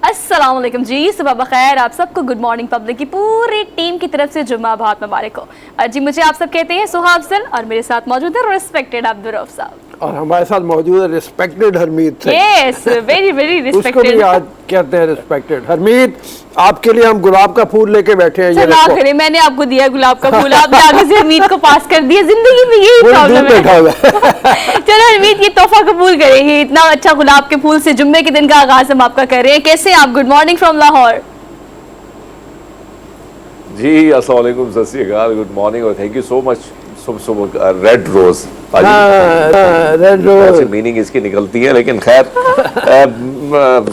अस्सलाम वालेकुम जी, सुबह बखैर। आप सबको गुड मॉर्निंग पब्लिक की पूरी टीम की तरफ से जुम्मा बहुत मुबारक हो। जी मुझे आप सब कहते हैं सुहा अफजल और मेरे साथ मौजूद है रिस्पेक्टेड अब्दुर्रऊफ साहब और हमारे साथ मौजूद है रिस्पेक्टेड हरमीत से। Yes, very very respected. उसको भी आज कहते हैं रिस्पेक्टेड। हरमीत, आपके लिए हम गुलाब का फूल लेके बैठे हैं। ये देखो करें, मैंने आपको दिया गुलाब का फूल, आपने आगे से हरमीत को पास कर दिया। जिंदगी में यही प्रॉब्लम है। चलो हरमीत, ये तोहफा कबूल करेंगे। इतना अच्छा गुलाब के फूल से जुम्मे के दिन का आगाज हम आपका कर रहे हैं। कैसे आप? Good morning from Lahore. जी अस्सलाम वालेकुम, सत श्री अकाल, गुड मॉर्निंग और thank you so much. Red rose, red rose meaning इसकी निकलती है, लेकिन खैर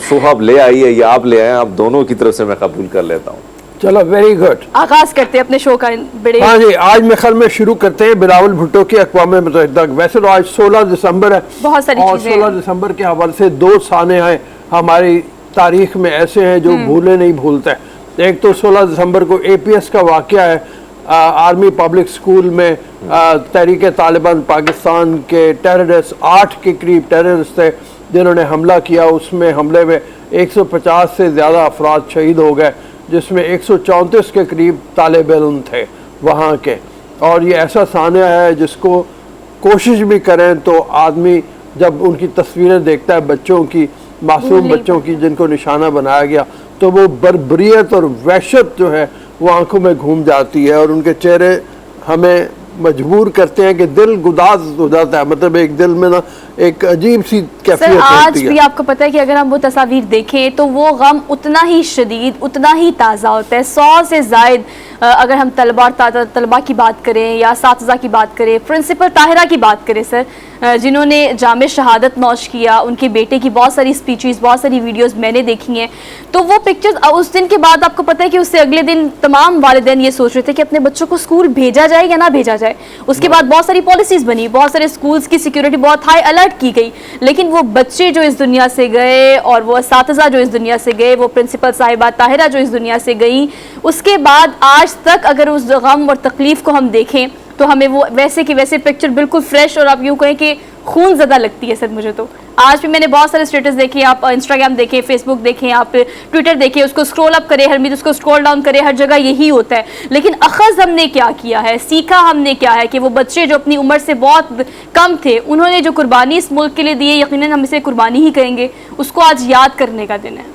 सुहाब ले आई है या आप ले आए, आप दोनों की तरफ से मैं कबूल कर लेता हूँ। चलो, वेरी गुड। आगाज करते हैं अपने शो का। बड़े हाँ जी, आज मैं ख्याल में शुरू करते हैं बिलावल भुट्टो की अक़वाम मुत्तहिदा। वैसे तो आज 16 दिसंबर है, बहुत सारी और 16 दिसंबर के हवाले से दो साने हैं हमारी तारीख में ऐसे हैं जो भूले नहीं भूलते। एक तो 16 दिसंबर को APS का वाक़या है। आर्मी पब्लिक स्कूल में तहरीक तालिबान पाकिस्तान के टेररिस्ट, 8 के करीब टेररिस्ट थे जिन्होंने हमला किया। उसमें हमले में 150 से ज़्यादा अफराद शहीद हो गए, जिसमें 134 के करीब तालिब इल्म थे वहाँ के। और ये ऐसा सानिया है जिसको कोशिश भी करें तो आदमी जब उनकी तस्वीरें देखता है बच्चों की, मासूम बच्चों की जिनको निशाना बनाया गया, तो वो बर्बरियत और वहशत जो है वो आंखों में घूम जाती है और उनके चेहरे हमें मजबूर करते हैं कि दिल गुदाज हो जाता है। मतलब एक दिल में ना एक अजीब सी कैफियत होती है। आज भी आपको पता है कि अगर हम वो तस्वीर देखें तो वो गम उतना ही शदीद, उतना ही ताज़ा होता है। 100 से ज़ायद अगर हम तलबा की बात करें या साथीज़ा की बात करें, प्रिंसिपल ताहिरा की बात करें सर, जिन्होंने जामे शहादत नौश किया, उनके बेटे की बहुत सारी स्पीचेस, बहुत सारी वीडियोस मैंने देखी हैं। तो वो पिक्चर्स उस दिन के बाद आपको पता है कि उससे अगले दिन तमाम वालिदैन ये सोच रहे थे कि अपने बच्चों को स्कूल भेजा जाए या ना भेजा जाए। उसके बाद बहुत सारी पॉलिसीज़ बनी, बहुत सारे स्कूल्स की सिक्योरिटी बहुत हाई अलर्ट की गई। लेकिन वो बच्चे जो इस दुनिया से गए और वो साथीज़ा जो इस दुनिया से गए, वो प्रिंसिपल साहिबा ताहिरा जो इस दुनिया से गई, उसके बाद आज तक अगर उस गम और तकलीफ़ को हम देखें तो हमें वो वैसे की वैसे पिक्चर बिल्कुल फ्रेश और आप यूँ कहें कि खून ज़दा लगती है सर मुझे। तो आज भी मैंने बहुत सारे स्टेटस देखे, आप इंस्टाग्राम देखें, फेसबुक देखें, आप ट्विटर देखें, उसको स्क्रॉल अप करें, हरमीत उसको स्क्रॉल डाउन करें, हर जगह यही होता है। लेकिन अखज़ हमने क्या किया है, सीखा हमने क्या है कि वो बच्चे जो अपनी उम्र से बहुत कम थे, उन्होंने जो कुर्बानी इस मुल्क के लिए दी है, यकीनन हम इसे कुर्बानी ही कहेंगे, उसको आज याद करने का दिन है।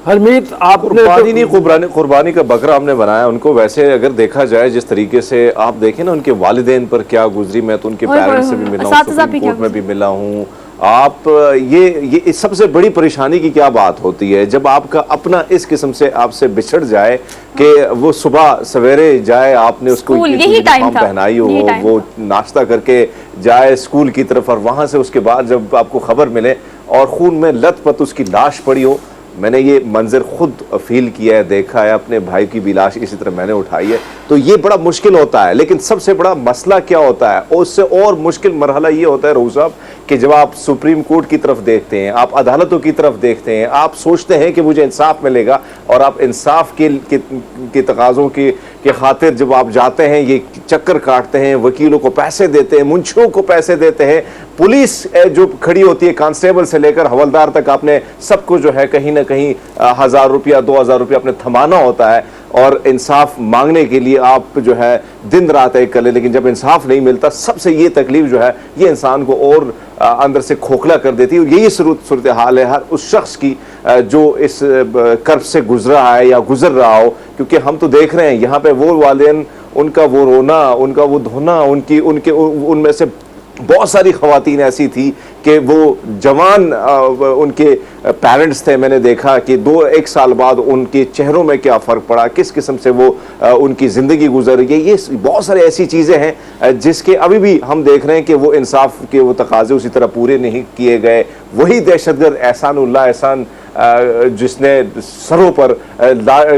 हरमीत, आप कुर्बानी नहीं, कुर्बानी का बकरा हमने बनाया उनको। वैसे अगर देखा जाए जिस तरीके से आप देखें ना उनके वालिदैन पर क्या गुजरी, मैं तो उनके पेरेंट्स से भी मिला हूँ, सुप्रीम कोर्ट में भी मिला हूँ। आप ये सबसे बड़ी परेशानी की क्या बात होती है जब आपका अपना इस किस्म से आपसे बिछड़ जाए कि वो सुबह सवेरे जाए, आपने उसको यूनिफॉर्म पहनाई हो, वो नाश्ता करके जाए स्कूल की तरफ, और वहाँ से उसके बाद जब आपको खबर मिले और खून में लथपथ उसकी लाश पड़ी हो। मैंने ये मंजर खुद फील किया है, देखा है, अपने भाई की भी लाश इसी तरह मैंने उठाई है। तो ये बड़ा मुश्किल होता है। लेकिन सबसे बड़ा मसला क्या होता है, उससे और मुश्किल मरहला ये होता है रऊफ साहब कि जब आप सुप्रीम कोर्ट की तरफ देखते हैं, आप अदालतों की तरफ देखते हैं, आप सोचते हैं कि मुझे इंसाफ मिलेगा, और आप इंसाफ के तकाज़ों के खातिर जब आप जाते हैं, ये चक्कर काटते हैं, वकीलों को पैसे देते हैं, मुंशियों को पैसे देते हैं, पुलिस जो खड़ी होती है कांस्टेबल से लेकर हवलदार तक, आपने सबको जो है कहीं ना कहीं 1000 रुपया 2000 रुपया आपने थमाना होता है, और इंसाफ मांगने के लिए आप जो है दिन रात एक कर ले। लेकिन जब इंसाफ नहीं मिलता, सबसे ये तकलीफ जो है ये इंसान को और अंदर से खोखला कर देती है। और यही सूरत हाल है हर उस शख्स की जो इस कर्ब से गुजरा है या गुजर रहा हो। क्योंकि हम तो देख रहे हैं यहाँ पे वो वालिदैन, उनका वो रोना, उनका वो धोना, उनमें से बहुत सारी ख़वातीन ऐसी थी कि वो जवान उनके पेरेंट्स थे। मैंने देखा कि 1 साल बाद उनके चेहरों में क्या फ़र्क पड़ा, किस किस्म से वो उनकी ज़िंदगी गुजर गई। ये बहुत सारी ऐसी चीज़ें हैं जिसके अभी भी हम देख रहे हैं कि वो इंसाफ के वो तकाज़े उसी तरह पूरे नहीं किए गए। वही दहशतगर्द एहसानुल्लाह एहसान जिसने सरों पर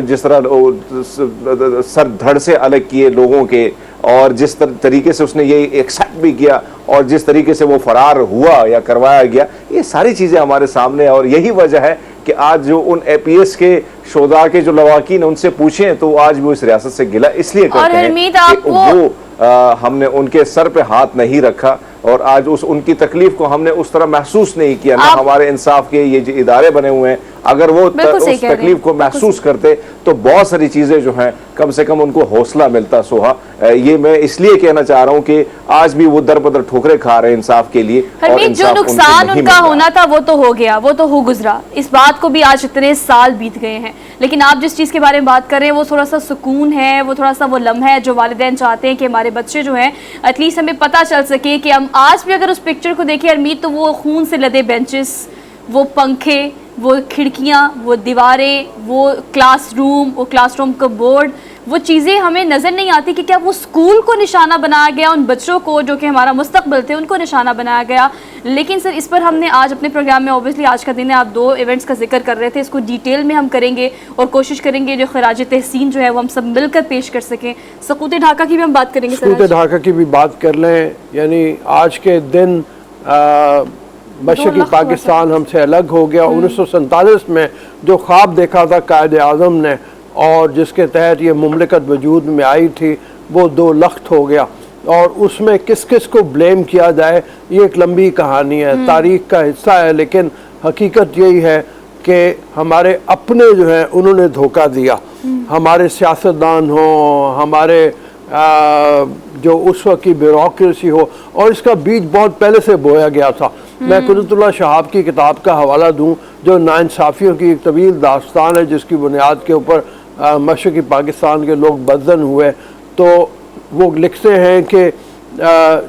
जिस तरह सर धड़ से अलग किए लोगों के, और जिस तरीके से उसने ये एक्सेप्ट भी किया, और जिस तरीके से वो फरार हुआ या करवाया गया, ये सारी चीज़ें हमारे सामने है। और यही वजह है कि आज जो उन APS के शोधा के जो लवाकीन उनसे पूछें तो आज वो इस रियासत से गिला इसलिए करते हैं कि वो हमने उनके सर पे हाथ नहीं रखा। और आज उनकी तकलीफ को हमने उस तरह महसूस नहीं किया, ना हमारे इंसाफ के ये जो इदारे बने हुए हैं अगर वो उस तकलीफ को महसूस करते तो बहुत सारी चीजें जो हैं कम से कम उनको हौसला मिलता। सोहा, ये मैं इसलिए कहना चाह रहा हूँ कि आज भी वो दर बदर ठोकरें खा रहे हैं इंसाफ के लिए, और जो नुकसान उनका होना था वो तो हो गया, वो तो हो गुजरा, इस बात को भी आज इतने साल बीत गए हैं। लेकिन आप जिस चीज़ के बारे में बात कर रहे हैं वो थोड़ा सा सुकून है, वो थोड़ा सा वो लम्हा है जो वालिदैन चाहते हैं कि हमारे बच्चे जो हैं एटलीस्ट हमें पता चल सके कि हम आज भी अगर उस पिक्चर को देखें हरमीत, तो वो खून से लदे बेंचेस, वो पंखे, वो खिड़कियाँ, वो दीवारें, वो क्लासरूम का बोर्ड, वो चीज़ें हमें नज़र नहीं आती कि क्या वो स्कूल को निशाना बनाया गया, उन बच्चों को जो कि हमारा मुस्तकबिल थे उनको निशाना बनाया गया। लेकिन सर इस पर हमने आज अपने प्रोग्राम में, ऑब्वियसली आज का दिन है, आप 2 इवेंट्स का जिक्र कर रहे थे, इसको डिटेल में हम करेंगे और कोशिश करेंगे जो खराज तहसीन जो है वो हम सब मिलकर पेश कर सकें। सकूत ढाका की भी हम बात करेंगे, सकूत ढाका की भी बात कर लें। यानी आज के दिन मशरक़ी पाकिस्तान हमसे अलग हो गया। 1947 में जो ख्वाब देखा था कायद आज़म ने और जिसके तहत ये मुमलिकत वजूद में आई थी, वो 2 लख्त हो गया। और उसमें किस किस को ब्लेम किया जाए ये एक लंबी कहानी है, तारीख का हिस्सा है, लेकिन हकीकत यही है कि हमारे अपने जो हैं उन्होंने धोखा दिया। हमारे सियासतदान हो, हमारे जो उस वक्त की ब्यूरोक्रेसी हो, और इसका बीज बहुत पहले से बोया गया था। मैं कुदरतुल्लाह शहाब की किताब का हवाला दूं जो नाइंसाफ़ियों की एक तवील दास्तान है जिसकी बुनियाद के ऊपर मशरक़ी पाकिस्तान के लोग बदजन हुए। तो वो लिखते हैं कि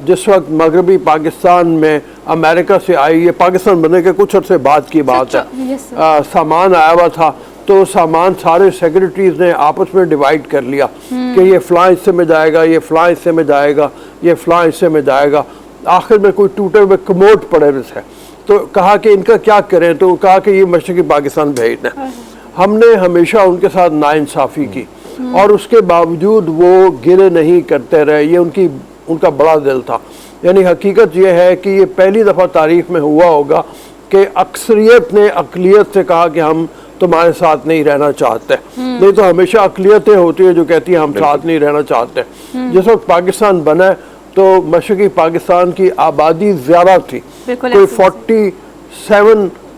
जिस वक्त मगरबी पाकिस्तान में अमेरिका से आई, ये पाकिस्तान बनने के कुछ अर्से बाद की बात है, सामान आया हुआ था, तो सामान सारे सेक्रेटरीज ने आपस में डिवाइड कर लिया कि ये फ़लाँ हिस्से में जाएगा, ये फ़लाँ हिस्से में जाएगा, ये फ़लाँ हिस्से में जाएगा। आखिर में कोई टूटे हुए कमोड पड़े हुए थे, तो कहा कि इनका क्या करें, तो कहा कि ये मशरक़ी पाकिस्तान भेज दें। हमने हमेशा उनके साथ नाइंसाफ़ी की और उसके बावजूद वो गिले नहीं करते रहे, ये उनका बड़ा दिल था। यानी हकीकत ये है कि ये पहली दफ़ा तारीख़ में हुआ होगा कि अक्सरियत ने अक़लियत से कहा कि हम तुम्हारे साथ नहीं रहना चाहते। नहीं तो हमेशा अक़लियतें होती है जो कहती है हम साथ नहीं रहना चाहते। जिस वक्त पाकिस्तान बना तो मशरक़ी पाकिस्तान की आबादी ज़्यादा थी, कोई 47,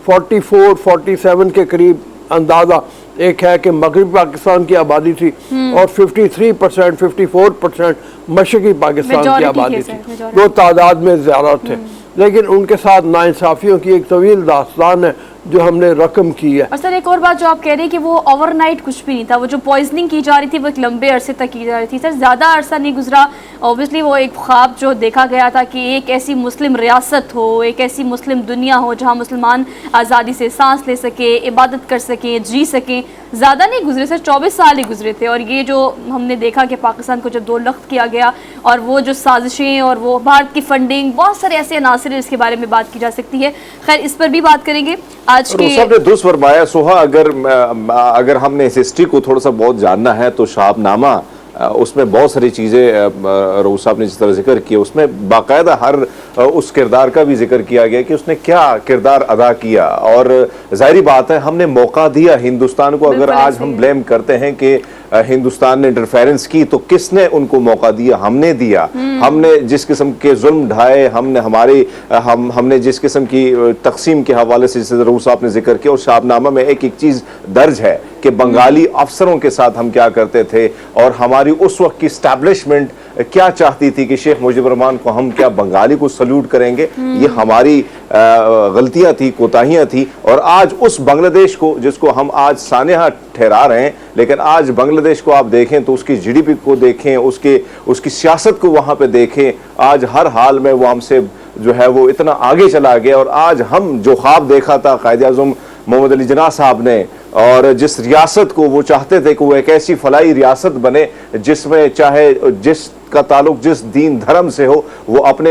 44, 47 के करीब अंदाज़ा एक है कि मगरबी पाकिस्तान की आबादी थी और 53%, 54% मशरक़ी पाकिस्तान की आबादी थी, वो तादाद में ज़्यादा थे। लेकिन उनके साथ नाइंसाफ़ियों की एक तवील दास्तान है जो हमने रकम की है। और सर एक और बात जो आप कह रहे हैं कि वो ओवरनाइट कुछ भी नहीं था, वो जो पॉइजनिंग की जा रही थी वो एक लंबे अरसे तक की जा रही थी। सर ज़्यादा अरसा नहीं गुजरा, ऑब्वियसली वो एक ख्वाब जो देखा गया था कि एक ऐसी मुस्लिम रियासत हो, एक ऐसी मुस्लिम दुनिया हो जहाँ मुसलमान आज़ादी से सांस ले सके, इबादत कर सकें, जी सकें। ज़्यादा नहीं गुजरे सर, 24 साल ही गुजरे थे। और ये जो हमने देखा कि पाकिस्तान को जब 2 लख्त किया गया और वो जो साजिशें और वो भारत की फंडिंग, बहुत सारे ऐसे अनासर इसके बारे में बात की जा सकती है। खैर इस पर भी बात करेंगे आज के। सबने दुरुस्त फरमाया सोहा। अगर हमने इस हिस्ट्री को थोड़ा सा बहुत जानना है तो शाहबनामा उसमें बहुत सारी चीज़ें रऊफ साहब ने जिस तरह जिक्र किया उसमें बाकायदा हर उस किरदार का भी जिक्र किया गया कि उसने क्या किरदार अदा किया। और जाहिर बात है हमने मौका दिया हिंदुस्तान को। अगर आज हम ब्लेम करते हैं कि हिंदुस्तान ने इंटरफेरेंस की तो किसने उनको मौका दिया? हमने दिया। हमने जिस किस्म के जुल्म ढाए, हमने जिस किस्म की तकसीम के हवाले से जैसे रऊफ साहब ने जिक्र किया, और शाहबनामा में एक एक चीज़ दर्ज है कि बंगाली अफसरों के साथ हम क्या करते थे और हमारी उस वक्त की स्टैब्लिशमेंट क्या चाहती थी कि शेख मुजीबुर रहमान को हम क्या बंगाली को सल्यूट करेंगे। ये हमारी गलतियां थी, कोताहियां थी। और आज उस बांग्लादेश को जिसको हम आज सानेहा ठहरा रहे हैं, लेकिन आज बांग्लादेश को आप देखें तो उसकी जीडीपी को देखें, उसकी सियासत को वहां पे देखें, आज हर हाल में वो हमसे जो है वो इतना आगे चला गया। और आज हम जो ख्वाब देखा था कायदे आज़म मोहम्मद अली जिन्ना साहब ने, और जिस रियासत को वो चाहते थे कि वो एक ऐसी फलाई रियासत बने जिसमें चाहे जिसका ताल्लुक जिस दीन धर्म से हो वो अपने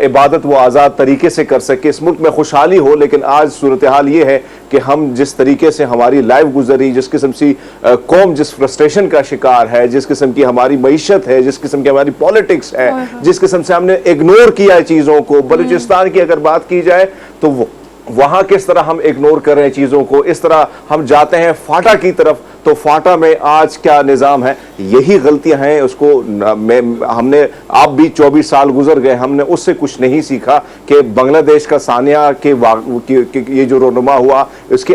इबादत वो आज़ाद तरीके से कर सके, इस मुल्क में खुशहाली हो। लेकिन आज सूरत हाल ये है कि हम जिस तरीके से हमारी लाइफ गुजरी, जिस किस्म की कौम जिस फ्रस्ट्रेशन का शिकार है, जिस किस्म की हमारी मईशत है, जिस किस्म की हमारी पॉलिटिक्स है, जिस किस्म से हमने इग्नोर किया है चीज़ों को। बलूचिस्तान की अगर बात की जाए तो वहां किस तरह हम इग्नोर कर रहे हैं चीजों को, इस तरह हम जाते हैं फाटा की तरफ तो फाटा में आज क्या निज़ाम है, यही गलतियां हैं। उसको हमने आप भी 24 साल गुजर गए, हमने उससे कुछ नहीं सीखा कि बांग्लादेश का सानिया के ये जो रोनुमा हुआ इसकी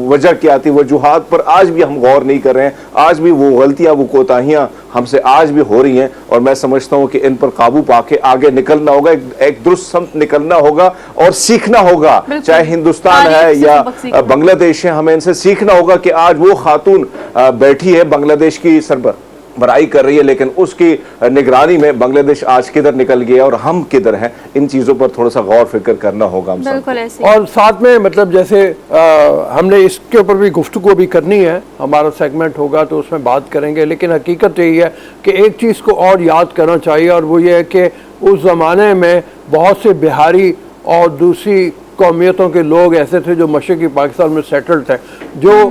वजह क्या थी, वजूहात पर आज भी हम गौर नहीं कर रहे हैं। आज भी वो गलतियां, वो कोताहियां हमसे आज भी हो रही हैं और मैं समझता हूं कि इन पर काबू पाके आगे निकलना होगा, एक दुरुस्त समत निकलना होगा और सीखना होगा। चाहे हिंदुस्तान है या बांग्लादेश है, हमें इनसे सीखना होगा कि आज वो खातून बैठी है बांग्लादेश की सरबराही कर रही है, लेकिन उसकी निगरानी में बांग्लादेश आज किधर निकल गया और हम किधर हैं। इन चीजों पर थोड़ा सा गौर फिक्र करना होगा हम सबको। और साथ में मतलब जैसे हमने इसके ऊपर भी गुफ्तगू भी करनी है, हमारा सेगमेंट होगा तो उसमें बात करेंगे, लेकिन हकीकत यही है कि एक चीज़ को और याद करना चाहिए और वो ये है कि उस ज़माने में बहुत से बिहारी और दूसरी कौमियतों के लोग ऐसे थे जो मशरक़ी पाकिस्तान में सेटल थे, जो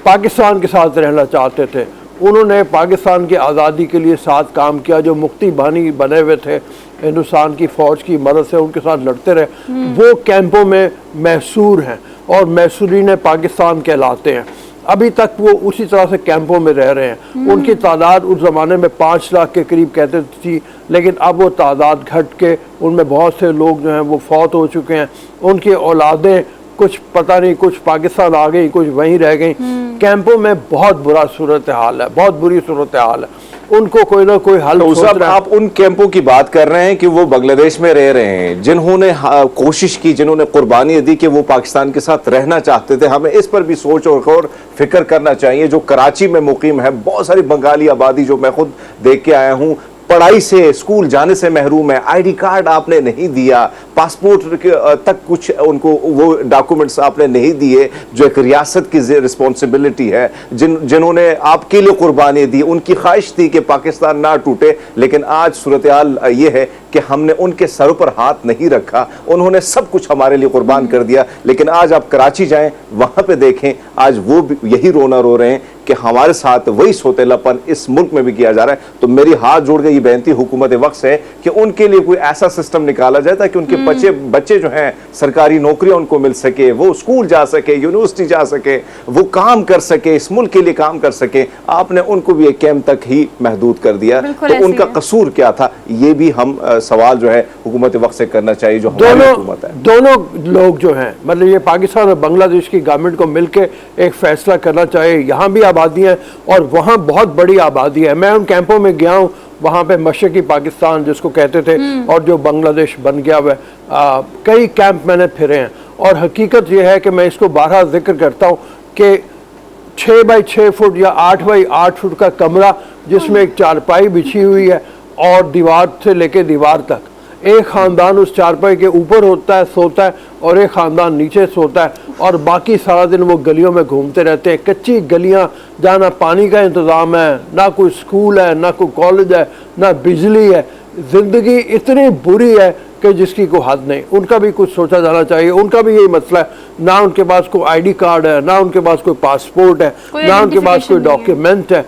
पाकिस्तान के साथ रहना चाहते थे। उन्होंने पाकिस्तान की आज़ादी के लिए साथ काम किया, जो मुक्ति बानी बने हुए थे हिंदुस्तान की फ़ौज की मदद से, उनके साथ लड़ते रहे। वो कैंपों में मैसूर हैं और मैसूरीन पाकिस्तान कहलाते हैं। अभी तक वो उसी तरह से कैंपों में रह रहे हैं। उनकी तादाद उस ज़माने में 5 लाख के करीब कहते थी, लेकिन अब वो तादाद घट के उनमें बहुत से लोग जो हैं वो फौत हो चुके हैं। उनकी औलादें कुछ पता नहीं, कुछ पाकिस्तान आ गई, कुछ वहीं रह गई। कैंपों में बहुत बुरा सूरत हाल है, बहुत बुरी सूरत हाल है। उनको कोई ना कोई हल तो आप उन कैंपों की बात कर रहे हैं कि वो बांग्लादेश में रह रहे हैं, जिन्होंने कोशिश की, जिन्होंने कुर्बानी दी कि वो पाकिस्तान के साथ रहना चाहते थे। हमें इस पर भी सोच और फिक्र करना चाहिए। जो कराची में मुकीम है, बहुत सारी बंगाली आबादी जो मैं खुद देख के आया हूँ, पढ़ाई से, स्कूल जाने से महरूम है। आईडी कार्ड आपने नहीं दिया, पासपोर्ट तक कुछ उनको वो डॉक्यूमेंट्स आपने नहीं दिए, जो एक रियासत की रिस्पॉन्सिबिलिटी है। जिन्होंने आपके लिए कुर्बानी दी, उनकी ख्वाहिश थी कि पाकिस्तान ना टूटे, लेकिन आज सूरत हाल ये है कि हमने उनके सरों पर हाथ नहीं रखा। उन्होंने सब कुछ हमारे लिए कुर्बान कर दिया। लेकिन आज आप कराची जाएं, वहां पे देखें, आज वो यही रोना रो रहे हैं कि हमारे साथ वही सौतेलापन इस मुल्क में भी किया जा रहा है। तो मेरी हाथ जोड़ के ये बेनती हुकूमत वक्त से है कि उनके लिए कोई ऐसा सिस्टम निकाला जाए ताकि उनके बच्चे जो हैं सरकारी नौकरियां उनको मिल सके, वो स्कूल जा सके, यूनिवर्सिटी जा सके, वो काम कर सके, इस मुल्क के लिए काम कर सके। आपने उनको भी एक कैंप तक ही महदूद कर दिया, तो उनका कसूर क्या था? ये भी हम सवाल जो है हुकूमत वक्त से करना चाहिए, जो हमारी हुकूमत है। दोनों लोग जो हैं, मतलब ये पाकिस्तान और बांग्लादेश की गवर्नमेंट को मिलकर एक फैसला करना चाहिए। यहाँ भी आबादी है और वहाँ बहुत बड़ी आबादी है। मैं उन कैंपों में गया हूँ, वहाँ पे मशरक़ी पाकिस्तान जिसको कहते थे और जो बांग्लादेश बन गया हुआ, कई कैंप मैंने फिरे हैं। और हकीकत यह है कि मैं इसको बारहा जिक्र करता हूँ कि 6 बाई 6 फुट या 8 बाई 8 फुट का कमरा, जिसमें एक चारपाई बिछी हुई है और दीवार से लेके दीवार तक, एक ख़ानदान उस चारपाई के ऊपर होता है, सोता है, और एक ख़ानदान नीचे सोता है, और बाकी सारा दिन वो गलियों में घूमते रहते हैं। कच्ची गलियाँ, जहाँ ना पानी का इंतज़ाम है, ना कोई स्कूल है, ना कोई कॉलेज है, ना बिजली है। ज़िंदगी इतनी बुरी है कि जिसकी कोई हद नहीं। उनका भी कुछ सोचा जाना चाहिए। उनका भी यही मसला है, ना उनके पास कोई आईडी कार्ड है, ना उनके पास कोई पासपोर्ट है, ना उनके पास कोई डॉक्यूमेंट है,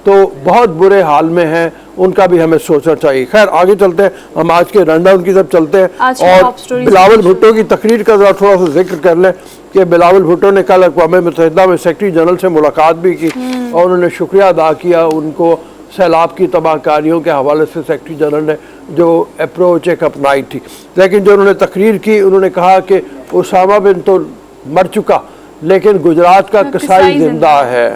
तो बहुत बुरे हाल में हैं। उनका भी हमें सोचना चाहिए। खैर, आगे चलते हैं, हम आज के रनडाउन की तरफ चलते हैं और बिलावल भुट्टो की तकरीर का जरा थोड़ा सा जिक्र कर लें कि बिलावल भुट्टो ने कल अक़वाम मुत्तहिदा में सेक्रेटरी जनरल से मुलाकात भी की और उन्होंने शुक्रिया अदा किया उनको सैलाब की तबाहकारियों के हवाले से सेक्रेटरी जनरल ने जो अप्रोच एक अपनाई थी। लेकिन जो उन्होंने तकरीर की, उन्होंने कहा कि उसामा बिन तो मर चुका, लेकिन गुजरात का कसाई जिंदा है।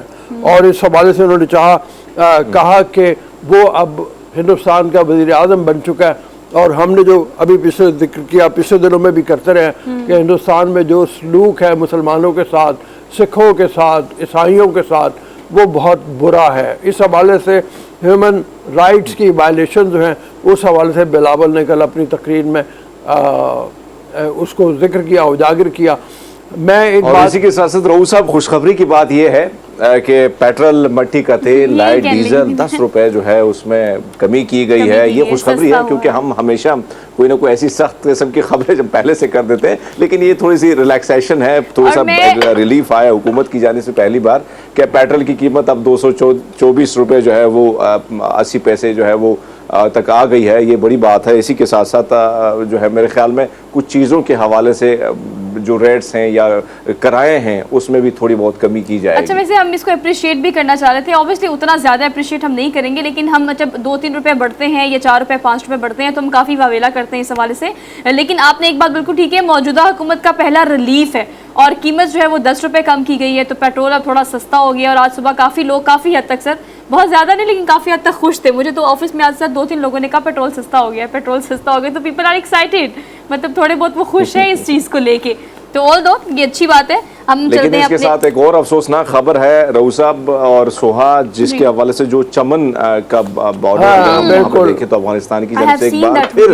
और इस हवाले से उन्होंने कहा कि वो अब हिंदुस्तान का वज़ीर आज़म बन चुका है। और हमने जो अभी पिछले जिक्र किया, पिछले दिनों में भी करते रहे कि हिंदुस्तान में जो सलूक है मुसलमानों के साथ, सिखों के साथ, ईसाइयों के साथ, वो बहुत बुरा है। इस हवाले से ह्यूमन राइट्स की वायलेशन जो हैं, उस हवाले से बिलावल ने कल अपनी तकरीर में उसको जिक्र किया, उजागर किया। मैं एक बात इसी के साथ साथ रऊफ साहब, खुशखबरी की बात यह है कि पेट्रोल, मट्टी का तेल, लाइट, डीजल 10 रुपए जो है उसमें कमी की गई है। ये खुशखबरी है, क्योंकि हम हमेशा कोई ना कोई ऐसी सख्त किस्म की खबरें जब पहले से कर देते हैं, लेकिन ये थोड़ी सी रिलैक्सेशन है, थोड़ा सा रिलीफ आया हुकूमत की जाने से पहली बार कि पेट्रोल की कीमत अब 224 रुपये जो है वो 80 पैसे जो है वो तक आ गई है। ये बड़ी बात है। इसी के साथ साथ जो है मेरे ख्याल में कुछ चीज़ों के हवाले से जो रेट्स हैं या किराए हैं उसमें भी थोड़ी बहुत कमी की जाएगी। अच्छा, वैसे हम इसको अप्रिशिएट भी करना चाह रहे थे, ऑब्वियसली उतना ज़्यादा अप्रिशिएट हम नहीं करेंगे, लेकिन हम जब 2-3 रुपये बढ़ते हैं या 4 रुपये 5 रुपये बढ़ते हैं तो हम काफ़ी वावेला करते हैं इस हवाले से। लेकिन आपने एक बात बिल्कुल ठीक है, मौजूदा हुकूमत का पहला रिलीफ है और कीमत जो है वो 10 रुपये कम की गई है, तो पेट्रोल अब थोड़ा सस्ता हो गया। और आज सुबह काफ़ी लोग, काफ़ी हद तक सर, बहुत ज़्यादा नहीं लेकिन काफ़ी हद तक खुश थे। मुझे तो ऑफिस में आज से 2-3 लोगों ने कहा पेट्रोल सस्ता हो गया, पेट्रोल सस्ता हो गया, तो पीपल आर एक्साइटेड, मतलब थोड़े बहुत वो खुश हैं इस चीज़ को लेके। तो ऑल दो ये अच्छी बात है। हम लेकिन चलते हैं इसके अपने साथ एक और अफसोसनाक खबर है रऊफ साहब और सोहा, जिसके हवाले से जो चमन का बॉर्डर वहाँ पे देखे तो अफगानिस्तान की जानब से एक बार फिर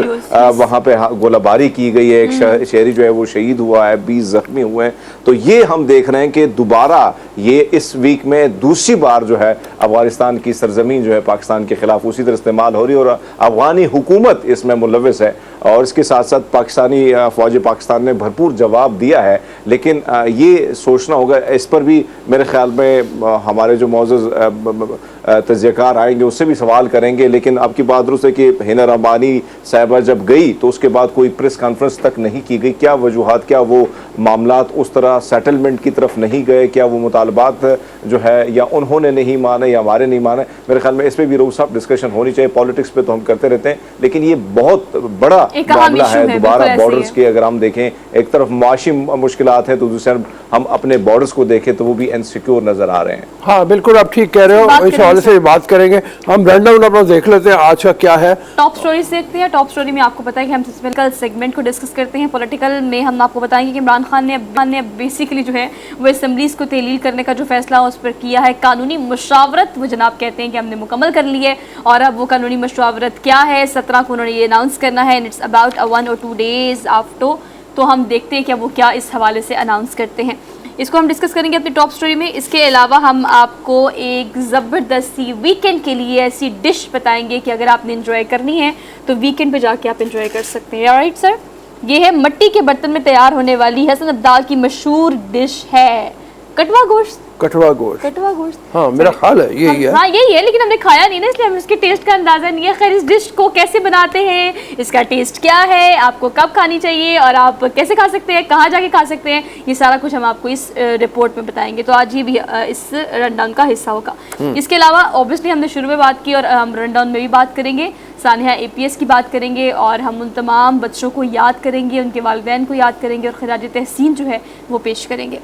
वहाँ पे गोलाबारी की गई है, एक शहरी जो है वो शहीद हुआ है, 20 जख्मी हुए हैं। तो ये हम देख रहे हैं कि दोबारा ये इस वीक में दूसरी बार जो है अफगानिस्तान की सरजमीन जो है पाकिस्तान के खिलाफ उसी तरह इस्तेमाल हो रही है और अफगानी हुकूमत इसमें मुलविस है। और इसके साथ साथ पाकिस्तानी फौज पाकिस्तान ने भरपूर जवाब दिया है, लेकिन ये सोचना होगा, इस पर भी मेरे ख्याल में हमारे जो मौजूद तजज़ियाकार आएंगे उससे भी सवाल करेंगे। लेकिन अब की बात दुरुस्त है कि हिना रब्बानी साहिबा जब गई तो उसके बाद कोई प्रेस कॉन्फ्रेंस तक नहीं की गई। क्या वजूहात, क्या वो मामलात उस तरह सेटलमेंट की तरफ नहीं गए, क्या वो मुतालबात जो है या उन्होंने नहीं माने या हमारे नहीं माने? मेरे ख्याल में इस पर भी रऊफ साहब डिस्कशन होनी चाहिए। पॉलिटिक्स पे तो हम करते रहते हैं, लेकिन ये बहुत बड़ा मामला है दोबारा बॉर्डर्स के। अगर हम देखें, एक तरफ माशी मुश्किलात हैं तो दूसरी तरफ हम अपने बॉर्डर्स को देखें तो वो भी इनसिक्योर नजर आ रहे हैं। हाँ बिल्कुल, आप ठीक कह रहे हो, इस हवाले से बात करेंगे। हम रनडाउन अपना देख लेते हैं आज का क्या है। टॉप स्टोरी देखते हैं। टॉप स्टोरी में आपको पता है कि हम कल सेगमेंट को डिस्कस करते हैं। पॉलिटिकल में हम आपको बताएंगे कि इमरान खान ने बेसिकली जो है वो असेंबलीज को तहलील करने का जो फैसला उस पर किया है। कानूनी मशावरत वो जनाब कहते हैं कि हमने मुकम्मल कर ली है और अब वो कानूनी मशावरत क्या है 17 को उन्होंने ये अनाउंस करना है। It's about 1 or 2 days after. तो हम देखते हैं कि वो क्या इस हवाले से अनाउंस करते हैं, इसको हम डिस्कस करेंगे अपनी टॉप स्टोरी में। इसके अलावा हम आपको एक ज़बरदस्त सी वीकेंड के लिए ऐसी डिश बताएंगे कि अगर आपने एंजॉय करनी है तो वीकेंड पे जाके आप एंजॉय कर सकते हैं। राइट सर, ये है मट्टी के बर्तन में तैयार होने वाली हसन अब्दाल की मशहूर डिश है कटवा गोश्त। कटवा गोश्त, कटवा गोश्त, हाँ मेरा ख्याल है यही है। हाँ यही है, लेकिन हमने खाया नहीं ना, इसलिए हमें इसके टेस्ट का अंदाजा नहीं है। खैर, इस डिश को कैसे बनाते हैं, इसका टेस्ट क्या है, आपको कब खानी चाहिए और आप कैसे खा सकते हैं, कहाँ जाके खा सकते हैं, ये सारा कुछ हम आपको इस रिपोर्ट में बताएंगे। तो आज ये भी इस रनडाउन का हिस्सा होगा। इसके अलावा ऑब्वियसली हमने शुरू में बात की और हम रनडाउन में भी बात करेंगे, सानिया APS की बात करेंगे और हम उन तमाम बच्चों को याद करेंगे, उनके वालिदैन को याद करेंगे और खिराज तहसीन जो है वो पेश करेंगे।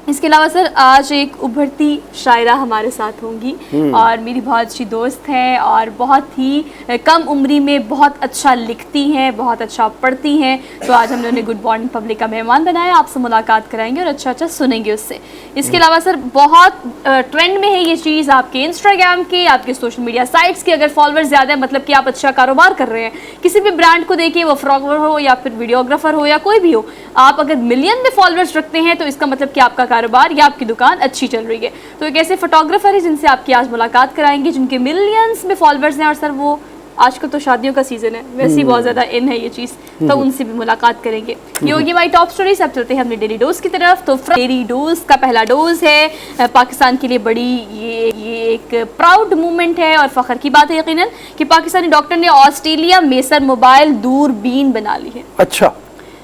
इसके अलावा सर आज एक उभरती शायरा हमारे साथ होंगी और मेरी बहुत अच्छी दोस्त हैं और बहुत ही कम उम्री में बहुत अच्छा लिखती हैं, बहुत अच्छा पढ़ती हैं। तो आज हमने उन्हें गुड मॉर्निंग पब्लिक का मेहमान बनाया, आपसे मुलाकात कराएंगे और अच्छा अच्छा सुनेंगे उससे। इसके अलावा सर बहुत ट्रेंड में है ये चीज़ आपके इंस्टाग्राम के, आपके सोशल मीडिया साइट्स के। अगर फॉलोअर्स ज़्यादा है मतलब कि आप अच्छा कारोबार कर रहे हैं, किसी भी ब्रांड को देखिए, वो फ्रॉगर हो या फिर वीडियोग्राफर हो या कोई भी हो, आप अगर मिलियन में फॉलोअर्स रखते हैं तो इसका मतलब कि आपका कारोबार या आपकी दुकान अच्छी चल रही है। तो एक ऐसे फोटोग्राफर है जिनसे आपकी आज मुलाकात कराएंगे जिनके मिलियंस में फॉलोअर्स हैं और सर वो आजकल तो शादियों का सीजन है, वैसे ही बहुत ज़्यादा इन है ये चीज़, तो उनसे भी मुलाकात करेंगे। ये होगी हमारी टॉप स्टोरी। सब चलते हैं अपने डेली डोज की तरफ। तो डेली डोज का पहला डोज है पाकिस्तान के लिए बड़ी ये एक प्राउड मूवमेंट है और फ़ख्र की बात है यकीनन कि पाकिस्तानी डॉक्टर ने ऑस्ट्रेलिया में सर मोबाइल दूरबीन बना ली है। अच्छा,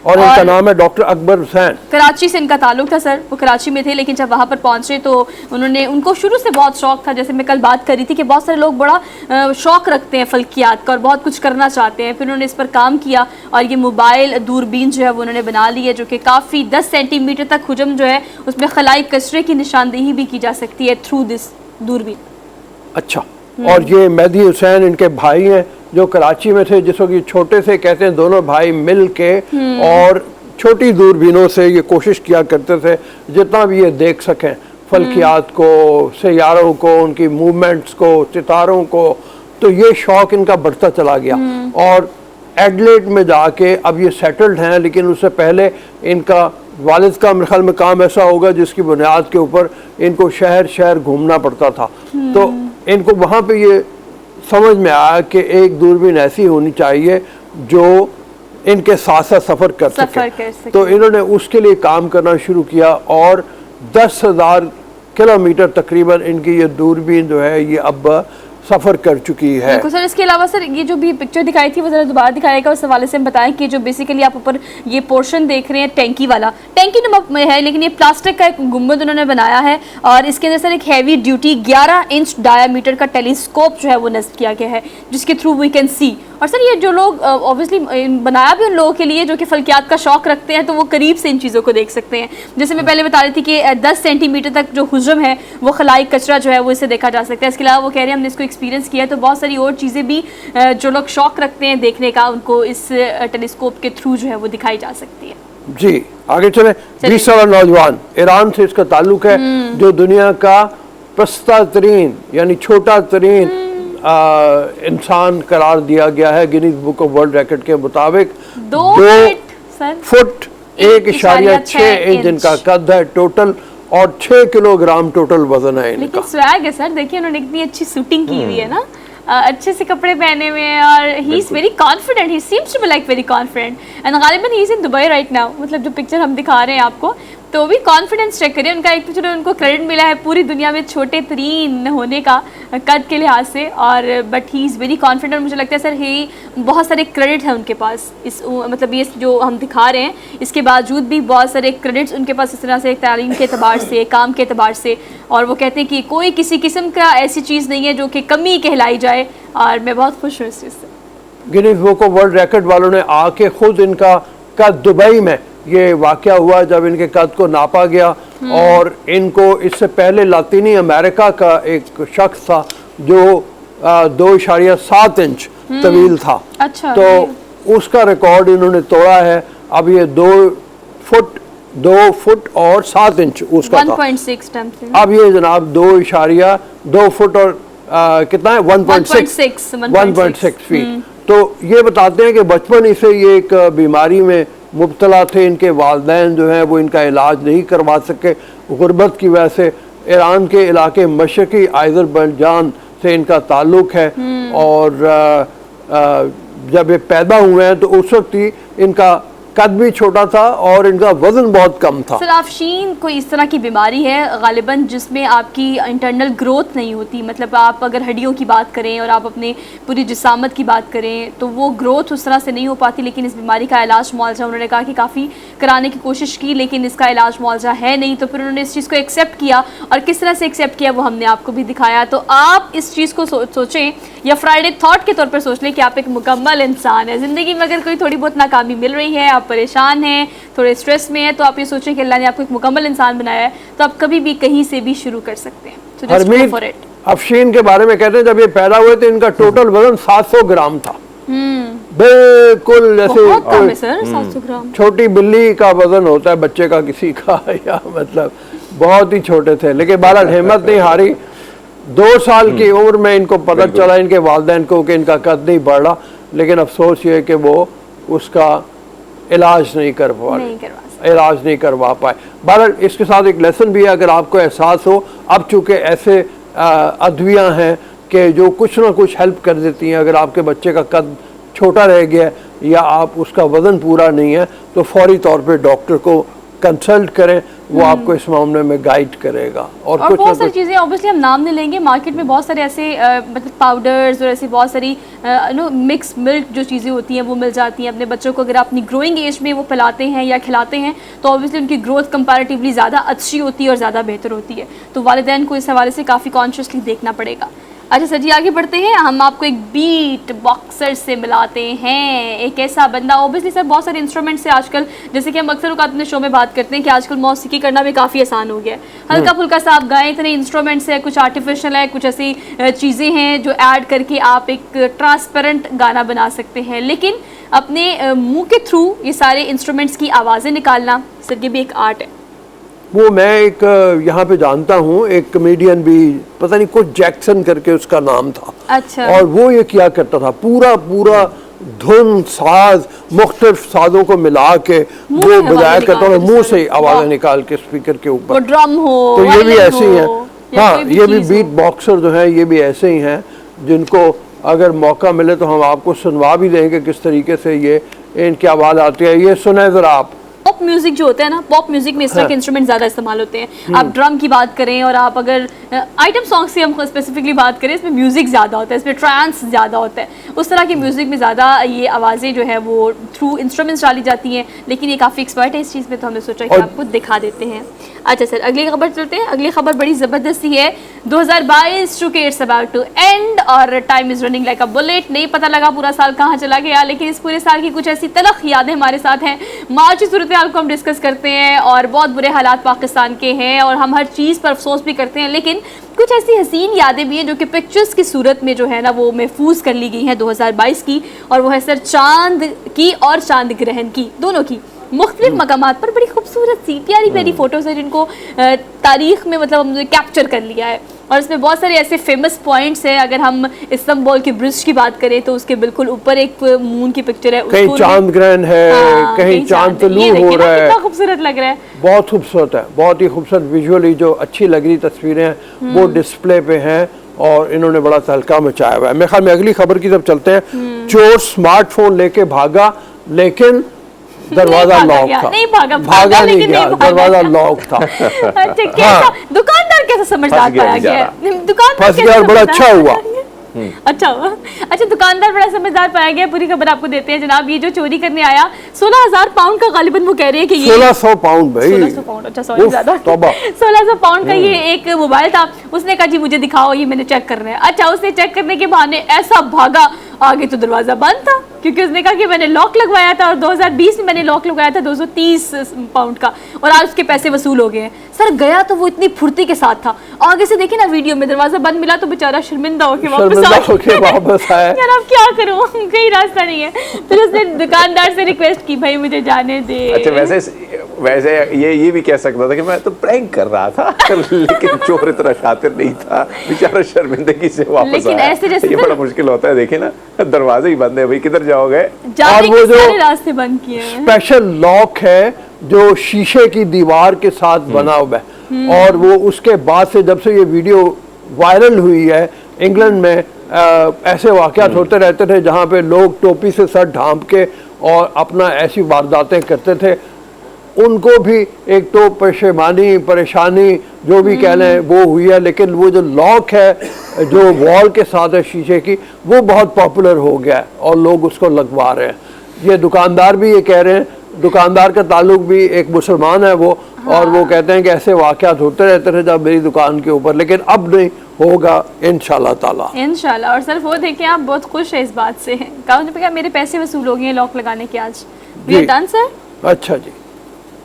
और इनका नाम है डॉक्टर अकबर हुसैन। कराची से इनका ताल्लुक था सर, वो कराची में थे, लेकिन जब वहाँ पर पहुँचे तो उनको शुरू से बहुत शौक था। जैसे मैं कल बात कर रही थी कि बहुत सारे लोग बड़ा शौक रखते हैं फल्कियात का और बहुत कुछ करना चाहते हैं। फिर उन्होंने इस पर काम किया और ये मोबाइल दूरबीन जो है वो उन्होंने बना ली है, जो कि काफ़ी 10 सेंटीमीटर तक हुजम जो है उसमें खलाई कचरे की निशानदेही भी की जा सकती है थ्रू दिस दूरबीन। अच्छा, और ये मेहदी हुसैन इनके भाई हैं जो कराची में थे, जिसको कि छोटे से कहते हैं, दोनों भाई मिल के और छोटी दूरबीनों से ये कोशिश किया करते थे जितना भी ये देख सकें फल्कियात को, सैयारों को, उनकी मूवमेंट्स को, सितारों को। तो ये शौक इनका बढ़ता चला गया और एडलेड में जाके अब ये सेटल्ड हैं, लेकिन उससे पहले इनका वालिद का मेरे ख्याल में काम ऐसा होगा जिसकी बुनियाद के ऊपर इनको शहर शहर घूमना पड़ता था। तो इनको वहाँ पे ये समझ में आया कि एक दूरबीन ऐसी होनी चाहिए जो इनके साथ साथ सफ़र कर सके। तो इन्होंने उसके लिए काम करना शुरू किया और 10,000 किलोमीटर तकरीबन इनकी ये दूरबीन जो है ये अब सफ़र कर चुकी है। बिल्कुल सर, इसके अलावा सर ये जो भी पिक्चर दिखाई थी वो ज़रा दोबारा दिखाएगा, उस हवाले से हम बताएं कि जो बेसिकली आप ऊपर ये पोर्शन देख रहे हैं टैंकी वाला, टैंकी नमक में है लेकिन ये प्लास्टिक का एक गुंबद उन्होंने बनाया है और इसके अंदर सर एक हैवी ड्यूटी 11 इंच डायामीटर का टेलीस्कोप जो है वो नस्ब किया गया है जिसके थ्रू वी कैन सी। और सर ये जो लोग ऑब्वियसली बनाया भी उन लोगों के लिए जो कि फल्कियात का शौक रखते हैं, तो वो करीब से इन चीज़ों को देख सकते हैं। जैसे मैं पहले बता रही थी कि 10 सेंटीमीटर तक जो हुज्म है वो खलाई कचरा जो है वो इसे देखा जा सकता है। इसके अलावा वो कह रहे हैं हमने इसको एक्सपीरियंस किया है, तो बहुत सारी और चीज़ें भी जो लोग शौक रखते हैं देखने का, उनको इस टेलीस्कोप के थ्रू जो है वो दिखाई जा सकती है। जी आगे चले। 20 साल नौजवान, ईरान से इसका ताल्लुक है, जो दुनिया का पस्ता तरीन यानी छोटा तरीन इंसान करार दिया गया है Guinness book of world record के मुताबिक। 2 फुट 1.6 इंच इनका कद है टोटल और 6 किलोग्राम टोटल वजन है इनका। लेकिन स्वैग है सर, देखिए उन्होंने इतनी अच्छी शूटिंग की हुई है ना, अच्छे से कपड़े पहने हुए हैं और he is very confident, he seems to be like very confident and गालिबन he is in Dubai right now. मतलब जो पिक्चर हम दिखा रहे हैं आपको, तो भी कॉन्फिडेंस चेक करिए उनका। एक तो उनको क्रेडिट मिला है पूरी दुनिया में छोटे तरीन होने का कद के लिहाज से, और but he is very confident. मुझे लगता है सर ही बहुत सारे क्रेडिट हैं उनके पास इस मतलब ये जो हम दिखा रहे हैं इसके बावजूद भी बहुत सारे क्रेडिट्स उनके पास इस तरह से तालीम के अतबार से, काम के अतबार से, और वो कहते हैं कि कोई किसी किस्म का ऐसी चीज़ नहीं है जो कि कमी कहलाई जाए, और मैं बहुत खुश हूँ इस चीज़ से। Guinness book of world record वालों ने आके खुद इनका कद, दुबई में ये वाक़या हुआ जब इनके कद को नापा गया, और इनको इससे पहले लातीनी अमेरिका का एक शख्स था जो 2.7 इंच तवील था। अच्छा, तो उसका रिकॉर्ड इन्होंने तोड़ा है। अब ये 2 फुट और 7 इंच उसका 1.6 था। अब ये जनाब 2 फुट और कितना है 1.6 फीट। तो ये बताते हैं कि बचपन ही से ये एक बीमारी में मुब्तला थे। इनके वालिदैन जो हैं वो इनका इलाज नहीं करवा सके गुर्बत की वजह से। ईरान के इलाके मशरकी अज़रबैजान से इनका ताल्लुक है, और जब ये पैदा हुए हैं तो उस वक्त ही इनका कद भी छोटा था और इनका वजन बहुत कम था। सर आफशीन कोई इस तरह की बीमारी है गालिबन जिसमें आपकी इंटरनल ग्रोथ नहीं होती, मतलब आप अगर हड्डियों की बात करें और आप अपने पूरी जिसामत की बात करें तो वो ग्रोथ उस तरह से नहीं हो पाती। लेकिन इस बीमारी का इलाज मुआवजा उन्होंने कहा कि काफ़ी कराने की कोशिश की लेकिन इसका इलाज मुआवजा है नहीं, तो फिर उन्होंने इस चीज़ को एक्सेप्ट किया, और किस तरह से एक्सेप्ट किया वो हमने आपको भी दिखाया। तो आप इस चीज़ को सोचें या फ्राइडे थॉट के तौर पर सोच लें कि आप एक मुकम्मल इंसान है। ज़िंदगी में अगर कोई थोड़ी बहुत नाकामी मिल रही है, आप परेशान हैं, थोड़े स्ट्रेस में हैं, तो आप ये सोचें कि अल्लाह ने आपको एक मुकम्मल इंसान बनाया है, तो आप कभी भी कहीं से भी शुरू कर सकते हैं। So just go for it. Afsheen के बारे में कहते हैं जब ये पैदा हुए थे इनका टोटल वजन 700 ग्राम था। बिल्कुल जैसे 700 ग्राम छोटी बिल्ली का वजन होता है बच्चे का किसी का, या मतलब बहुत ही छोटे थे। लेकिन बहरहाल हिम्मत नहीं हारी। 2 साल की उम्र में इनको पता चला इनके वालिदैन को कि इनका कद नहीं बढ़ रहा, लेकिन अफसोस ये कि वो उसका इलाज नहीं करवा पाए। बहरहाल इसके साथ एक लेसन भी है, अगर आपको एहसास हो, अब चूँकि ऐसे अदवियाँ हैं कि जो कुछ ना कुछ हेल्प कर देती हैं, अगर आपके बच्चे का कद छोटा रह गया या आप उसका वज़न पूरा नहीं है तो फौरी तौर पे डॉक्टर को कंसल्ट करें, वो आपको इस मामले में गाइड करेगा। और कुछ बहुत सारी चीज़ें ऑब्वियसली हम नाम नहीं लेंगे, मार्केट में बहुत सारे ऐसे मतलब पाउडर्स और ऐसी बहुत सारी मिक्स मिल्क जो चीज़ें होती हैं वो मिल जाती हैं। अपने बच्चों को अगर अपनी ग्रोइंग एज में वो पिलाते हैं या खिलाते हैं तो ऑब्वियसली उनकी ग्रोथ कंपैरेटिवली ज़्यादा अच्छी होती है और ज़्यादा बेहतर होती है। तो वालिदैन को इस हवाले से काफ़ी कॉन्शियसली देखना पड़ेगा। अच्छा सर जी आगे बढ़ते हैं, हम आपको एक बीट बॉक्सर से मिलाते हैं। एक ऐसा बंदा, ऑब्वियसली सर बहुत सारे इंस्ट्रूमेंट्स से आजकल, जैसे कि हम अक्सर अपने शो में बात करते हैं कि आजकल मौसीकी करना भी काफ़ी आसान हो गया है। हल्का फुल्का सा आप गाएं, इतने इंस्ट्रूमेंट्स है, कुछ आर्टिफिशियल है, कुछ ऐसी चीज़ें हैं जो ऐड करके आप एक ट्रांसपेरेंट गाना बना सकते हैं। लेकिन अपने मुँह के थ्रू ये सारे इंस्ट्रूमेंट्स की आवाज़ें निकालना सर ये भी एक आर्ट है। वो मैं एक यहाँ पे जानता हूँ, एक कमेडियन भी, पता नहीं कुछ जैक्सन करके उसका नाम था। अच्छा। और वो ये किया करता था, पूरा धुन साज मुख्तलिफ साजों को मिला के वो बजाया करता था, मुंह से आवाज़ें निकाल के स्पीकर के ऊपर। ड्रम हो, तो ये भी ऐसे ही हैं। हाँ, ये भी बीट बॉक्सर जो है ये भी ऐसे ही हैं, जिनको अगर मौका मिले तो हम आपको सुनवा भी देंगे किस तरीके से ये इनकी आवाज़ आती है। ये सुने ज़रा आप। पॉप म्यूजिक जो होता है ना, पॉप म्यूजिक में इस तरह के इंस्ट्रूमेंट ज्यादा इस्तेमाल होते हैं। आप ड्रम की बात करें और आप अगर आइटम सॉन्ग की हम स्पेसिफिकली बात करें, इसमें म्यूजिक ज्यादा होता है, इसमें ट्रांस ज्यादा होता है, उस तरह के म्यूजिक में ज्यादा ये आवाजें जो है वो थ्रू इंस्ट्रूमेंट्स डाली जाती हैं। लेकिन ये काफी एक्सपर्ट है इस चीज में, तो हमने सोचा कि आपको दिखा देते हैं। अच्छा सर, अगली खबर चलते हैं। अगली खबर बड़ी जबरदस्त है। 2022 चूंकि इट्स अबाउट टू एंड और time is running like a bullet. नहीं पता लगा पूरा साल कहाँ चला गया, लेकिन इस पूरे साल की कुछ ऐसी तलख यादें हमारे साथ हैं। मार्च की सूरत हाल को हम डिस्कस करते हैं और बहुत बुरे हालात पाकिस्तान के हैं और हम हर चीज़ पर अफसोस भी करते हैं, लेकिन कुछ ऐसी हसीन यादें भी हैं जो कि पिक्चर्स की सूरत में जो है ना वो महफूज कर ली गई हैं 2022 की। और वो है सर चांद की और चांद ग्रहण की, दोनों की मुख्तलिफ मकामात पर बड़ी खूबसूरत सी प्यारी प्यारी फोटोज है जिनको तारीख में मतलब हमने कैप्चर कर लिया है। और इसमें बहुत सारे ऐसे फेमस पॉइंट्स हैं। अगर हम इस्तांबुल के ब्रिज की बात करें तो उसके बिल्कुल ऊपर एक मून की पिक्चर है, कहीं चांद ग्रहण है, कहीं चांद तलू हो रहा है, कितना खूबसूरत लग रहा है, बहुत खूबसूरत है, बहुत ही खूबसूरत विजुअली जो अच्छी लग रही तस्वीरें हैं वो डिस्प्ले पे हैं और इन्होंने बड़ा तहलका मचाया हुआ है। मेरे ख्याल में अगली खबर की तरफ चलते हैं। चोर स्मार्टफोन लेके भागा लेकिन दरवाजा लॉक था। नहीं भागा नहीं गया, दरवाजा लॉक था। कैसा दुकानदार कैसा समझदार पाया गया, दुकानदार फंस गया और बड़ा अच्छा हुआ। अच्छा हुआ। अच्छा, दुकानदार बड़ा समझदार पाया गया। पूरी खबर आपको देते हैं जनाब। ये जो चोरी करने आया 16,000 पाउंड का गालिबन वो कह रहे हैं कि ये 1600 पाउंड भाई, 1600 पाउंड, अच्छा सॉरी ज्यादा, 1600 पाउंड का ये एक मोबाइल था। उसने कहा जी मुझे दिखाओ, ये मैंने चेक करना है। अच्छा, उसने चेक करने के बहाने ऐसा भागा, आगे तो दरवाजा बंद था क्योंकि उसने कहा कि मैंने लॉक लगवाया था और 2020 में मैंने लॉक लगवाया था 230 पाउंड का और आज उसके पैसे वसूल हो गए हैं। सर गया तो वो इतनी फुर्ती के साथ था, आगे से देखे ना वीडियो में दरवाजा बंद मिला तो बेचारा शर्मिंदा होके वापस आया। यार अब क्या करूं, कहीं रास्ता नहीं है। फिर उसने दुकानदार से रिक्वेस्ट की भाई मुझे जाने दे। अच्छा, वैसे ये भी कह सकता था कि मैं तो प्रैंक कर रहा था लेकिन चोर इतना शातिर नहीं था, बेचारा शर्मिंदगी से वापस आया। ऐसे जैसे ये बड़ा मुश्किल होता है, देखिए ना दरवाजे ही बंद है भाई, किधर जाओगे। और वो जो रास्ते बंद किए हैं, स्पेशल लॉक है जो शीशे की दीवार के साथ बना हुआ है और वो उसके बाद से जब से ये वीडियो वायरल हुई है इंग्लैंड में ऐसे वाकयात होते रहते थे जहाँ पे लोग टोपी से सर ढांप के और अपना ऐसी वारदातें करते थे। उनको भी एक तो परेशानी जो भी कह लें वो हुई है, लेकिन वो जो लॉक है जो वॉल के साथ है शीशे की, वो बहुत पॉपुलर हो गया है और लोग उसको लगवा रहे हैं। ये दुकानदार भी ये कह रहे हैं, दुकानदार का ताल्लुक भी एक मुसलमान है वो, और वो कहते हैं कि ऐसे वाकयात होते रहते थे जब मेरी दुकान के ऊपर, लेकिन अब नहीं होगा इंशाल्लाह ताला। इंशाल्लाह। और सर वो देखिए आप बहुत खुश है इस बात से, कहा मेरे पैसे वसूल हो गए लॉक लगाने के आज। We are done sir. अच्छा जी,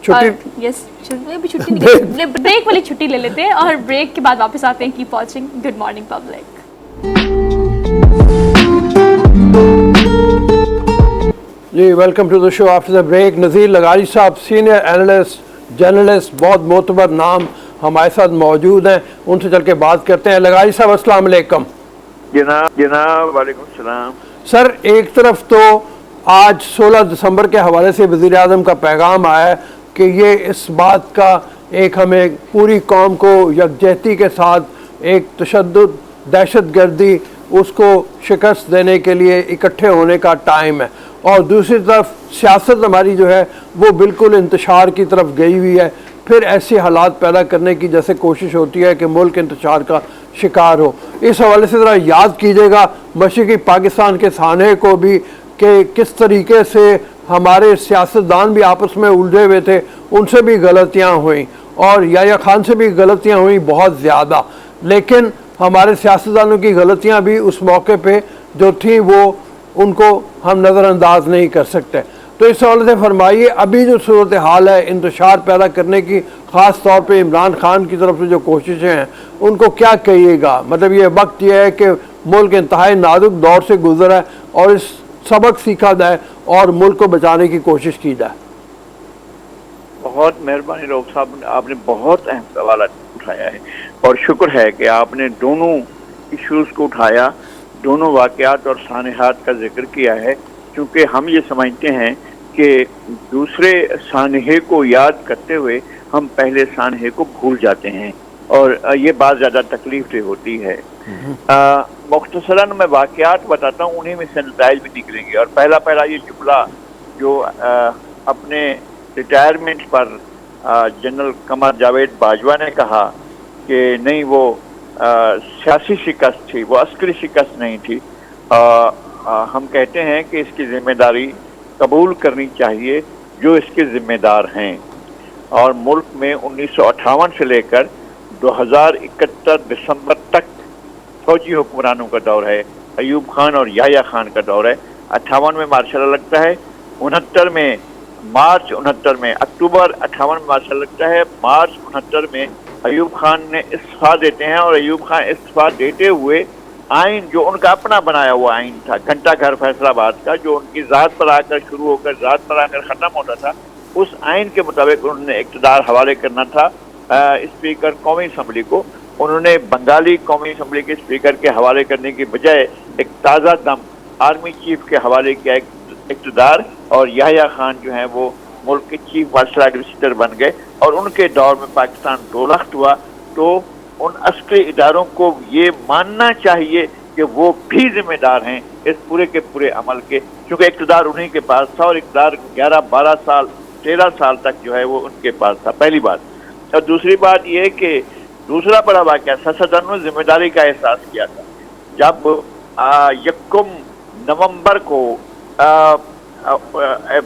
छुट्टी, यस छुट्टी ब्रेक वाली छुट्टी ले लेते हैं और ब्रेक के बाद वापस आते हैं। Keep watching good morning public. जी welcome to the show after the break. Nazir लगारी साहब सीनियर एनालिस्ट जर्नलिस्ट, बहुत मोतबर नाम हमारे साथ मौजूद हैं, उनसे चल के बात करते हैं। लगारी साहब अस्सलाम वालेकुम। जनाब वालेकुम सलाम। सर एक तरफ तो आज 16 दिसंबर के हवाले से वज़ीर आज़म का पैगाम आया है कि ये इस बात का एक हमें पूरी कौम को यकजहती के साथ एक तशद्दुद दहशतगर्दी उसको शिकस्त देने के लिए इकट्ठे होने का टाइम है, और दूसरी तरफ सियासत हमारी जो है वो बिल्कुल इंतशार की तरफ गई हुई है। फिर ऐसे हालात पैदा करने की जैसे कोशिश होती है कि मुल्क इंतशार का शिकार हो। इस हवाले से ज़रा याद कीजिएगा मशरक़ी पाकिस्तान के सानहे को भी कि किस तरीके से हमारे सियासतदान भी आपस में उलझे हुए थे, उनसे भी गलतियाँ हुई और याह्या खान से भी गलतियाँ हुई बहुत ज़्यादा, लेकिन हमारे सियासतदानों की गलतियाँ भी उस मौके पे जो थी वो उनको हम नज़रअंदाज नहीं कर सकते। तो इस हवाले से फरमाइए अभी जो सूरत हाल है इंतशार पैदा करने की, ख़ास तौर पे इमरान खान की तरफ से जो कोशिशें हैं उनको क्या कहिएगा? मतलब ये वक्त यह है कि मुल्क इंतहाई नाजुक दौर से गुजरा है और इस सबक सीखा जाए और मुल्क को बचाने की कोशिश की जाए। बहुत मेहरबानी लोग साहब, आपने बहुत अहम सवाल उठाया है और शुक्र है कि आपने दोनों इश्यूज़ को उठाया, दोनों वाक़यात और सानहात का जिक्र किया है, क्योंकि हम ये समझते हैं कि दूसरे सानहे को याद करते हुए हम पहले सानहे को भूल जाते हैं और ये बात ज़्यादा तकलीफ दे होती है। मुख्तसरन मैं वाक़यात बताता हूँ, उन्हीं में से नताइज भी निकलेंगे। और पहला ये जुमला जो अपने रिटायरमेंट पर जनरल कमर जावेद बाजवा ने कहा कि नहीं, वो सियासी शिकस्त थी, वो अस्करी शिकस्त नहीं थी। हम कहते हैं कि इसकी जिम्मेदारी कबूल करनी चाहिए जो इसके जिम्मेदार हैं। और मुल्क में 1958 से लेकर 2071 दिसंबर तक फौजी हुक्मरानों का दौर है, अयूब खान और याह्या खान का दौर है। 58 में मार्शल लगता है, 69 में मार्च 69 में, अक्टूबर 58 में मार्शल लगता है, मार्च 69 में अयूब खान ने इस्तीफा देते हैं। और अयूब खान इस्तीफा देते हुए आइन जो उनका अपना बनाया हुआ आइन था, घंटा घर फैसलाबाद का, जो उनकी ज़ात पर आकर शुरू होकर ज़ात पर आकर ख़त्म होता था, उस आइन के मुताबिक उन्होंने इक़्तिदार हवाले करना था स्पीकर कौमी असम्बली को। उन्होंने बंगाली कौमी असम्बली के स्पीकर के हवाले करने की बजाय एक ताज़ा दम आर्मी चीफ के हवाले किया इक़्तिदार, और याह्या खान जो हैं वो मुल्क के चीफ मार्शल एडमिनिस्ट्रेटर बन गए। और उनके दौर में पाकिस्तान दोलख्त हुआ। तो उन अस्करी इदारों को ये मानना चाहिए कि वो भी जिम्मेदार हैं इस पूरे के पूरे अमल के, क्योंकि इक़्तिदार उन्हीं के पास था और इक़्तिदार 11, 12 साल, 13 साल तक जो है वो उनके पास था, पहली बात। और दूसरी बात ये कि दूसरा बड़ा वाक़या, सदन ने जिम्मेदारी का एहसास किया था जब 1 नवंबर को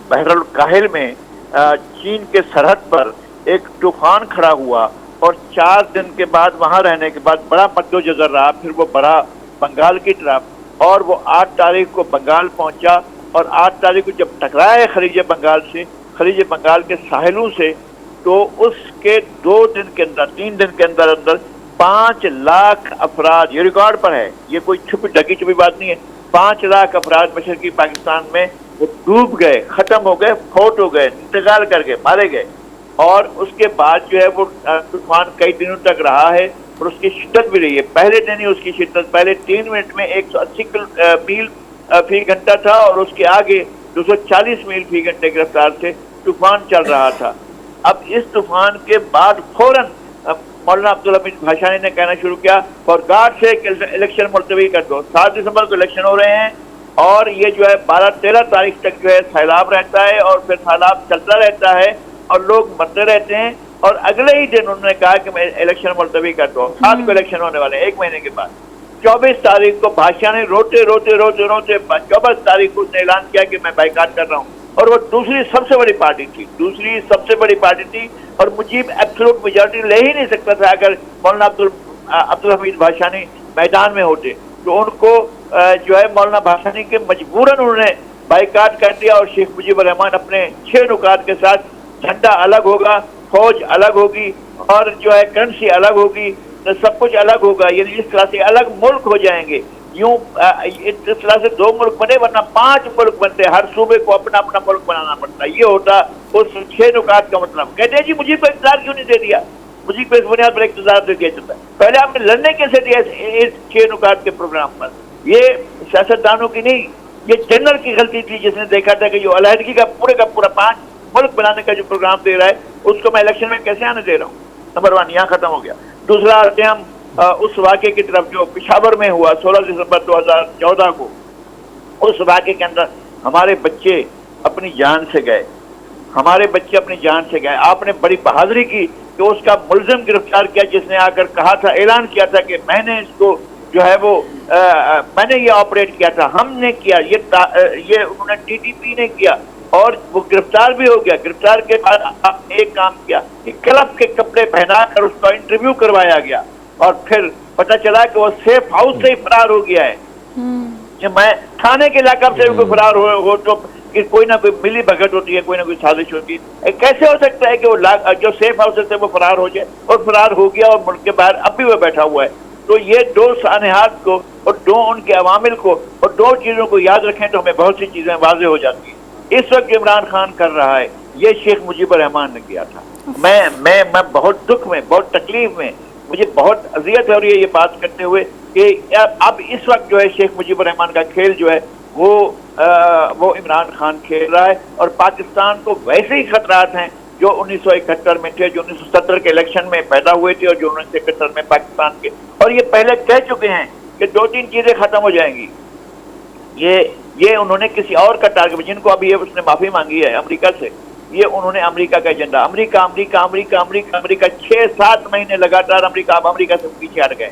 बहरुल काहिल में चीन के सरहद पर एक तूफान खड़ा हुआ और 4 दिन के बाद वहां रहने के बाद बड़ा मद्दोजहर रहा, फिर वो बढ़ा बंगाल की तरफ और वो 8 तारीख को बंगाल पहुंचा। और 8 तारीख को जब टकराया है खलीज बंगाल से, खलीज बंगाल के साहिलों से, तो उसके 2 दिन के अंदर, 3 दिन के अंदर अंदर 5 लाख अफराद, ये रिकॉर्ड पर है, ये कोई छुपी ढकी छुपी बात नहीं है, 5 लाख अफराद मशरकी पाकिस्तान में वो डूब गए, खत्म हो गए, फौत हो गए, इंतकाल कर गए, मारे गए। और उसके बाद जो है वो तूफान कई दिनों तक रहा है और उसकी शिद्दत भी रही है। पहले दिन ही उसकी शिद्दत, पहले 3 मिनट में 180 मील फी घंटा था और उसके आगे 240 मील फी घंटे की रफ्तार से तूफान चल रहा था। अब इस तूफान के बाद फौरन मौलाना अब्दुल हमीद भाषानी ने कहना शुरू किया, फॉर गॉड से इलेक्शन मुलतवी कर दो। 7 दिसंबर को इलेक्शन हो रहे हैं और ये जो है 12-13 तारीख तक जो है सैलाब रहता है और फिर सैलाब चलता रहता है और लोग मरते रहते हैं। और अगले ही दिन उन्होंने कहा कि मैं इलेक्शन मुलतवी कर दो। 7 को इलेक्शन होने वाले हैं, 1 महीने के बाद। 24 तारीख को भाषानी रोते रोते रोते रोते 24 तारीख को उसने ऐलान किया कि मैं बाइकाट कर रहा हूँ। और वो दूसरी सबसे बड़ी पार्टी थी, दूसरी सबसे बड़ी पार्टी थी और मुजीब एब्सोल्यूट मेजॉरिटी ले ही नहीं सकता था। अगर मौलाना अब्दुल हमीद भाषानी मैदान में होते तो उनको जो है मौलाना भाषानी के मजबूरन उन्होंने बाइकाट कर दिया। और शेख मुजीबुर रहमान अपने 6 नुकात के साथ, झंडा अलग होगा, फौज अलग होगी और जो है करेंसी अलग होगी, तो सब कुछ अलग होगा, यानी इस तरह से अलग मुल्क हो जाएंगे। यूं इस तरह से 2 मुल्क बने, वरना 5 मुल्क बनते, हर सूबे को अपना अपना मुल्क बनाना पड़ता। ये होता उस 6 नुकात का मतलब। कहते हैं जी मुझे को इक़्तिदार क्यों नहीं दे दिया, मुझे को इस बुनियाद पर इक़्तिदार दे दिया जाता है। पहले आपने लड़ने कैसे दिया इस 6 नुकात के प्रोग्राम पर? ये सियासतदानों की नहीं, ये जनरल की गलती थी जिसने देखा था कि जो अलहदगी का पूरा 5 मुल्क बनाने का जो प्रोग्राम दे रहा है उसको मैं इलेक्शन में कैसे आने दे रहा हूँ। नंबर 1 यहाँ खत्म हो गया। दूसरा आते हम उस वाक़े की तरफ जो पेशावर में हुआ 16 दिसंबर 2014 को। उस वाक़े के अंदर हमारे बच्चे अपनी जान से गए, हमारे बच्चे अपनी जान से गए। आपने बड़ी बहादुरी की कि उसका मुलजिम गिरफ्तार किया जिसने आकर कहा था, ऐलान किया था कि मैंने इसको जो है वो मैंने ये ऑपरेट किया था, हमने किया, ये उन्होंने टीटीपी ने किया और वो गिरफ्तार भी हो गया। गिरफ्तार के बाद आपने एक काम किया कि क्लब के कपड़े पहनाकर उसका इंटरव्यू करवाया गया और फिर पता चला कि वो सेफ हाउस से ही फरार हो गया है। मैं थाने के इलाका से कोई फरार हो तो कि कोई ना कोई मिली भगत होती है, कोई ना कोई साजिश होती है। कैसे हो सकता है कि वो जो सेफ हाउस से वो फरार हो जाए? और फरार हो गया और मुल्क के बाहर अब भी वो बैठा हुआ है। तो ये 2 सानहात को और 2 उनके अवामिल को और 2 चीज़ों को याद रखें तो हमें बहुत सी चीज़ें वाज़ेह हो जाती हैं। इस वक्त इमरान खान कर रहा है, ये शेख मुजीबुर रहमान ने किया था। मैं बहुत दुख में, बहुत तकलीफ में, मुझे बहुत अजियत हो रही है ये बात करते हुए कि अब इस वक्त जो है शेख मुजीबुर रहमान का खेल जो है वो इमरान खान खेल रहा है। और पाकिस्तान को वैसे ही खतरात हैं जो 1971 में थे, जो 1970 के इलेक्शन में पैदा हुए थे और जो 1971 में पाकिस्तान के। और ये पहले कह चुके हैं कि 2-3 चीज़ें ख़त्म हो जाएंगी। ये उन्होंने किसी और का टारगेट, जिनको अभी ये उसने माफ़ी मांगी है अमेरिका से, ये उन्होंने अमेरिका का agenda, America America America America America 6-7 महीने लगातार अमेरिका से पीछे हट गए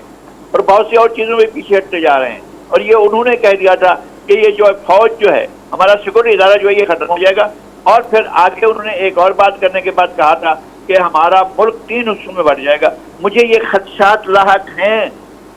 और बहुत सी और चीजों में पीछे हटते जा रहे हैं। और ये उन्होंने कह दिया था कि ये जो फौज जो है, हमारा सिक्योरिटी इदारा जो है, ये खत्म हो जाएगा। और फिर आगे उन्होंने एक और बात करने के बाद कहा था कि हमारा मुल्क 3 हिस्सों में बढ़ जाएगा। मुझे ये खदशात लाहक हैं,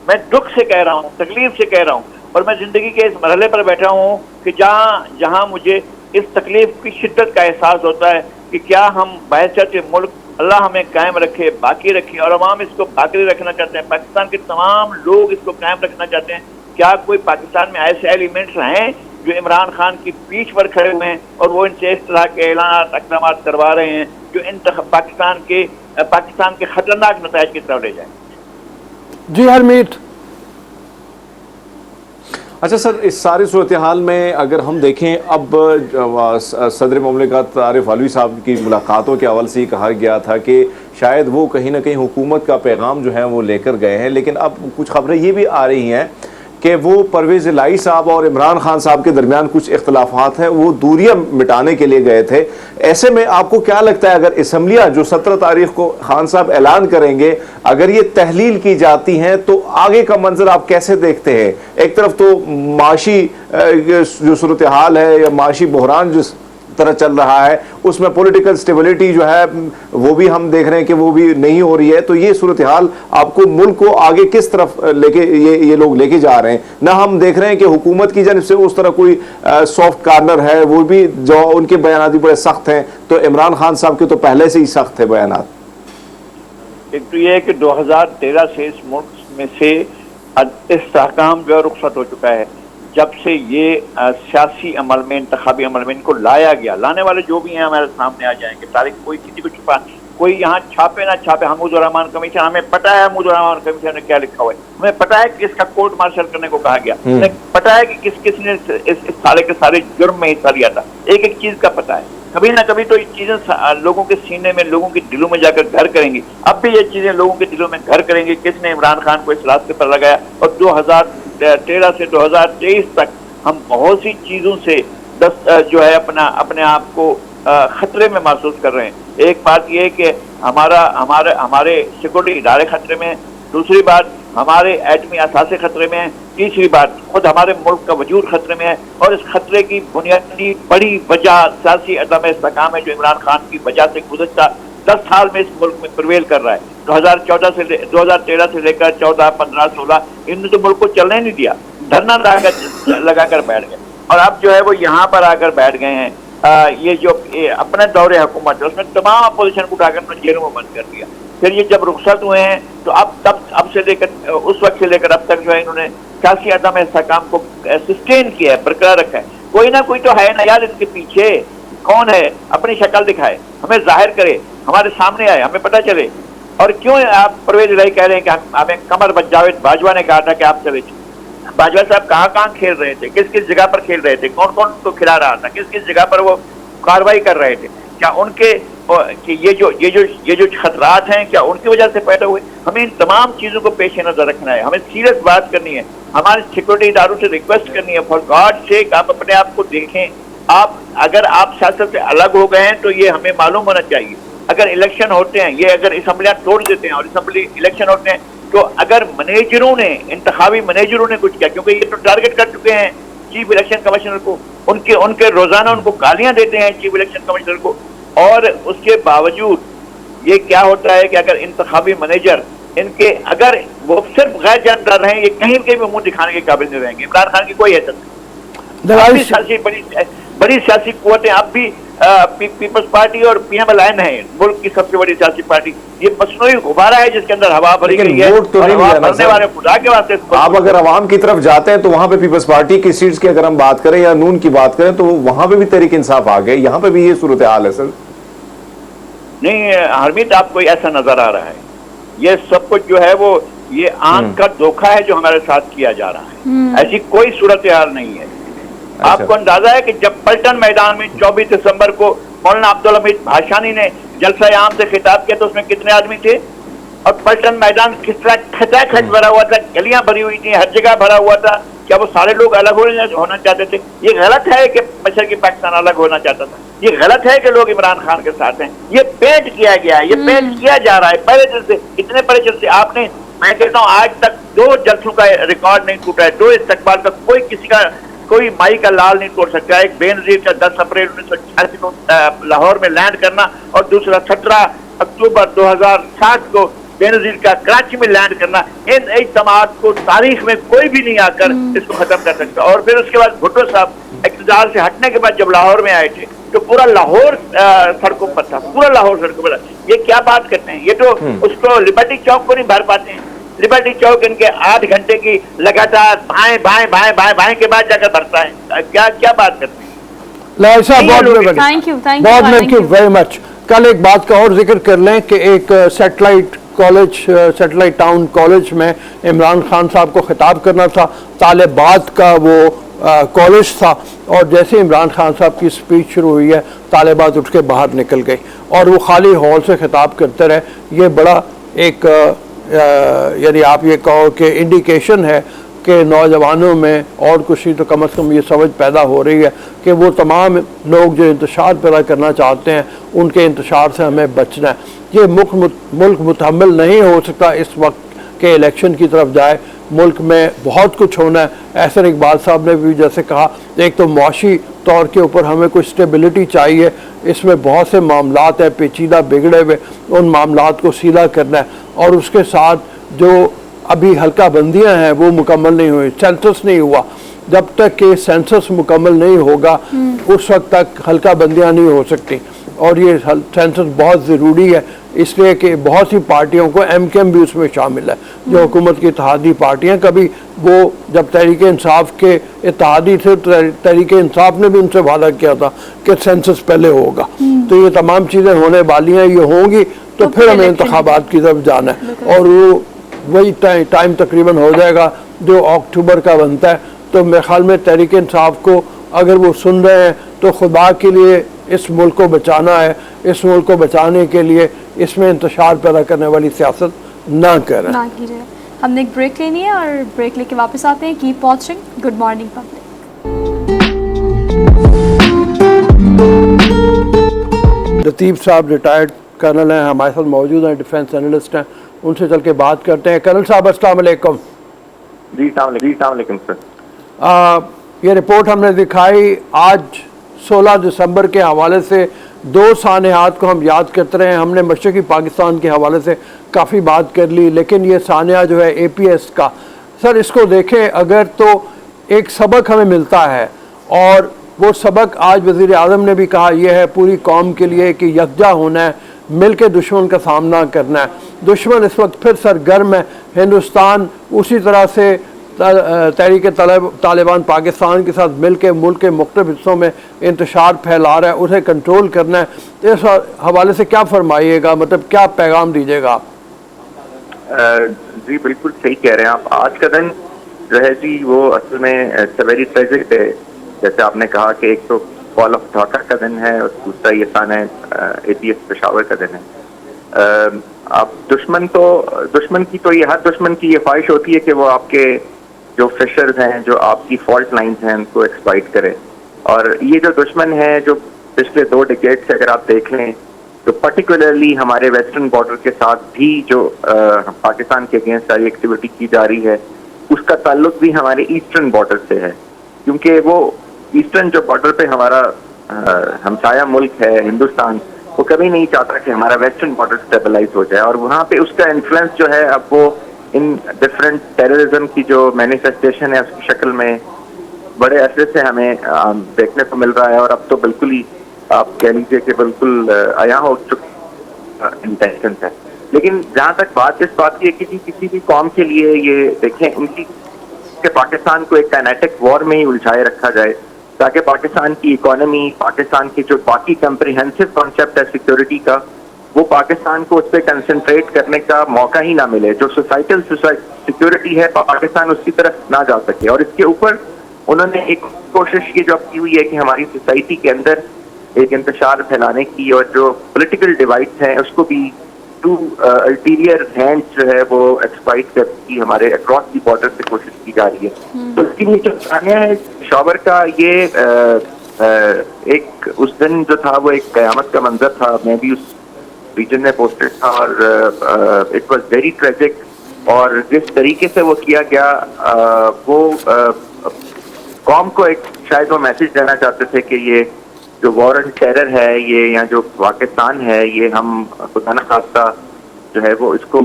मैं दुख से कह रहा हूँ, तकलीफ से कह रहा हूँ, और मैं जिंदगी के इस मरहले पर बैठा हूँ कि जहाँ मुझे इस तकलीफ की शिद्दत का एहसास होता है कि क्या हम बहशत मुल्क, अल्लाह हमें कायम रखे, बाकी रखे, और अवाम इसको बाकी रखना चाहते हैं, पाकिस्तान के तमाम लोग इसको कायम रखना चाहते हैं। क्या कोई पाकिस्तान में ऐसे एलिमेंट्स हैं जो इमरान खान की पीठ पर खड़े हुए हैं और वो इनसे इस तरह के ऐलान अक़दामात करवा रहे हैं जो पाकिस्तान के खतरनाक नतायज की तरफ ले जाए? जी हरमीत। अच्छा सर, इस सारी सूरत हाल में अगर हम देखें, अब सदर मुमलिकत आरिफ अलवी साहब की मुलाकातों के हवाले से ही कहा गया था कि शायद वो कहीं ना कहीं हुकूमत का पैगाम जो है वो लेकर गए हैं, लेकिन अब कुछ खबरें ये भी आ रही हैं कि वो परवेज़ इलाही साहब और इमरान खान साहब के दरमियान कुछ इख्तलाफात हैं, वो दूरियां मिटाने के लिए गए थे। ऐसे में आपको क्या लगता है, अगर असम्बलियाँ जो 17 तारीख को खान साहब ऐलान करेंगे, अगर ये तहलील की जाती हैं तो आगे का मंजर आप कैसे देखते हैं? एक तरफ तो माशी जो सूरत हाल है या माशी बहरान जिस तरह चल रहा है, उसमें पॉलिटिकल स्टेबिलिटी जो है वो भी हम देख रहे हैं कि वो भी नहीं हो रही है। तो ये सूरत हाल आपको मुल्क को आगे किस तरफ लेके ये लोग लेके जा रहे हैं? ना हम देख रहे हैं कि हुकूमत की जानिब से उस तरह कोई सॉफ्ट कॉर्नर है, वो भी जो उनके बयान भी बड़े सख्त हैं, तो इमरान खान साहब के तो पहले से ही सख्त थे बयान। एक तो ये है कि 2013 से इस मुल्क में से इस्तेहकाम जो है रुखसत हो चुका है। जब से ये सियासी अमल में, इंतखाबी अमल में इनको लाया गया, लाने वाले जो भी हैं हमारे सामने आ जाएंगे, तारीख कोई किसी को छुपा, कोई यहाँ छापे ना छापे। हमूदुर रहमान कमीशन, हमें पता है हमूदुर रहमान कमीशन ने क्या लिखा हुआ है, हमें पता है कि इसका कोर्ट मार्शल करने को कहा गया, हमें पता है कि किस ने इस सारे के सारे जुर्म में हिस्सा लिया था, एक एक चीज का पता है। कभी ना कभी तो ये चीजें लोगों के सीने में, लोगों के दिलों में जाकर घर करेंगी। अब भी ये चीजें लोगों के दिलों में घर करेंगी, किसने इमरान खान को इस रास्ते पर लगाया। और 2013 से 2023 तक हम बहुत सी चीजों से जो है अपने आप को खतरे में महसूस कर रहे हैं। एक बात यह है कि हमारे सिक्योरिटी इदारे खतरे में हैं, दूसरी बात हमारे एटमी असासे खतरे में है, तीसरी बात खुद हमारे मुल्क का वजूद खतरे में है। और इस खतरे की बुनियादी बड़ी वजह सियासी अदम इस्तेहकाम है जो इमरान खान की वजह से गुज़श्ता 10 साल में इस मुल्क में प्रवेल कर रहा है। 2013 से लेकर 14, 15, 16 इन्होंने तो मुल्क को चलने नहीं दिया, धरना लगाकर बैठ गए। और अब जो है वो यहाँ पर आकर बैठ गए हैं। ये जो अपने दौरे हुकूमत है उसमें तमाम अपोजिशन को उठाकर जेलों में बंद कर दिया। फिर ये जब रुखसत हुए हैं तो अब से लेकर उस वक्त से लेकर अब तक जो है इन्होंने सियासी अदम इस्तेहकाम को सस्टेन किया है, बरकरार रखा है। कोई ना कोई तो है ना यार इसके पीछे, कौन है? अपनी शक्ल दिखाए, हमें जाहिर करे, हमारे सामने आए, हमें पता चले। और क्यों आप परवेज इलाही कह रहे हैं कि हमें कमर जावेद बाजवा ने कहा था कि आप चले? बाजवा साहब कहाँ खेल रहे थे, किस किस जगह पर खेल रहे थे, कौन कौन को खिला रहा था, किस किस जगह पर वो कार्रवाई कर रहे थे? क्या उनके कि ये जो खतरात हैं क्या उनकी वजह से पैदा हुए? हमें इन तमाम चीजों को पेश नजर रखना है, हमें सीरियस बात करनी है, हमारे सिक्योरिटी इदारों से रिक्वेस्ट करनी है, फॉर गॉड सेक आप अपने आप को देखें। अगर आप सियासत से अलग हो गए हैं तो ये हमें मालूम होना चाहिए। अगर इलेक्शन होते हैं, ये अगर असम्बलियां तोड़ देते हैं और असम्बली इलेक्शन होते हैं, तो अगर मैनेजरों ने, इंतखाबी मैनेजरों ने कुछ किया, क्योंकि ये तो टारगेट कर चुके हैं चीफ इलेक्शन कमिश्नर को, उनके रोजाना उनको गालियां देते हैं चीफ इलेक्शन कमिश्नर को। और उसके बावजूद ये क्या होता है कि अगर इंतखाबी मैनेजर इनके, अगर वो सिर्फ गैर जानदार रहें, ये कहीं के भी मुंह दिखाने के काबिल नहीं रहेंगे। इमरान खान की कोई हैसियत नहीं। बड़ी सियासी कुव्वतें अब भी पीपल्स पार्टी और पीएमएल-एन है, मुल्क की सबसे बड़ी सियासी पार्टी। ये मसनूई गुब्बारा है जिसके अंदर हवा भरी गई है। वोट तो नहीं भरने वाले खुदा के वास्ते। आप अगर अवाम की तरफ जाते हैं तो वहां पे पीपल्स पार्टी की सीट्स की अगर हम बात करें या नून की बात करें तो वहां पे भी तहरीक इंसाफ आ गए, यहाँ पे भी ये सूरत हाल है सर। नहीं हरमीत, आपको ऐसा नजर आ रहा है? ये सब कुछ जो है वो ये आंख का धोखा है जो हमारे साथ किया जा रहा है। ऐसी कोई सूरत हाल नहीं है। अच्छा। आपको अंदाजा है कि जब पलटन मैदान में 24 दिसंबर को मौलाना अब्दुल हमीद भाषानी ने जलसा आम से खिताब किया तो उसमें कितने आदमी थे? और पलटन मैदान किस तरह खचाखच भरा हुआ था, गलियां भरी हुई थी, हर जगह भरा हुआ था। क्या वो सारे लोग अलग होना चाहते थे? ये गलत है कि मशरकी पाकिस्तान अलग होना चाहता था, ये गलत है कि लोग इमरान खान के साथ हैं। ये पेंट किया गया है, ये पेंट किया जा रहा है पहले दिन से, इतने बड़े जलसे आपने, मैं कहता हूँ आज तक 2 जलसों का रिकॉर्ड नहीं टूटा है, 2 इस्तकबाल का, कोई किसी का कोई माई का लाल नहीं तोड़ सकता। एक बेनजीर का 10 अप्रैल 1986 को लाहौर में लैंड करना और दूसरा 17 अक्टूबर 2007 को बेनजीर का कराची में लैंड करना, इन इज्तिमात को तारीख में कोई भी नहीं आकर इसको खत्म कर सकता। और फिर उसके बाद भुट्टो साहब इक़्तिदार से हटने के बाद जब लाहौर में आए थे तो पूरा लाहौर सड़कों पर था, पूरा लाहौर सड़कों पर। ये क्या बात करते हैं, ये तो उसको लिबर्टी चौक को नहीं भर पाते हैं। लिबर्टी चौक इनके 8 घंटे की लगातार बाएं बाएं बाएं बाएं बाएं के बाद जाकर बढ़ता है। क्या क्या बात करते हैं। लाहिर साहब बहुत थैंक यू वेरी मच। कल एक बात का और जिक्र कर लें कि एक सैटेलाइट टाउन कॉलेज में इमरान खान साहब को खिताब करना था, तालिबात का वो कॉलेज था, और जैसे इमरान खान साहब की स्पीच शुरू हुई है तालिबात उठ के बाहर निकल गई और वो खाली हॉल से खिताब करते रहे। ये बड़ा एक यानी आप ये कहो कि इंडिकेशन है कि नौजवानों में और कुछ ही तो कम से कम ये समझ पैदा हो रही है कि वो तमाम लोग जो इंतशार पैदा करना चाहते हैं उनके इंतशार से हमें बचना है। ये मुल्क मुतहम्मिल नहीं हो सकता इस वक्त के इलेक्शन की तरफ जाए। मुल्क में बहुत कुछ होना है। ऐसे इकबाल साहब ने भी जैसे कहा, एक तो मुआशी तौर के ऊपर हमें कुछ स्टेबिलिटी चाहिए, इसमें बहुत से मामलात हैं पेचीदा बिगड़े हुए, उन मामलात को सीधा करना है। और उसके साथ जो अभी हल्का बंदियाँ हैं वो मुकम्मल नहीं हुई, सेंसस नहीं हुआ। जब तक कि सेंसस मुकम्मल नहीं होगा उस वक्त तक हल्का बंदियाँ नहीं हो सकती। और ये सेंसस बहुत ज़रूरी है इसलिए कि बहुत सी पार्टियों को MKM भी उसमें शामिल है, जो हुकूमत की इत्तेहादी पार्टियां। कभी वो जब तहरीक इंसाफ के इत्तेहादी थे तो तहरीक इंसाफ ने भी उनसे वादा किया था कि सेंसस पहले होगा। तो ये तमाम चीज़ें होने वाली हैं, ये होंगी तो फिर हमें इंतखाबात की तरफ जाना है और वो वही टाइम तकरीबन हो जाएगा जो अक्टूबर का बनता है। तो मेरे ख्याल में तहरीक इंसाफ को अगर वो सुन रहे हैं तो खुदा के लिए इस मुल्क को बचाना है। इस मुल्क को बचाने के लिए इसमें इंतशार पैदा करने वाली सियासत ना करें, ना कीजिए। हमने एक ब्रेक लेनी है और ब्रेक लेके वापस आते हैं। Keep watching good morning public. Latif sahab retired colonel हैं, हमारे साथ मौजूद हैं, डिफेंस एनालिस्ट हैं, उनसे चल के बात करते हैं। कर्नल साहब अस्सलाम वालेकुम। जी वालेकुम सर। ये रिपोर्ट हमने दिखाई आज 16 दिसंबर के हवाले से 2 सानेहात को हम याद करते रहे। हमने मशरक़ी पाकिस्तान के हवाले से काफ़ी बात कर ली, लेकिन ये सानिया जो है APS का, सर इसको देखें अगर तो एक सबक हमें मिलता है और वो सबक आज वज़ीर आज़म ने भी कहा यह है पूरी कौम के लिए कि यकजा होना है, मिल के दुश्मन का सामना करना है। दुश्मन इस वक्त फिर सरगर्म है, हिंदुस्तान उसी तरह से तहरीक तालिबान पाकिस्तान के साथ मिल के मुल्क के मुख्तलिफ हिस्सों में इंतशार फैला रहा है, उसे कंट्रोल करना है। इस हवाले से क्या फरमाइएगा, मतलब क्या पैगाम दीजिएगा आप? जी बिल्कुल सही कह रहे हैं आप। आज का दिन जो है जी वो असल में वेरी ट्रेजिक है। जैसे आपने कहा कि एक तो फॉल ऑफ ढाका का दिन है और दूसरा ये साना APS पेशावर का दिन है। आप दुश्मन की तो ये हर दुश्मन की ये ख्वाहिश होती है कि वो आपके जो फिशर्स हैं, जो आपकी फॉल्ट लाइंस हैं, उनको एक्सप्लॉइट करे। और ये जो दुश्मन है जो पिछले 2 डिकेड से अगर आप देख लें तो पर्टिकुलरली हमारे वेस्टर्न बॉर्डर के साथ भी जो पाकिस्तान के अगेंस्ट सारी एक्टिविटी की जा रही है उसका ताल्लुक भी हमारे ईस्टर्न बॉर्डर से है, क्योंकि वो ईस्टर्न जो बॉर्डर पे हमारा हमसाया मुल्क है हिंदुस्तान, वो कभी नहीं चाहता कि हमारा वेस्टर्न बॉर्डर स्टेबलाइज हो जाए। और वहाँ पे उसका इन्फ्लुएंस जो है अब वो इन डिफरेंट टेररिज्म की जो मैनिफेस्टेशन है उसकी शक्ल में बड़े अरसे से हमें देखने को मिल रहा है। और अब तो बिल्कुल ही आप कह लीजिए कि बिल्कुल आया हो चुका इंटेंशन है। लेकिन जहाँ तक बात इस बात की है कि किसी भी कौम के लिए ये देखें उनकी कि पाकिस्तान को एक काइनेटिक वॉर में ही उलझाए रखा जाए ताकि पाकिस्तान की इकोनॉमी, पाकिस्तान की जो बाकी कम्प्रिहेंसिव कॉन्सेप्ट है सिक्योरिटी का, वो पाकिस्तान को उस पर कंसंट्रेट करने का मौका ही ना मिले। जो सोसाइटल सिक्योरिटी है पाकिस्तान उसकी तरफ ना जा सके। और इसके ऊपर उन्होंने एक कोशिश ये जो की हुई है कि हमारी सोसाइटी के अंदर एक इंतशार फैलाने की और जो पॉलिटिकल डिवाइड्स हैं उसको भी थ्रू अल्टीरियर हैंड्स जो है वो एक्सप्लॉइट करने हमारे अक्रॉस दी बॉर्डर से कोशिश की जा रही है। तो इसके लिए जो सानिया है पेशावर का, ये एक उस दिन जो था वो एक कयामत का मंजर था। मैं भी उस रीजन में पोस्टेड था और इट वाज वेरी ट्रेजिक। और जिस तरीके से वो किया गया, वो कौम को एक शायद वो मैसेज देना चाहते थे कि ये जो वॉर ऑन टेरर है, ये या जो पाकिस्तान है, ये हम खुदा न खास्ता जो है वो इसको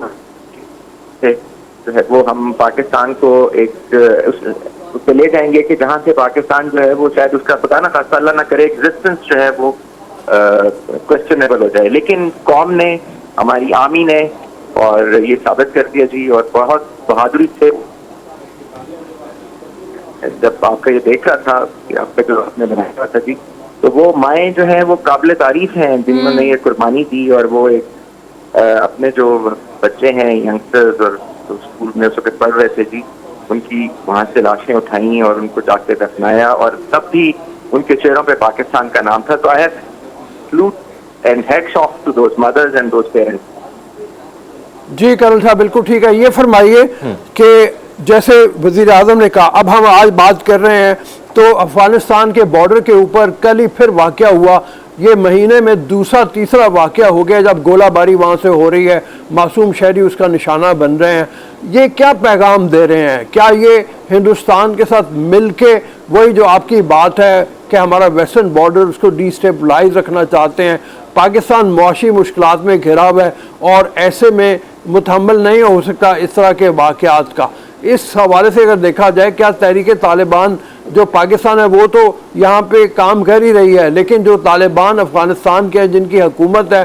जो है वो हम पाकिस्तान को एक उसको ले जाएंगे कि जहाँ से पाकिस्तान जो है वो शायद उसका खुदा न खास्ता अल्लाह ना करे एग्जिस्टेंस जो है वो क्वेश्चनेबल हो जाए। लेकिन कौम ने, हमारी आर्मी ने और ये साबित कर दिया जी। और बहुत बहादुरी से जब आपका ये देख रहा था कि आपका जो आपने बनाया था जी, तो वो माएँ जो हैं वो काबिल तारीफ हैं जिन्होंने ये कुर्बानी दी। और वो एक अपने जो बच्चे हैं यंगस्टर्स और तो स्कूल में उस वक्त पढ़ रहे थे जी, उनकी वहाँ से लाशें उठाई और उनको जाके दफनाया और तब भी उनके चेहरों पे पाकिस्तान का नाम था। तो I have salute and hats off to those mothers and those parents. जी कर्नल साहब, बिल्कुल ठीक है। ये फरमाइए कि जैसे वजीर आजम ने कहा, अब हम आज बात कर रहे हैं तो अफगानिस्तान के बॉर्डर के ऊपर कल ही फिर वाक़या हुआ। ये महीने में दूसरा तीसरा वाक़या हो गया जब गोलाबारी वहाँ से हो रही है, मासूम शहरी उसका निशाना बन रहे हैं। ये क्या पैगाम दे रहे हैं? क्या ये हिंदुस्तान के साथ मिल के वही जो आपकी बात है कि हमारा वेस्टर्न बॉर्डर उसको डिस्टेबलाइज रखना चाहते हैं? पाकिस्तान मुआशी मुश्किलात में घिरा हुआ है और ऐसे में मुतहम्मल नहीं हो सकता इस तरह के वाक़यात का। इस हवाले से अगर देखा जाए, क्या तहरीक तालिबान जो पाकिस्तान है वो तो यहाँ पे काम कर ही रही है, लेकिन जो तालिबान अफगानिस्तान के हैं जिनकी हुकूमत है,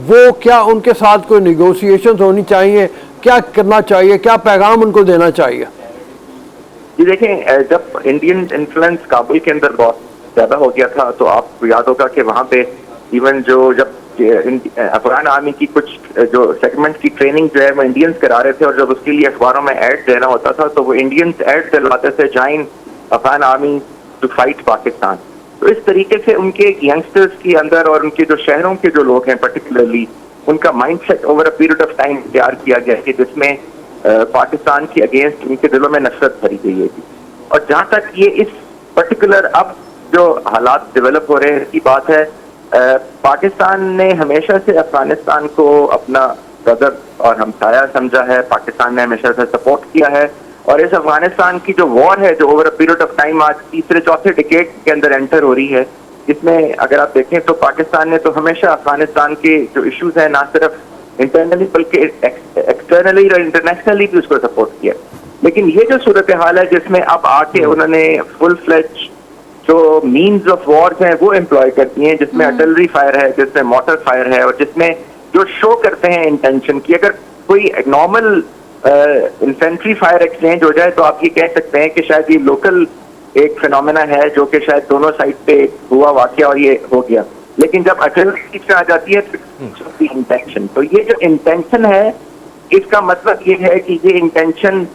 वो क्या उनके साथ कोई निगोशिएशन होनी चाहिए? क्या करना चाहिए? क्या पैगाम उनको देना चाहिए? जी देखें, जब इंडियन इन्फ्लुएंस काबुल के अंदर बहुत ज़्यादा हो गया था तो आपको याद होगा कि वहाँ पे इवन जो जब अफगान आर्मी की कुछ जो सेगमेंट की ट्रेनिंग जो है वो इंडियंस करा रहे थे और जब उसके लिए अखबारों में ऐड देना होता था तो वो इंडियंस ऐड दिलवाते थे, join Afghan army to fight Pakistan. तो इस तरीके से उनके यंगस्टर्स के अंदर और उनके जो शहरों के जो लोग हैं पर्टिकुलरली, उनका mindset over a period of time तैयार किया गया कि जिसमें पाकिस्तान के अगेंस्ट उनके दिलों में नफरत भरी गई है। और जहाँ तक ये इस पर्टिकुलर अब जो हालात डेवलप हो रहे हैं की बात है, पाकिस्तान ने हमेशा से अफगानिस्तान को अपना ब्रदर और हमसाया समझा है। पाकिस्तान ने हमेशा से सपोर्ट किया है और इस अफगानिस्तान की जो वॉर है जो over a period of time आज तीसरे चौथे डिकेड के अंदर एंटर हो रही है, इसमें अगर आप देखें तो पाकिस्तान ने तो हमेशा अफगानिस्तान के जो इश्यूज हैं ना सिर्फ इंटरनली बल्कि एक्सटर्नली और इंटरनेशनली भी उसको सपोर्ट किया। लेकिन ये जो सूरत हाल है जिसमें अब आके उन्होंने फुल फ्लेज जो मीन्स ऑफ वॉर्स हैं वो एम्प्लॉय करती हैं, जिसमें आर्टिलरी फायर है, जिसमें मोटर फायर है और जिसमें जो शो करते हैं इंटेंशन की। अगर कोई नॉर्मल इन्फेंट्री फायर एक्सचेंज हो जाए तो आप ये कह सकते हैं कि शायद ये लोकल एक फिनोमेना है जो कि शायद दोनों साइड पे हुआ वाकया और ये हो गया। लेकिन जब आर्टिलरी आ जाती है तो इंटेंशन, तो ये जो इंटेंशन है इसका मतलब ये है कि ये इंटेंशन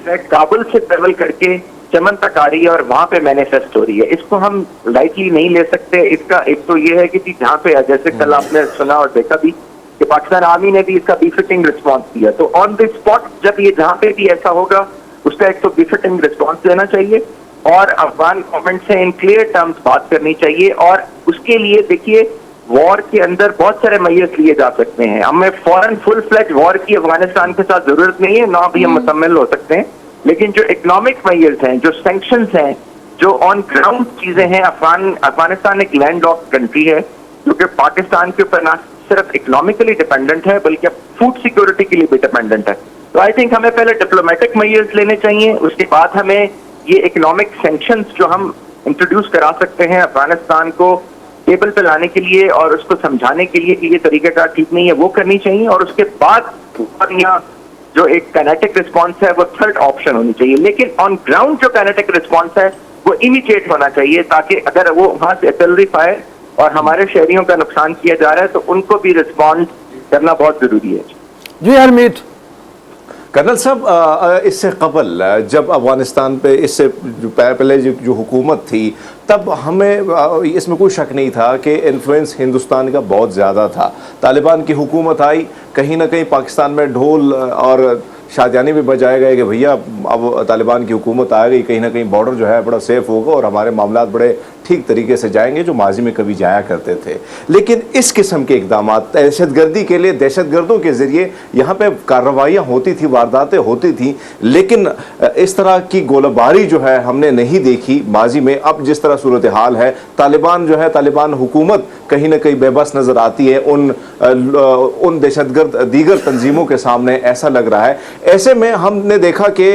काबुल से ट्रेवल करके चमन तक आ रही है और वहां पे मैनिफेस्ट हो रही है। इसको हम लाइटली नहीं ले सकते। इसका एक तो ये है कि जहाँ पे जैसे कल आपने सुना और देखा भी कि पाकिस्तान आर्मी ने भी इसका बिफिटिंग रिस्पॉन्स दिया, तो ऑन द स्पॉट जब ये जहाँ पे भी ऐसा होगा उसका एक तो बिफिटिंग रिस्पॉन्स देना चाहिए और अफगान गवर्नमेंट से इन क्लियर टर्म्स बात करनी चाहिए। और उसके लिए देखिए वॉर के अंदर बहुत सारे मैयर्स लिए जा सकते हैं। हमें फौरन फुल फ्लेज वॉर की अफगानिस्तान के साथ जरूरत नहीं है, ना भी हम मुकम्मल हो सकते हैं। लेकिन जो इकोनॉमिक मैयर्स हैं, जो सैंक्शंस हैं, जो ऑन ग्राउंड चीजें हैं, अफगानिस्तान एक लैंड लॉक्ड कंट्री है जो कि पाकिस्तान के ऊपर ना सिर्फ इकोनॉमिकली डिपेंडेंट है बल्कि फूड सिक्योरिटी के लिए भी डिपेंडेंट है। तो आई थिंक हमें पहले डिप्लोमेटिक मैयर्स लेने चाहिए, उसके बाद हमें ये इकोनॉमिक सैंक्शंस जो हम इंट्रोड्यूस करा सकते हैं अफगानिस्तान को टेबल पे लाने के लिए और उसको समझाने के लिए कि ये तरीक़ाकार ठीक नहीं है, वो करनी चाहिए। और उसके बाद यहाँ जो एक काइनेटिक रिस्पॉन्स है वो थर्ड ऑप्शन होनी चाहिए। लेकिन ऑन ग्राउंड जो काइनेटिक रिस्पॉन्स है वो इमीडिएट होना चाहिए, ताकि अगर वो वहां से आर्टिलरी फायर और हमारे शहरियों का नुकसान किया जा रहा है तो उनको भी रिस्पॉन्ड करना बहुत जरूरी है। जी हरमीत। कर्नल साहब, इससे कबल जब अफगानिस्तान पे इससे पहले जो हुकूमत थी, तब हमें इसमें कोई शक नहीं था कि इन्फ्लुएंस हिंदुस्तान का बहुत ज़्यादा था। तालिबान की हुकूमत आई, कहीं ना कहीं पाकिस्तान में ढोल और शादियाने भी बजाए गए कि भैया अब तालिबान की हुकूमत आ गई, कहीं ना कहीं बॉर्डर जो है बड़ा सेफ होगा और हमारे मामलात बड़े ठीक तरीके से जाएंगे, जो माजी में कभी जाया करते थे। लेकिन इस किस्म के इकदाम दहशतगर्दी के लिए दहशतगर्दों के ज़रिए यहाँ पे कार्रवाइयाँ होती थी, वारदातें होती थी, लेकिन इस तरह की गोलाबारी जो है हमने नहीं देखी माजी में। अब जिस तरह सूरत हाल है, तालिबान जो है, तालिबान हुकूमत कहीं ना कहीं बेबस नज़र आती है उन दहशतगर्द दीगर तंजीमों के सामने, ऐसा लग रहा है। ऐसे में हमने देखा कि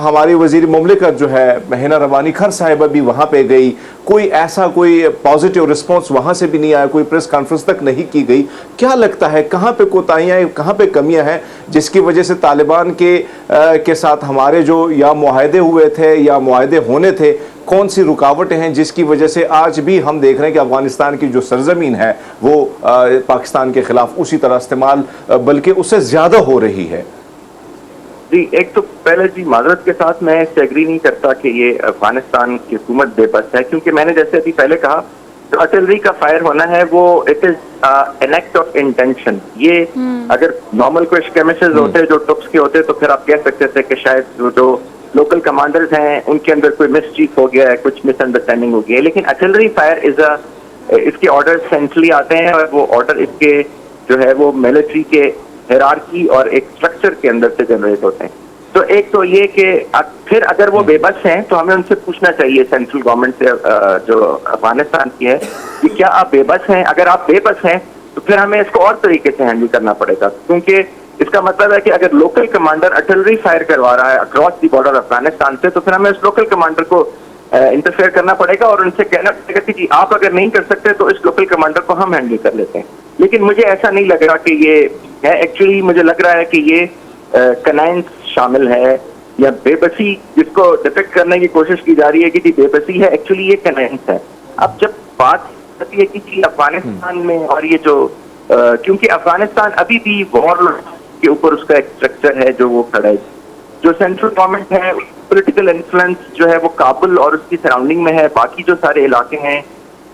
हमारी वज़ीर मुमलिकत जो है हिना रवानी खर साहिबा भी वहाँ पे गई, कोई पॉजिटिव रिस्पॉन्स वहाँ से भी नहीं आया, कोई प्रेस कॉन्फ्रेंस तक नहीं की गई। क्या लगता है कहाँ पे कोताहियाँ, कहाँ पे कमियाँ हैं जिसकी वजह से तालिबान के साथ हमारे जो या मुआहदे हुए थे या मुआहदे होने थे, कौन सी रुकावटें हैं जिसकी वजह से आज भी हम देख रहे हैं कि अफगानिस्तान की जो सरजमीन है वो पाकिस्तान के खिलाफ उसी तरह इस्तेमाल बल्कि उससे ज़्यादा हो रही है? जी, एक तो पहले जी माजरत के साथ मैं इससे एग्री नहीं करता कि ये अफगानिस्तान की हुकूमत बेबस है, क्योंकि मैंने जैसे अभी पहले कहा, जो आर्टिलरी का फायर होना है वो it is an act of intention. ये अगर नॉर्मल कोई स्केमिशेस होते जो टुप्स के होते तो फिर आप कह सकते थे कि शायद जो लोकल कमांडर्स हैं उनके अंदर कोई मिसचीफ हो गया है, कुछ मिसअंडरस्टैंडिंग हो गई है। लेकिन आर्टिलरी फायर इसके ऑर्डर सेंट्रली आते हैं और वो ऑर्डर इसके जो है वो मिलिट्री के हिरार्की और एक स्ट्रक्चर के अंदर से जनरेट होते हैं। तो एक तो ये कि फिर अगर वो बेबस हैं तो हमें उनसे पूछना चाहिए, सेंट्रल गवर्नमेंट से जो अफगानिस्तान की है, कि क्या आप बेबस हैं? अगर आप बेबस हैं तो फिर हमें इसको और तरीके से हैंडल करना पड़ेगा, क्योंकि इसका मतलब है कि अगर लोकल कमांडर आर्टिलरी फायर करवा रहा है अक्रॉस द बॉर्डर अफगानिस्तान से, तो फिर हमें उस लोकल कमांडर को इंटरफेयर करना पड़ेगा और उनसे कहना पड़ेगा कि जी आप अगर नहीं कर सकते तो इस लोकल कमांडर को हम हैंडल कर लेते हैं। लेकिन मुझे ऐसा नहीं लग रहा कि ये है। एक्चुअली मुझे लग रहा है कि ये कनाइंस शामिल है या बेबसी जिसको डिपेक्ट करने की कोशिश की जा रही है कि जी बेबसी है, एक्चुअली ये कनाइंस है। अब जब बात आती है कि अफगानिस्तान में और ये जो क्योंकि अफगानिस्तान अभी भी वॉर के ऊपर उसका एक स्ट्रक्चर है जो वो खड़ा है, जो सेंट्रल गवर्नमेंट है पॉलिटिकल इन्फ्लुएंस जो है वो काबुल और उसकी सराउंडिंग में है। बाकी जो सारे इलाके हैं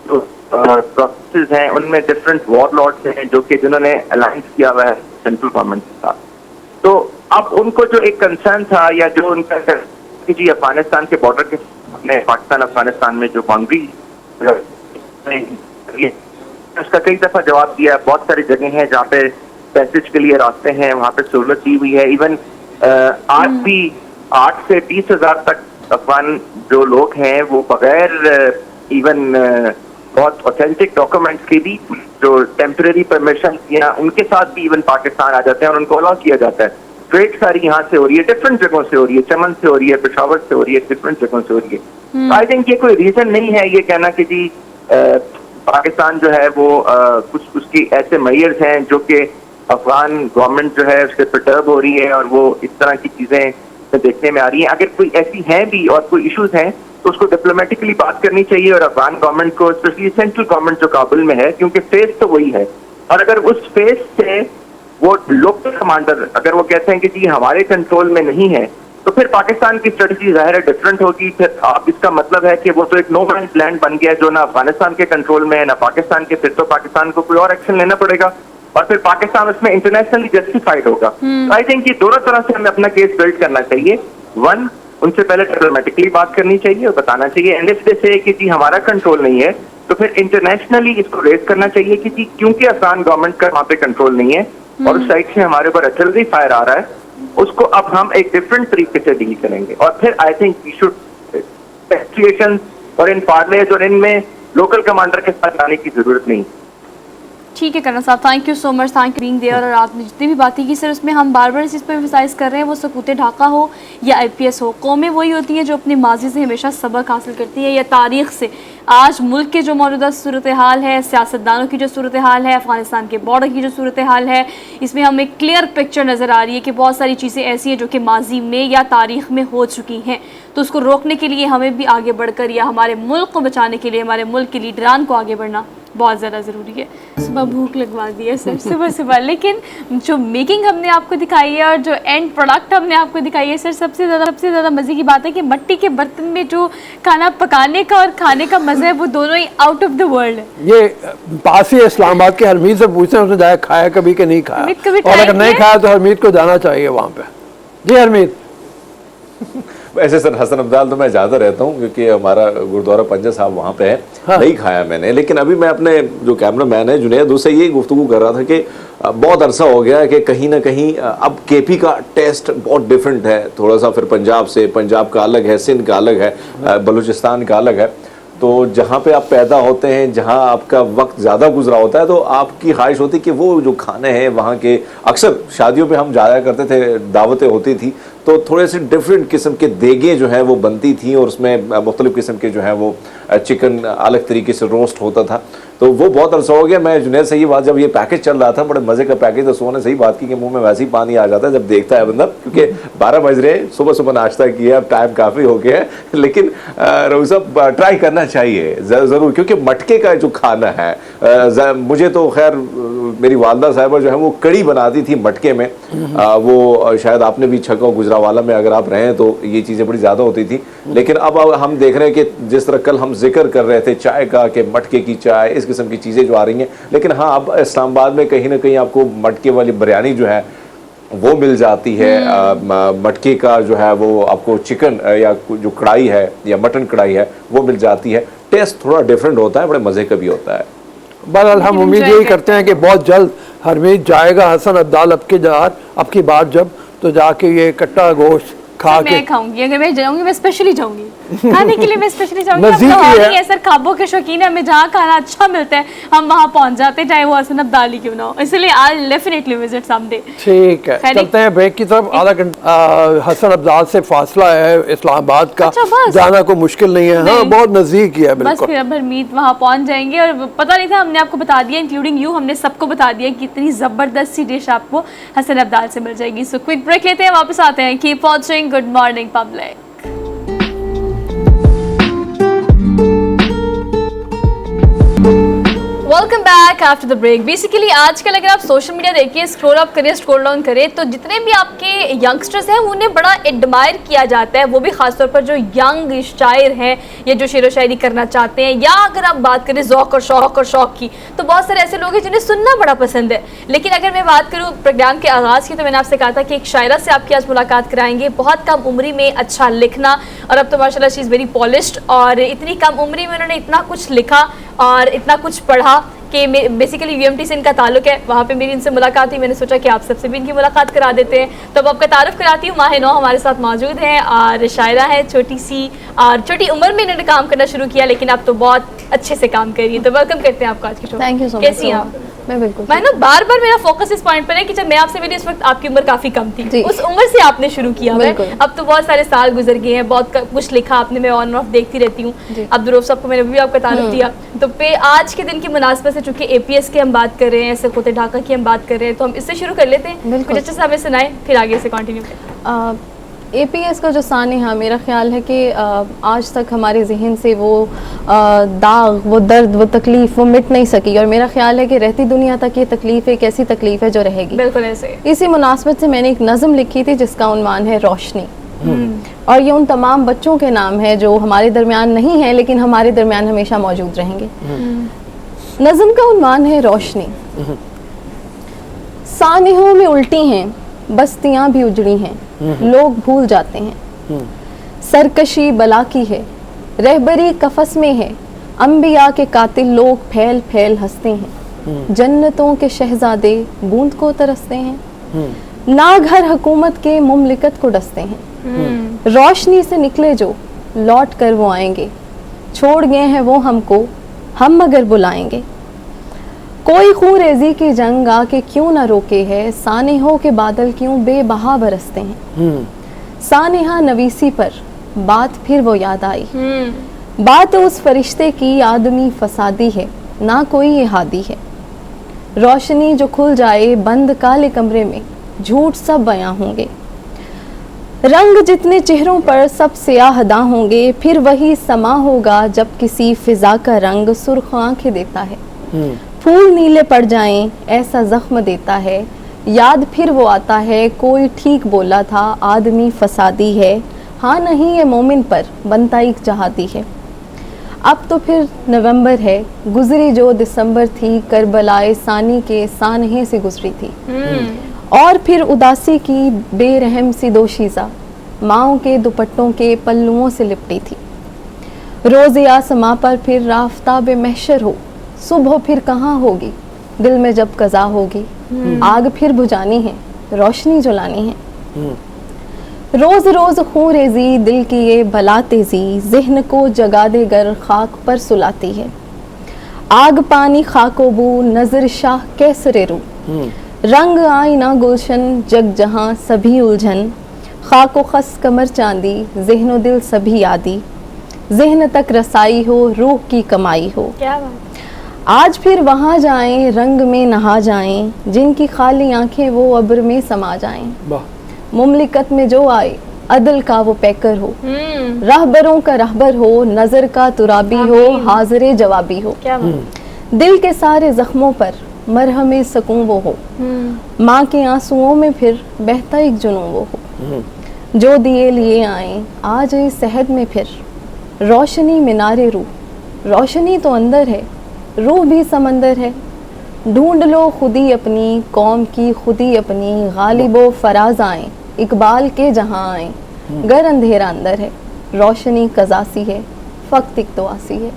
जो प्रोसेस हैं उनमें डिफरेंट वॉर लॉर्ड्स हैं जो कि जिन्होंने अलायंस किया हुआ है सेंट्रल गवर्नमेंट के साथ। तो अब उनको जो एक कंसर्न था या जो उनका कि जी अफगानिस्तान के बॉर्डर के अपने पाकिस्तान अफगानिस्तान में जो बाउंड्री, उसका कई दफा जवाब दिया। बहुत सारी जगह हैं जहाँ पे पैसेज के लिए रास्ते हैं, वहाँ पे सहूलत दी हुई है। इवन आज भी 8 से 20 हजार तक अफगान जो लोग हैं वो बगैर इवन बहुत ऑथेंटिक डॉक्यूमेंट्स के भी जो टेम्परेरी परमिशन या उनके साथ भी इवन पाकिस्तान आ जाते हैं और उनको अलाउ किया जाता है। ट्रेड सारी यहाँ से हो रही है, डिफरेंट जगहों से हो रही है, चमन से हो रही है, पेशावर से हो रही है, डिफरेंट जगहों से हो रही है। आई थिंक ये कोई रीजन नहीं है ये कहना कि जी पाकिस्तान जो है वो कुछ उसकी ऐसे मेयर्स हैं जो कि अफगान गवर्नमेंट जो है उससे परटर्ब हो रही है और वो इस तरह की चीजें देखने में आ रही हैं। अगर कोई ऐसी हैं भी और कोई इश्यूज हैं तो उसको डिप्लोमेटिकली बात करनी चाहिए और अफगान गवर्नमेंट को, स्पेशली सेंट्रल गवर्नमेंट जो काबुल में है, क्योंकि फेस तो वही है। और अगर उस फेस से वो लोकल कमांडर अगर वो कहते हैं कि जी हमारे कंट्रोल में नहीं है, तो फिर पाकिस्तान की स्ट्रेटजी जाहिर है डिफरेंट होगी। फिर आप इसका मतलब है कि वो तो एक नो मैन्स लैंड बन गया जो ना अफगानिस्तान के कंट्रोल में है ना पाकिस्तान के। फिर तो पाकिस्तान को कोई और एक्शन लेना पड़ेगा और फिर पाकिस्तान उसमें इंटरनेशनली जस्टिफाइड होगा। आई थिंक ये दोनों तरह से हमें अपना केस बिल्ड करना चाहिए। वन, उनसे पहले डिप्लोमेटिकली बात करनी चाहिए और बताना चाहिए एंड इफ दे से कि जी हमारा कंट्रोल नहीं है, तो फिर इंटरनेशनली इसको रेज करना चाहिए कि जी क्योंकि अफगान गवर्नमेंट का वहाँ पे कंट्रोल नहीं है और उस साइड से हमारे ऊपर आर्टिलरी फायर आ रहा है, उसको अब हम एक डिफरेंट तरीके से डील करेंगे। और फिर I think we should situation और इन पार्लेज और इनमें लोकल कमांडर के साथ जाने की जरूरत नहीं। ठीक है कर्नल साहब, thank you so much, thank you being there. और आपने जितनी भी बातें की सर उसमें हम बार बार इस चीज़ पर एम्फसाइज कर रहे हैं, वो सकूत ढाका हो या IPS हो, कौमें वही होती हैं जो अपनी माजी से हमेशा सबक हासिल करती है या तारीख से। आज मुल्क के जो मौजूदा सूरत हाल है, सियासतदानों की जो सूरत हाल है, अफगानिस्तान के बॉर्डर की जो सूरत हाल है, इसमें हमें क्लियर पिक्चर नज़र आ रही है कि बहुत सारी चीज़ें ऐसी हैं जो कि माजी में या तारीख में हो चुकी हैं। तो उसको रोकने के लिए हमें भी आगे बढ़कर या हमारे मुल्क को बचाने के लिए हमारे मुल्क के लीडरान को आगे बढ़ना बहुत ज़्यादा ज़रूरी है। सुबह भूख लगवा दी है सर सुबह सुबह, लेकिन जो मेकिंग हमने आपको दिखाई है और जो एंड प्रोडक्ट हमने आपको दिखाई है सर, सबसे ज़्यादा मज़े की बात है कि मिट्टी के बर्तन में जो खाना पकाने का और खाने का मज़ा है वो दोनों ही आउट ऑफ द वर्ल्ड है। ये पास ही इस्लामाबाद के हरमीत से पूछते हैं उसने जाया खाया कभी कि नहीं खाया, हरमीत कभी और अगर try नहीं किया? खाया तो हरमीत को जाना चाहिए वहाँ पे। जी हरमीत। वैसे सर हसन अब्दाल तो मैं ज़्यादा रहता हूँ क्योंकि हमारा गुरुद्वारा पंजा साहब वहाँ पे है। हाँ। नहीं खाया मैंने, लेकिन अभी मैं अपने जो कैमरा मैन है जुनैद उससे यही गुफ्तगू कर रहा था कि बहुत अरसा हो गया है कि कहीं ना कहीं अब केपी का टेस्ट बहुत डिफरेंट है थोड़ा सा, फिर पंजाब से, पंजाब का अलग है, सिंध का अलग है, बलूचिस्तान का अलग है। तो जहाँ पे आप पैदा होते हैं, जहाँ आपका वक्त ज़्यादा गुजरा होता है, तो आपकी ख्वाहिश होती है कि वो जो खाने हैं वहाँ के, अक्सर शादियों पे हम जाया करते थे, दावतें होती थी तो थोड़े से डिफरेंट किस्म के देगें जो हैं वो बनती थी और उसमें मुख्तलिफ़ किस्म के जो है वो चिकन अलग तरीके से रोस्ट होता था। तो वो बहुत अरसा हो गया। मैं जुनैद से ये बात, जब ये पैकेज चल रहा था, बड़े मज़े का पैकेज, तो सोने सही बात की कि मुंह में वैसे ही पानी आ जाता है जब देखता है बंदा, क्योंकि 12 बज रहे हैं, सुबह सुबह नाश्ता किया, अब टाइम काफ़ी हो गया है, लेकिन रऊफ साहब ट्राई करना चाहिए ज़रूर, क्योंकि मटके का जो खाना है, मुझे तो खैर मेरी वालदा साहिबा जो है वो कड़ी बनाती थी मटके में, वो शायद आपने भी छक्का गुजरावाला में अगर आप रहे तो ये चीज़ें बड़ी ज़्यादा होती थी। लेकिन अब हम देख रहे हैं कि जिस तरह कल हम जिक्र कर रहे थे चाय का, कि मटके की चाय, इस किस्म की चीज़ें जो आ रही हैं, लेकिन हाँ अब इस्लामाबाद में कहीं ना कहीं आपको मटके वाली बिरयानी जो है वो मिल जाती है। मटके का जो है वो आपको चिकन या जो कढ़ाई है या मटन कढ़ाई है वो मिल जाती है। टेस्ट थोड़ा डिफरेंट होता है, बड़े मज़े का भी होता है। बहरहाल हम उम्मीद यही करते हैं कि बहुत जल्द हरमीत जाएगा हसन अब्दाल अब की बार जब, तो जाके ये कट्टा गोश्त खा के मैं खाऊंगी, अगर मैं जाऊंगी मैं स्पेशली जाऊंगी खाने के लिए, मैं स्पेशली जाऊंगी। नज़दीक हम ही तो है। है सर, खाबों के शौकीन है, हमें जहाँ खाना अच्छा मिलता है हम वहाँ पहुँच जाते हैं, चाहे वो हसन अब्दाल ही क्यों ना हो। इसलिए आई डेफिनेटली विजिट समडे। ठीक है, खैरिक। चलते हैं ब्रेक की तरफ। आधा घंटा हसन अब्दाल से फासला है इस्लामाबाद का, अच्छा, बस। जाना को मुश्किल नहीं है। हाँ, नहीं। बहुत नजदीक ही है बस बिल्कुल। फिर अब हरमीत वहाँ पहुँच जाएंगे, और पता नहीं था, हमने आपको बता दिया, इंक्लूडिंग यू, हमने सबको बता दिया कि इतनी ज़बरदस्त सी डिश आपको हसन अब्दाल से मिल जाएगी। सो क्विक ब्रेक लेते हैं, वापस आते हैं। Keep watching good morning public. Welcome back after the break. Basically आजकल अगर आप सोशल मीडिया देखिए, स्क्रॉल अप करें, स्क्रॉल डाउन करें, तो जितने भी आपके यंगस्टर्स हैं उन्हें बड़ा एडमायर किया जाता है, वो भी खासतौर पर जो यंग शायर हैं या जो शेर व शायरी करना चाहते हैं, या अगर आप बात करें ज़ौक़ और शौक़ की, तो बहुत सारे ऐसे लोग हैं जिन्हें सुनना बड़ा पसंद है। लेकिन अगर मैं बात करूँ प्रोग्राम के आगाज़ की, तो मैंने आपसे कहा था कि एक शायरा से आपकी आज मुलाकात कराएंगे, बहुत कम उम्री में अच्छा लिखना, और अब तो माशाल्लाह शी इज़ वेरी पॉलिश्ड, और इतनी कम उम्री में उन्होंने इतना कुछ लिखा और इतना कुछ पढ़ा कि बेसिकली यूएमटी से इनका ताल्लुक है। वहाँ पे मेरी इनसे मुलाकात हुई, मैंने सोचा कि आप सबसे भी इनकी मुलाकात करा देते हैं। तो अब आपका तारुफ कराती हूँ। माह नौ हमारे साथ मौजूद हैं और शायरा है, छोटी सी और छोटी उम्र में इन्होंने काम करना शुरू किया, लेकिन अब तो बहुत अच्छे से काम कर रही है। तो वेलकम करते हैं आपको आज की show. Thank you so much. कैसी हैं आप? मैं बिल्कुल। मैं ना बार बार मेरा फोकस इस पॉइंट पर है कि जब मैं आपसे मिली उस वक्त आपकी उम्र काफी कम थी, उस उम्र से आपने शुरू किया है। अब तो बहुत सारे साल गुजर गए हैं, बहुत कुछ लिखा आपने, मैं ऑन ऑफ देखती रहती हूँ। अब दुरूफ साहब को मैंने भी आपका तारुफ दिया, तो पे आज के दिन की मुनासबत से चूंकि एपीएस की हम बात कर रहे हैं, ऐसे खोते ढाका की हम बात कर रहे हैं, तो हम इससे शुरू कर लेते हैं। कुछ अच्छे से हमें सुनाए, फिर आगे से कंटिन्यू करें। एपीएस का जो सानिहा, मेरा ख्याल है कि आज तक हमारे जहन से वो दाग, वो दर्द, वो तकलीफ़ वो मिट नहीं सकी, और मेरा ख्याल है कि रहती दुनिया तक ये तकलीफ़ एक ऐसी तकलीफ़ है जो रहेगी। बिल्कुल ऐसे। इसी मुनासबत से मैंने एक नज़म लिखी थी जिसका उन्वान है रोशनी, और ये उन तमाम बच्चों के नाम है जो हमारे दरमियान नहीं हैं लेकिन हमारे दरमियान हमेशा मौजूद रहेंगे। नज़म का उन्वान है रोशनी। सानिहों में उल्टी हैं, बस्तियां भी उजड़ी हैं, लोग भूल जाते हैं, सरकशी बला की है, रहबरी कफस में है, अंबिया के कातिल लोग फैल फैल हंसते हैं, जन्नतों के शहजादे बूंद को तरसते हैं, ना घर हुकूमत के मुमलिकत को डसते हैं, रोशनी से निकले जो लौट कर वो आएंगे, छोड़ गए हैं वो हमको, हम मगर बुलाएंगे, कोई खूरेजी की जंग आके क्यों ना रोके है, सानिहों के बादल क्यों बेबहा बरसते हैं, सानिहा नवीसी पर बात फिर वो याद आई, बात उस फरिश्ते की आदमी फसादी है, ना कोई ये हादी है, रोशनी जो खुल जाए बंद काले कमरे में, झूठ सब बयां होंगे, रंग जितने चेहरों पर सब स्याहदा होंगे, फिर वही समा होगा जब किसी फिजा का रंग सुर्ख आंखें देता है, फूल नीले पड़ जाएं ऐसा जख्म देता है, याद फिर वो आता है कोई ठीक बोला था आदमी फसादी है, हाँ नहीं ये मोमिन पर बनता एक जहादी है। अब तो फिर नवंबर है, गुजरी जो दिसंबर थी, करबलाए सानी के सानहे से गुजरी थी। और फिर उदासी की बेरहम सी दोशीज़ा माओं के दुपट्टों के पल्लुओं से लिपटी थी। रोज़े आसमां पर फिर राफ्ताब महशर हो, सुबह फिर कहाँ होगी, दिल में जब कज़ा होगी, आग फिर बुझानी है, रोशनी जलानी है। रोज़ रोज़ खून रेज़ी दिल की ये भला तेज़ी, ज़हन को जगा दे गर खाक पर सुलाती है। आग पानी खाको बू नज़र शाह कैसरे रू, रंग आईना गुलशन जग जहाँ सभी उलझन, खाको खस कमर चांदी ज़हनो दिल सभी यादी, ज़हन तक रसाई हो रूह की कमाई हो। क्या बात। आज फिर वहाँ जाएं रंग में नहा जाएं, जिनकी खाली आंखें वो अब्र में समा जाएं। वाह। मुमलिकत में जो आए अदल का वो पैकर हो, रहबरों का रहबर हो, नज़र का तुराबी हो, हाज़िरे जवाबी हो। क्या बात। दिल के सारे जख्मों पर मरहमे सकूं वो हो, माँ के आंसुओं में फिर बहता एक जुनूं वो हो। जो दिए लिए आए आज इस सहद में फिर, रोशनी मीनारे रूह, रोशनी तो अंदर है, रूह भी समंदर है। ढूंढ लो खुदी अपनी कौम की खुदी अपनी, गालिबो फराज आए इकबाल के जहाँ आए। गर अंधेरा अंदर है, रोशनी कजासी है, फ़क्त एक तो आसी है।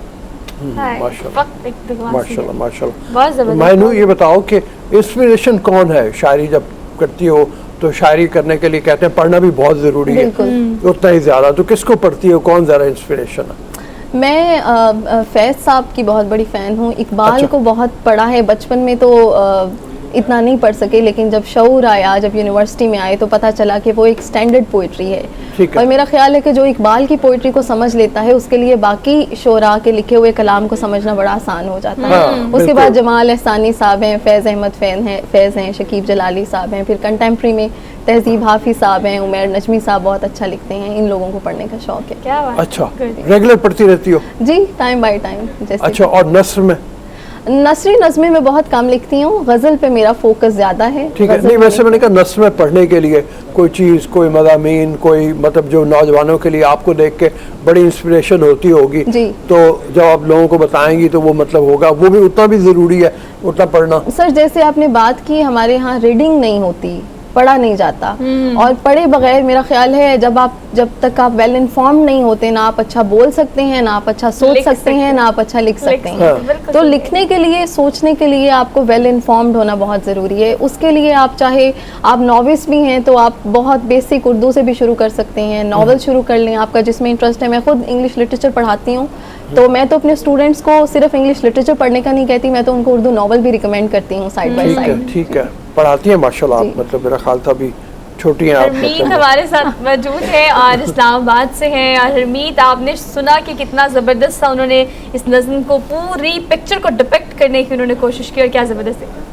माशाल्लाह माशाल्लाह। बहुत जबरदस्त। मैनू ये बताओ कि इंस्पिरेशन कौन है? शायरी जब करती हो तो शायरी करने के लिए कहते हैं पढ़ना भी बहुत ज़रूरी है, उतना ही ज़्यादा। तो किसको पढ़ती हो, कौन ज़्यादा इंस्पिरेशन है? मैं फैज़ साहब की बहुत बड़ी फ़ैन हूँ। इकबाल अच्छा। को बहुत पढ़ा है, बचपन में तो इतना नहीं पढ़ सके, लेकिन जब शऊर आया, जब यूनिवर्सिटी में आए तो पता चला कि वो एक स्टैंडर्ड पोइट्री है। ठीक है। और मेरा ख्याल है कि जो इकबाल की पोइट्री को समझ लेता है उसके लिए बाकी शोरा के लिखे हुए कलाम को समझना बड़ा आसान हो जाता है। हाँ, उसके बिल्कुल। बाद जमाल एहसानी साहब हैं, फैज़ अहमद फैज़ हैं, शकीब जलाली साहब हैं, फिर कंटेम्प्रेरी में तहजीब हाफिज़ साहब हैं, उमैर नजमी साहब बहुत अच्छा लिखते हैं। इन लोगों को पढ़ने का शौक है। क्या बात। अच्छा, Good. रेगुलर पढ़ती रहती हो? जी, टाइम बाय टाइम। जैसे अच्छा, और नस्र में? नसरी नज़में मैं बहुत कम लिखती हूँ, गज़ल पे मेरा फोकस ज़्यादा है। ठीक है। गज़ल नहीं, में वैसे मैंने कहा नस्र में पढ़ने के लिए कोई चीज़, कोई मज़ामीन, कोई मतलब जो नौजवानों के लिए आपको देख के बड़ी इंस्पिरेशन होती होगी, जी। तो जब आप लोगों को बताएंगी तो वो मतलब होगा, वो भी उतना भी ज़रूरी है, उतना पढ़ना। सर जैसे आपने बात की, हमारे यहाँ रीडिंग नहीं होती, पढ़ा नहीं जाता। और पढ़े बगैर मेरा ख्याल है जब तक आप वेल इन्फॉर्म्ड नहीं होते, ना आप अच्छा बोल सकते हैं, ना आप अच्छा सोच सकते हैं, ना आप अच्छा लिख सकते हैं। बिल्कुल तो सही। लिखने के लिए, सोचने के लिए आपको वेल इन्फॉर्म्ड होना बहुत ज़रूरी है। उसके लिए आप चाहे आप नॉविस भी हैं तो आप बहुत बेसिक उर्दू से भी शुरू कर सकते हैं, नॉवल शुरू कर लें, आपका जिसमें इंटरेस्ट है। मैं खुद इंग्लिश लिटरेचर पढ़ाती हूँ, तो मैं तो अपने स्टूडेंट्स को सिर्फ इंग्लिश लिटरेचर पढ़ने का नहीं कहती, मैं तो उनको उर्दू नॉवल भी रिकमेंड करती हूँ साइड बाय ठीक है, साइड। ठीक है। पढ़ाती हैं माशाल्लाह आप, मतलब मेरा ख्याल था अभी छोटी हैं आप। हरमीत मतलब हमारे साथ मौजूद है और इस्लामाबाद से हैं। और हरमीत, आपने सुना कि कितना ज़बरदस्त सा उन्होंने इस नज़्म को, पूरी पिक्चर को डिपिक्ट करने की उन्होंने कोशिश की, और क्या ज़बरदस्त है।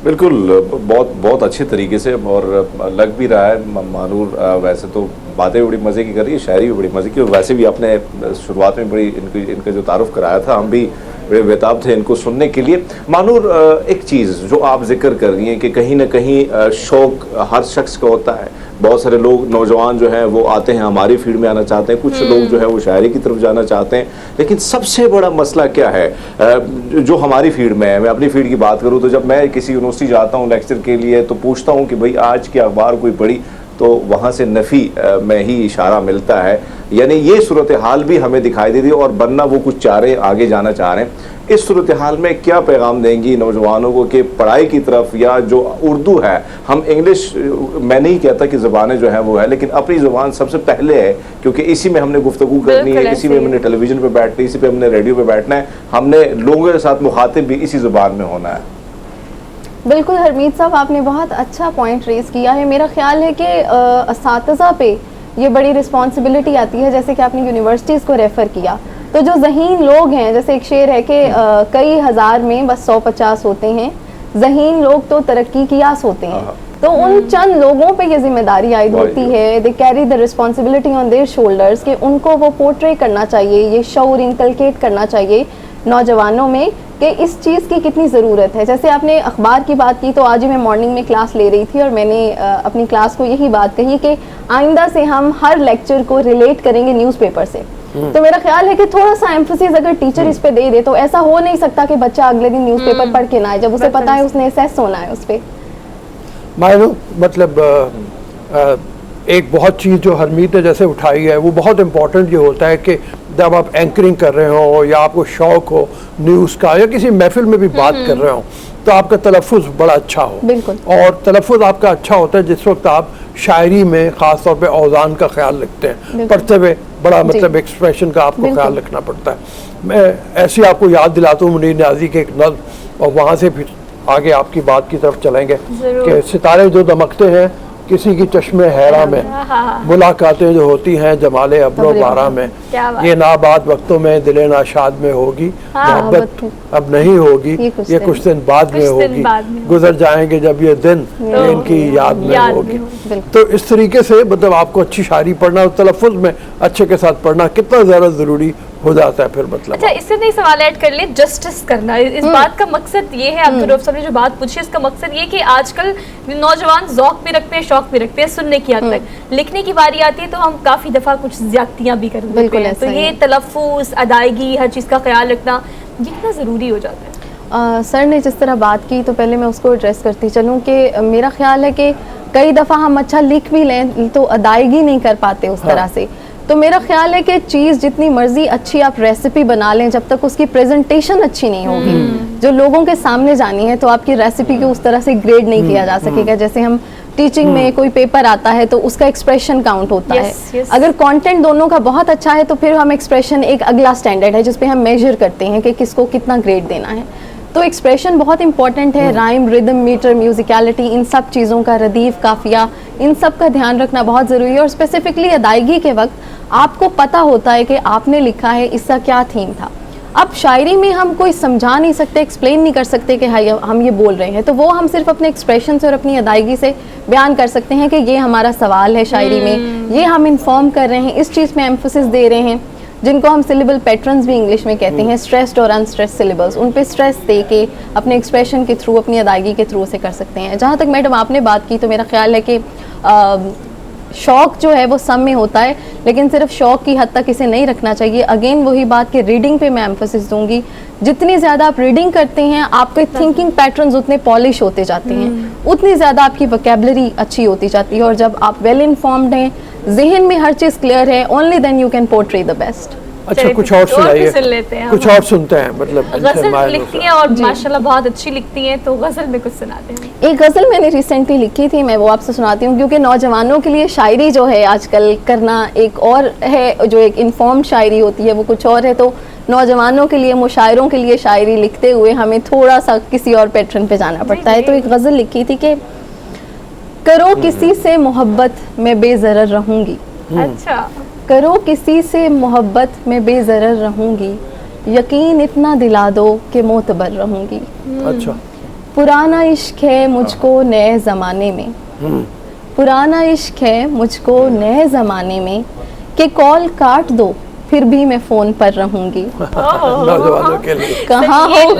बिल्कुल, बहुत बहुत अच्छे तरीके से, और लग भी रहा है मानूर वैसे तो बातें बड़ी मज़े की कर रही है, शायरी भी बड़ी मज़े की, और वैसे भी आपने शुरुआत में बड़ी इनका जो तारुफ कराया था, हम भी बड़े बेताब थे इनको सुनने के लिए। मानूर, एक चीज़ जो आप जिक्र कर रही हैं कि कहीं ना कहीं शौक़ हर शख्स का होता है। बहुत सारे लोग, नौजवान जो हैं वो आते हैं, हमारी फील्ड में आना चाहते हैं, कुछ लोग जो है वो शायरी की तरफ जाना चाहते हैं। लेकिन सबसे बड़ा मसला क्या है जो हमारी फील्ड में है? मैं अपनी फील्ड की बात करूँ तो जब मैं किसी यूनिवर्सिटी जाता हूँ लेक्चर के लिए तो पूछता हूँ कि भाई आज की अखबार कोई पढ़ी, तो वहाँ से नफ़ी में ही इशारा मिलता है। यानी ये सूरत हाल भी हमें दिखाई दे रही है, और बनना वो कुछ चाह रहे, आगे जाना चाह रहे हैं। इस सूरत हाल में क्या पैगाम देंगी नौजवानों को कि पढ़ाई की तरफ, या जो उर्दू है, हम इंग्लिश, मैं नहीं कहता कि ज़बानें जो है वो है, लेकिन अपनी ज़बान सबसे पहले है, क्योंकि इसी में हमने गुफ्तगू करनी है, इसी में हमने टेलीविज़न पे बैठना है, इसी पे हमने रेडियो पे बैठना है, हमने लोगों के साथ मुखातिब भी इसी ज़बान में होना है। बिल्कुल हरमीत साहब, आपने बहुत अच्छा पॉइंट रेज़ किया है। मेरा ख्याल है कि असातिज़ा पे ये बड़ी रिस्पॉन्सिबिलिटी आती है। जैसे कि आपने यूनिवर्सिटीज़ को रेफ़र किया, तो जो ज़हीन लोग हैं, जैसे एक शेर है कि कई हज़ार में बस 150 होते हैं, ज़हीन लोग तो तरक्की की आस होते हैं। तो उन चंद लोगों पे ये जिम्मेदारी आयद होती है, they carry the responsibility on their shoulders, कि उनको वो पोर्ट्रे करना चाहिए, ये शऊर इनकलकेट करना चाहिए नौजवानों में कि इस चीज़ की कितनी ज़रूरत है। जैसे आपने अखबार की बात की, तो आज ही मैं मॉर्निंग में क्लास ले रही थी और मैंने अपनी क्लास को यही बात कही कि आइंदा से हम हर लेक्चर को रिलेट करेंगे न्यूज़पेपर से। तो मेरा ख्याल है कि थोड़ा सा एम्फोसिस अगर टीचर इस पे दे तो ऐसा हो नहीं सकता कि बच्चा अगले दिन न्यूज़पेपर पढ़ के ना आए, जब उसे पता है उसने असेस होना है उस पर। मतलब एक बहुत चीज़ जो हरमीत ने जैसे उठाई है वो बहुत इम्पोर्टेंट ये होता है कि जब आप एंकरिंग कर रहे हो या आपको शौक हो न्यूज़ का या किसी महफिल में भी बात कर रहे हो तो आपका तलफ़ुज़ बड़ा अच्छा हो। बिल्कुल। और तलफ़ुज़ आपका अच्छा होता है जिस वक्त आप शायरी में ख़ास तौर पे औज़ान का ख्याल रखते हैं, पढ़ते हुए बड़ा मतलब एक्सप्रेशन का आपको ख्याल रखना पड़ता है। मैं ऐसे आपको याद दिलाता हूँ मुनीर न्याज़ी के एक नज़्म, और वहाँ से फिर आगे आपकी बात की तरफ चलेंगे कि सितारे जो दमकते हैं किसी की चश्मे हैरा में, मुलाकातें जो होती हैं जमाले अब्रो बारा में, ये नाबाद वक्तों में दिले नाशाद में होगी, मोहब्बत अब नहीं होगी, ये कुछ दिन बाद में होगी, गुजर जाएंगे जब ये दिन ये इनकी याद में होगी। तो इस तरीके से मतलब आपको अच्छी शायरी पढ़ना और तलफ़ुज़ में अच्छे के साथ पढ़ना कितना ज़्यादा ज़रूरी हो जाता है फिर मतलब। अच्छा, इससे नहीं सवाल ऐड कर ले, जस्टिस करना, इस बात का मकसद ये है, अब्दुल रऊफ साहब ने जो बात पूछी इसका मकसद ये कि आजकल नौजवान ज़ौक़ भी रखते हैं, शौक भी रखते हैं सुनने की हद तक, लिखने की बारी आती है तो हम काफ़ी दफ़ा कुछ ज़्यादतियाँ भी कर देते हैं। तो ये तलफ़ुज़, अदायगी, हर चीज़ का ख्याल रखना ये कितना ज़रूरी हो जाता है? सर ने जिस तरह बात की तो पहले मैं उसको एड्रेस करती चलूँ कि मेरा ख्याल है कि कई दफ़ा हम अच्छा लिख भी लें तो अदायगी नहीं कर पाते उस तरह से। तो मेरा ख्याल है कि चीज़ जितनी मर्जी अच्छी आप रेसिपी बना लें, जब तक उसकी प्रेजेंटेशन अच्छी नहीं होगी जो लोगों के सामने जानी है, तो आपकी रेसिपी को उस तरह से ग्रेड नहीं किया जा सकेगा। जैसे हम टीचिंग में कोई पेपर आता है तो उसका एक्सप्रेशन काउंट होता है। अगर कंटेंट दोनों का बहुत अच्छा है तो फिर हम एक्सप्रेशन एक अगला स्टैंडर्ड है जिस पे हम मेजर करते हैं कि किसको कितना ग्रेड देना है। तो एक्सप्रेशन बहुत इंपॉर्टेंट है, राइम, रिदम, मीटर, म्यूजिकलिटी, इन सब चीज़ों का, रदीफ, काफिया, इन सब का ध्यान रखना बहुत ज़रूरी है। और स्पेसिफिकली अदायगी के वक्त आपको पता होता है कि आपने लिखा है, इसका क्या थीम था। अब शायरी में हम कोई समझा नहीं सकते, एक्सप्लेन नहीं कर सकते कि हाँ हम ये बोल रहे हैं, तो वो हम सिर्फ अपने एक्सप्रेशन से और अपनी अदायगी से बयान कर सकते हैं कि ये हमारा सवाल है शायरी में, ये हम इन्फॉर्म कर रहे हैं, इस चीज़ में एम्फोसिस दे रहे हैं, जिनको हम सिलेबल पैटर्न्स भी इंग्लिश में कहते हैं, स्ट्रेस्ड और अनस्ट्रेस्ड सिलेबल्स, उन पे स्ट्रेस दे के अपने एक्सप्रेशन के थ्रू, अपनी अदायगी के थ्रू से कर सकते हैं। जहाँ तक मैडम आपने बात की तो मेरा ख्याल है कि शौक़ जो है वो सब में होता है, लेकिन सिर्फ शौक़ की हद तक इसे नहीं रखना चाहिए। अगेन वही बात कि रीडिंग पे मैं एम्फोसिस दूंगी, जितनी ज़्यादा आप रीडिंग करते हैं आपके थिंकिंग पैटर्न्स उतने पॉलिश होते जाते हैं, उतनी ज़्यादा आपकी वोकैबुलरी अच्छी होती जाती है, और जब आप वेल इन्फॉर्म्ड हैं, जहन में हर चीज़ क्लियर है, only then you can portray the best. अच्छा, कुछ और सुनाइए, कुछ और सुनते हैं। मतलब गज़ल लिखती हैं और माशाल्लाह बहुत अच्छी लिखती हैं, तो गज़ल में कुछ सुनाते हैं। एक गज़ल मैंने रिसेंटली लिखी थी, मैं वो आपसे सुनाती हूँ, क्योंकि नौजवानों के लिए शायरी जो है आजकल करना एक और है, जो एक इन्फॉर्म्ड शायरी होती है वो कुछ और है। तो नौजवानों के लिए, मुशायरों के लिए शायरी लिखते हुए हमें थोड़ा सा किसी और पैटर्न पे जाना पड़ता है। तो एक गज़ल लिखी थी कि करो किसी से मोहब्बत मैं बेज़रर रहूँगी। अच्छा। करो किसी से मोहब्बत मैं बेज़रर रहूँगी, यकीन इतना दिला दो कि मोतबर रहूँगी। अच्छा। पुराना इश्क है मुझको नए ज़माने में, पुराना इश्क है मुझको नए ज़माने में, कि कॉल काट दो फिर भी मैं फ़ोन पर रहूँगी। नौजवानों के लिए कहाँ हो,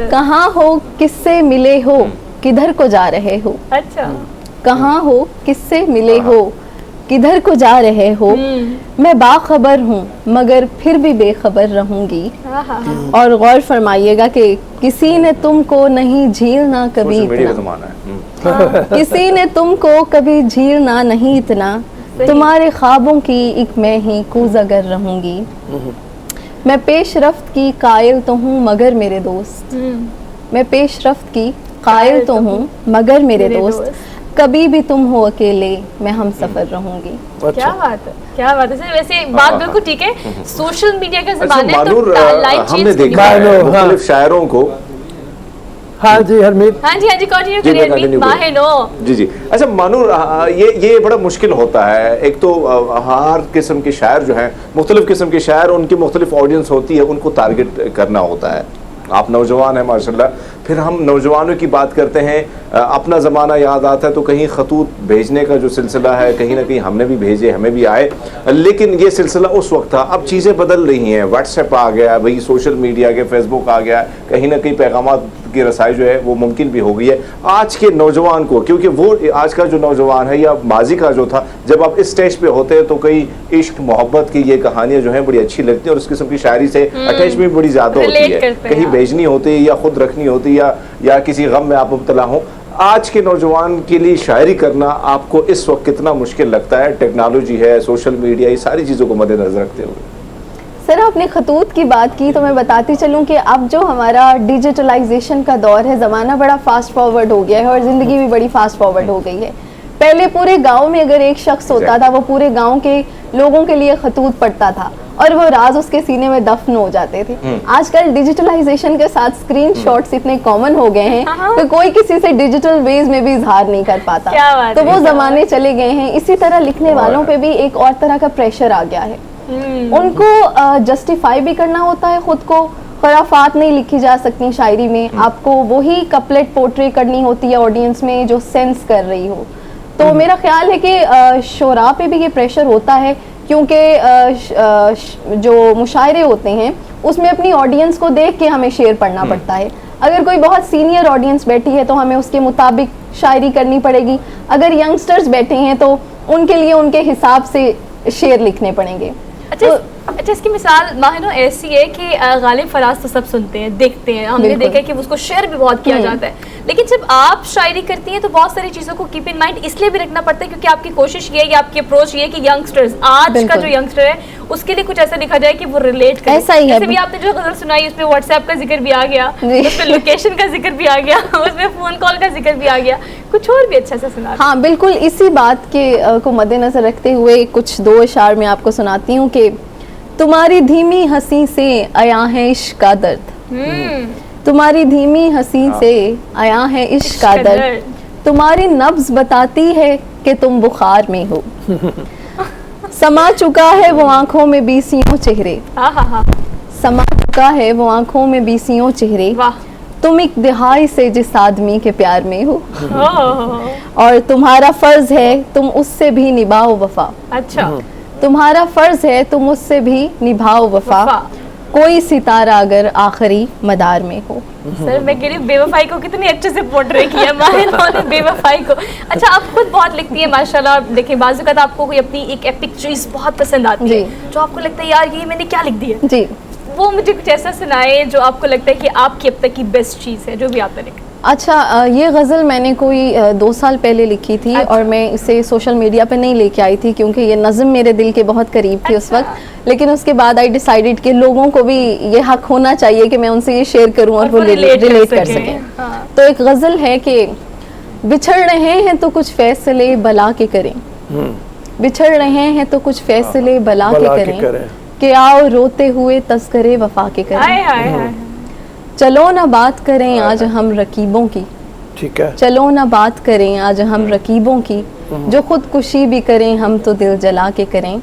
कहाँ हो, किससे मिले हो, किधर को जा रहे हो। अच्छा। कहाँ हो, किससे मिले हो, किधर को जा रहे हो, मैं बाखबर हूँ मगर फिर भी बेखबर रहूंगी। और गौर फरमाइएगा कि किसी ने तुमको नहीं झीलना कभी इतना, किसी ने तुमको कभी झीलना नहीं इतना, तुम्हारे ख्वाबों की एक मैं ही कूज़गर रहूंगी। मैं पेशरफ्त की कायल तो हूँ मगर मेरे दोस्त, मैं पेशरफ्त की कायल तो हूँ मगर मेरे दोस्त, कभी भी तुम हो अकेले मैं हम सफर रहूंगी। क्या बात है, क्या बात है। वैसे बात बिल्कुल ठीक है, सोशल मीडिया का ज़माना है तो लाइफ हमने देखा है मुख्तलिफ शायरों को। हाँ जी हरमीत, हाँ जी कंटिन्यू करिए हरमीत, माहे नो। जी। अच्छा मानूर, ये बड़ा मुश्किल होता है। एक तो हर किस्म के शायर जो हैं, मुख्तलिफ किस्म के शायर, उनकी मुख्तलिफ ऑडियंस होती है, उनको टारगेट करना होता है। आप नौजवान हैं माशाल्लाह, फिर हम नौजवानों की बात करते हैं, अपना ज़माना याद आता है तो कहीं खतूत भेजने का जो सिलसिला है कहीं ना कहीं हमने भी भेजे, हमें भी आए, लेकिन ये सिलसिला उस वक्त था। अब चीज़ें बदल रही हैं, व्हाट्सएप आ गया है भाई, सोशल मीडिया के फेसबुक आ गया है, कहीं ना कहीं पैगामात की रसाई जो है वो मुमकिन भी हो गई है आज के नौजवान को, क्योंकि वो आज का जो नौजवान है या माजी का जो था, जब आप इस स्टेज पे होते हैं तो कई इश्क मोहब्बत की ये कहानियां जो हैं बड़ी अच्छी लगती हैं और इस किस्म की शायरी से अटैचमेंट बड़ी ज़्यादा होती है, कहीं भेजनी होती है या खुद रखनी होती है या किसी गम में आप मुब्तला हो। आज के नौजवान के लिए शायरी करना आपको इस वक्त कितना मुश्किल लगता है? टेक्नोलॉजी है, सोशल मीडिया, ये सारी चीज़ों को मद्देनजर रखते हुए। सर आपने खतूत की बात की तो मैं बताती चलूं कि अब जो हमारा डिजिटलाइजेशन का दौर है, ज़माना बड़ा फास्ट फॉरवर्ड हो गया है और ज़िंदगी भी बड़ी फास्ट फॉरवर्ड हो गई है। पहले पूरे गांव में अगर एक शख्स होता था, वो पूरे गांव के लोगों के लिए खतूत पढ़ता था और वो राज उसके सीने में दफन हो जाते थे। आजकल डिजिटलाइजेशन के साथ स्क्रीन शॉट्स इतने कॉमन हो गए हैं तो कोई किसी से डिजिटल वेज में भी इजहार नहीं कर पाता, तो वो ज़माने चले गए हैं। इसी तरह लिखने वालों पे भी एक और तरह का प्रेशर आ गया है, उनको जस्टिफाई भी करना होता है खुद को, खराफात नहीं लिखी जा सकती शायरी में, आपको वही कपलेट पोर्ट्रे करनी होती है ऑडियंस में जो सेंस कर रही हो। तो मेरा ख्याल है कि शोरा पे भी ये प्रेशर होता है, क्योंकि जो मुशायरे होते हैं उसमें अपनी ऑडियंस को देख के हमें शेर पढ़ना पड़ता है। अगर कोई बहुत सीनियर ऑडियंस बैठी है तो हमें उसके मुताबिक शायरी करनी पड़ेगी, अगर यंगस्टर्स बैठे हैं तो उनके लिए उनके हिसाब से शेर लिखने पड़ेंगे। अच्छा, इसकी मिसाल माहिनो ऐसी है कि गालिब फराज तो सब सुनते हैं, देखते हैं, हमने देखा है कि उसको शेयर भी बहुत किया जाता है, लेकिन जब आप शायरी करती हैं तो बहुत सारी चीज़ों को कीप इन माइंड इसलिए भी रखना पड़ता है क्योंकि आपकी कोशिश ये है, आपकी अप्रोच ये है कि यंगस्टर्स, आज का जो यंगस्टर है उसके लिए कुछ ऐसा लिखा जाए कि वो रिलेट करे। ऐसा ही है। जैसे भी आपने जो गजल सुनाई उसमें व्हाट्सएप का जिक्र भी आ गया, उसमें लोकेशन का जिक्र भी आ गया, उसमें फ़ोन कॉल का जिक्र भी आ गया, कुछ और भी अच्छा सा सुना। हाँ बिल्कुल, इसी बात के को मद्देनजर रखते हुए कुछ दो अशार में आपको सुनाती हूँ कि तुम्हारी धीमी हंसी से आया है इश्क का दर्द, तुम्हारी धीमी हंसी से आया है इश्क का दर्द, तुम्हारी नब्ज बताती है कि तुम बुखार में हो, समा चुका है वो आंखों में बीसियों चेहरे, समा चुका है वो आंखों में बीसियों चेहरे, तुम एक दिहाई से जिस आदमी के प्यार में हो, और तुम्हारा फर्ज है तुम उससे भी निभाओ वफा। अच्छा, तुम्हारा फर्ज है तुम उससे भी निभाओ वफा, कोई सितारा अगर आखिरी मदार में हो। सर मैं कह रही हूँ बेवफाई को कितने अच्छे से पोर्ट्रे किया माहिर ने बेवफाई को। अच्छा, आप खुद बहुत लिखती है माशाल्लाह, देखिए बाज़ वक़्त आपको कोई अपनी एक एपिक चीज़ बहुत पसंद आती है जो आपको लगता है यार ये मैंने क्या लिख दिया जी, वो मुझे कुछ ऐसा सुनाए जो आपको लगता है कि आपकी अब तक की बेस्ट चीज़ है जो भी आपने लिखा। अच्छा, ये गज़ल मैंने कोई 2 साल पहले लिखी थी। अच्छा। और मैं इसे सोशल मीडिया पे नहीं लेके आई थी क्योंकि ये नज़म मेरे दिल के बहुत करीब थी उस वक्त, लेकिन उसके बाद आई डिसाइडेड कि लोगों को भी ये हक होना चाहिए कि मैं उनसे ये शेयर करूं और वो रिलेट कर सकें। हाँ। तो एक गज़ल है कि बिछड़ रहे हैं तो कुछ फैसले बला के करें, बिछड़ रहे हैं तो कुछ फैसले बला के करें, कि आओ रोते हुए तस्करे वफा के करें, चलो ना बात करें आज हम रकीबों की, ठीक है, चलो ना बात करें आज हम रकीबों की, जो खुदकुशी भी करें हम तो दिल जला के करें।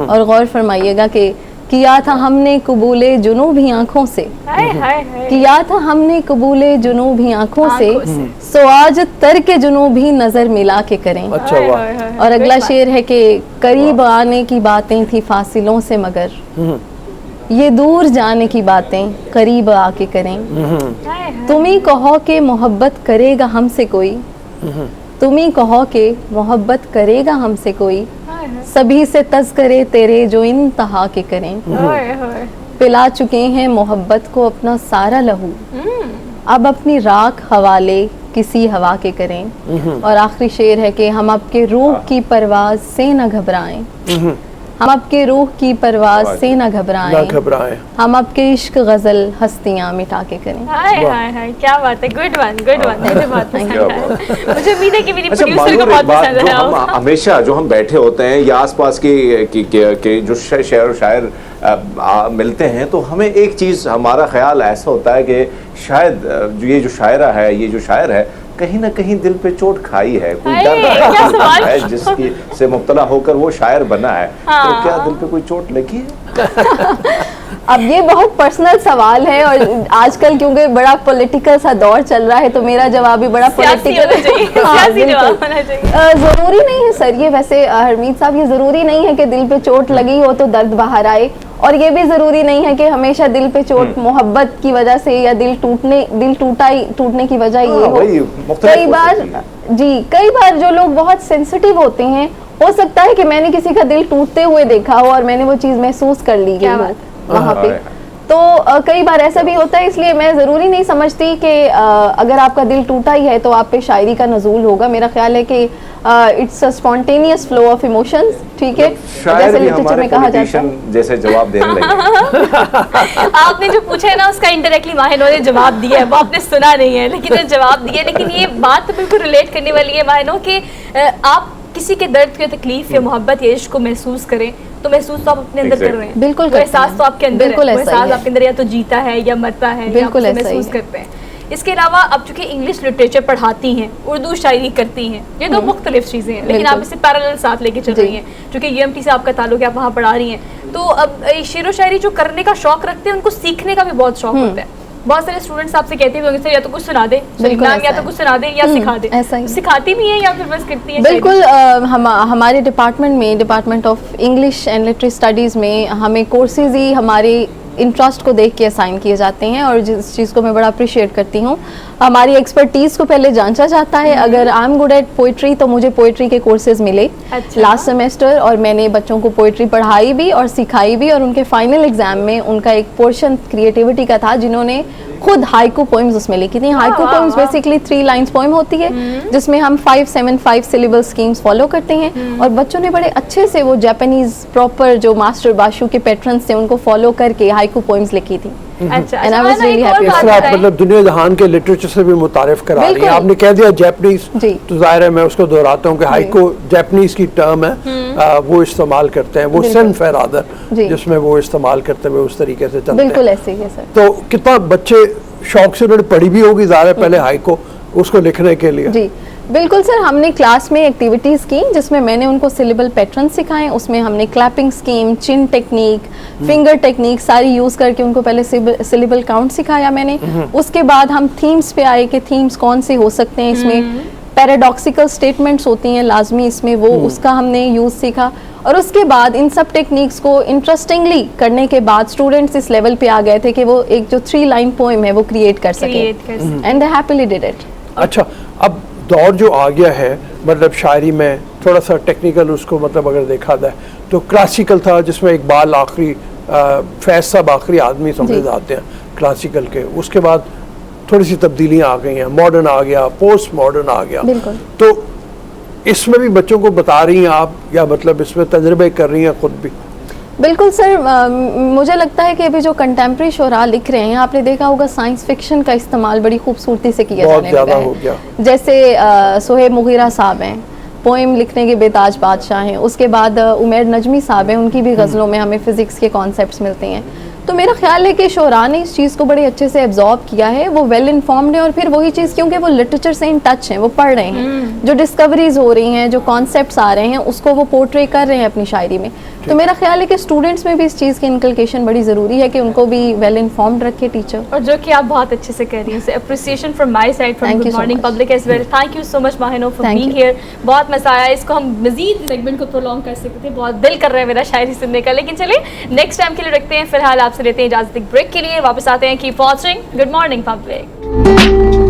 और गौर फरमाइएगा कि किया था हमने कबूले जुनूबी आंखों से, किया था हमने कबूले जुनूबी आंखों से, सो आज तर्क जुनूबी नजर मिला के करें। अच्छा, वाह। और अगला शेर है कि करीब आने की बातें थी फासिलों से, मगर ये दूर जाने की बातें करीब आके करें। तुम ही कहो कि मोहब्बत करेगा हमसे कोई, तुम ही कहो कि मोहब्बत करेगा हमसे कोई, सभी से तज़किरे तेरे जो इंतहा के करें। पिला चुके हैं मोहब्बत को अपना सारा लहू, अब अपनी राख हवाले किसी हवा के करें। और आखिरी शेर है कि हम आपके रूह की परवाज से न घबराएं, हम आपके रूह की परवाज से न घबराएं, हम आपके इश्क गजल हस्तियां मिटा के करें। हाय हाय हाय, क्या बात है, गुड वन गुड वन, मुझे बहुत पसंद है। मुझे उम्मीद है कि मेरी प्रोड्यूसर को बहुत पसंद है। हम हमेशा जो हम बैठे होते हैं या आसपास के जो शायर और शायर मिलते हैं तो हमें एक चीज़, हमारा ख्याल ऐसा होता है कि शायद ये जो शायरा है, ये जो शायर है, कहीं ना कहीं दिल पे चोट खाई है, कोई डर है जिसकी से मुब्तला होकर वो शायर बना है। तो क्या दिल पे कोई चोट लगी है? अब ये बहुत पर्सनल सवाल है और आजकल क्योंकि बड़ा पॉलिटिकल सा दौर चल रहा है तो मेरा जवाब भी बड़ा पॉलिटिकल जरूरी नहीं है सर ये वैसे हरमीत साहब ये जरूरी नहीं है कि दिल पे चोट लगी हो तो दर्द बाहर आए और ये भी जरूरी नहीं है कि हमेशा दिल पे चोट मोहब्बत की वजह से या दिल टूटने की वजह ये हो। कई बार जो लोग बहुत सेंसिटिव होते हैं हो सकता है कि मैंने किसी का दिल टूटते हुए देखा हो और मैंने वो चीज महसूस कर ली वहाँ पे तो कई बार ऐसा भी होता है इसलिए मैं ज़रूरी नहीं समझती कि अगर आपका दिल टूटा ही है तो आप पे शायरी का नज़ूल होगा। मेरा ख्याल है कि it's a spontaneous flow of emotions, ठीक है, जैसे लिटरेचर में कहा जाता है। जैसे जवाब देने लगे आपने जो पूछा है ना उसका इनडायरेक्टली माहिनो ने जवाब दिया है, वो आपने सुना नहीं है लेकिन जवाब दिया। लेकिन ये बात तो बिल्कुल रिलेट करने वाली है माहिनो कि आप किसी के दर्द या तकलीफ या मोहब्बत या इश्क को महसूस करें तो महसूस तो आप अपने अंदर कर रहे हैं, बिल्कुल एहसास तो आपके अंदर है, वो एहसास आपके अंदर या तो जीता है या मरता है, बिल्कुल महसूस करते हैं। इसके अलावा अब चूंकि इंग्लिश लिटरेचर पढ़ाती हैं, उर्दू शायरी करती हैं, ये दो मुख्तलिफ चीज़ें हैं लेकिन आप इसे पैरेलल साथ लेके चल रही हैं। चूंकि यूएमटी से आपका ताल्लुक है, आप वहाँ पढ़ा रही हैं, तो अब शेर व शायरी जो करने का शौक रखते हैं उनको सीखने का भी बहुत शौक होता है। बहुत सारे स्टूडेंट्स आपसे कहते होंगे सर या तो कुछ सुना दे, या तो कुछ सुना दे या सिखा दे, सिखाती भी है या फिर बस करती है? बिल्कुल, हमारे डिपार्टमेंट में, department of English and literary studies में हमें कोर्सेज ही हमारे इंटरेस्ट को देख के असाइन किए जाते हैं और जिस चीज़ को मैं बड़ा अप्रिशिएट करती हूँ। हमारी एक्सपर्टीज़ को पहले जांचा जाता है। अगर I am good at poetry तो मुझे पोइट्री के कोर्सेज मिले लास्ट सेमेस्टर और मैंने बच्चों को पोइट्री पढ़ाई भी और सिखाई भी और उनके फाइनल एग्जाम में उनका एक पोर्शन क्रिएटिविटी का था जिन्होंने खुद हाइकू पोएम्स उसमें लिखी थी। Haiku poems basically 3 lines poem होती है जिसमें हम 5-7-5 सिलेबल स्कीम्स फॉलो करते हैं और बच्चों ने बड़े अच्छे से वो जापानीज प्रॉपर जो मास्टर बाशु के पैटर्न्स थे उनको फॉलो करके हाइकू पोएम्स लिखी थी। मतलब दुनिया जहान के लिटरेचर से भी मुतारिफ करा रही है। आपने कह दिया जापानीज, तो जाहिर है मैं उसको दोहराता हूँ कि हाइकू जापानीज की टर्म है, वो इस्तेमाल करते हैं, वो सिन्फ है रादर जिसमें वो इस्तेमाल करते हुए उस तरीके से चलते हैं। बिल्कुल ऐसे ही है सर। तो कितना बच्चे शौक से उन्होंने पढ़ी भी होगी ज़्यादा पहले हाइकू उसको लिखने के लिए? जी बिल्कुल सर, हमने क्लास में एक्टिविटीज़ की जिसमें मैंने उनको सिलेबल पैटर्न सिखाए। उसमें हमने क्लैपिंग स्कीम, चिन टेक्निक, फिंगर टेक्निक सारी यूज़ करके उनको पहले सिलेबल काउंट सिखाया मैंने। उसके बाद हम थीम्स पे आए कि थीम्स कौन से हो सकते हैं, इसमें पैराडॉक्सिकल स्टेटमेंट्स होती हैं लाजमी इसमें, वो उसका हमने यूज़ सीखा। और उसके बाद इन सब टेक्निक्स को इंटरेस्टिंगली करने के बाद स्टूडेंट्स इस लेवल पे आ गए थे कि वो एक जो 3 लाइन पोएम है वो क्रिएट कर सके and they happily did it. अच्छा, अब दौर जो आ गया है मतलब शायरी में थोड़ा सा टेक्निकल उसको मतलब अगर देखा जाए तो क्लासिकल था जिसमें इकबाल आखिरी फैज साहब आखिरी आदमी समझे जाते हैं क्लासिकल के। उसके बाद थोड़ी सी तब्दीलियाँ आ गई हैं, मॉडर्न आ गया, पोस्ट मॉडर्न आ गया। तो इसमें भी बच्चों को बता रही हैं आप या मतलब इसमें तजर्बे कर रही हैं खुद भी? बिल्कुल सर, मुझे लगता है कि अभी जो कंटेम्प्रेरी शोरा लिख रहे हैं, आपने देखा होगा साइंस फिक्शन का इस्तेमाल बड़ी खूबसूरती से किया जाने लगा है। जैसे सोहेब मुगीरा साहब हैं, पोएम लिखने के बेताज बादशाह हैं। उसके बाद उमैर नजमी साहब हैं, उनकी भी गज़लों में हमें फ़िज़िक्स के कॉन्सेप्ट्स मिलते हैं। तो मेरा ख्याल है कि शोरा ने इस चीज़ को बड़े अच्छे से एब्जॉर्ब किया है, वो वेल इन्फॉर्म्ड है और फिर वही चीज़ क्योंकि वो लिटरेचर से इन टच हैं, वो पढ़ रहे हैं, जो डिस्कवरीज हो रही हैं, जो कॉन्सेप्ट्स आ रहे हैं उसको वो पोर्ट्रे कर रहे हैं अपनी शायरी में। तो मेरा ख्याल है कि स्टूडेंट्स में भी इस चीज़ की इनकलकेशन बड़ी ज़रूरी है कि उनको भी वेल इन्फॉर्म्ड रखे टीचर। और जो कि आप बहुत अच्छे से कर रही हैं। Appreciation from my side, from good morning public as well. Thank you so much माहिनो फॉर बीइंग हियर। बहुत मजा आया, इसको हम मजीद सेगमेंट को प्रोलॉन्ग कर सकते थे, बहुत दिल कर रहा है मेरा शायरी सुनने का, लेकिन चलिए नेक्स्ट टाइम के लिए रखते हैं। फिलहाल आपसे लेते हैं इजाजत, एक ब्रेक के लिए वापस आते हैं। Keep watching good morning public.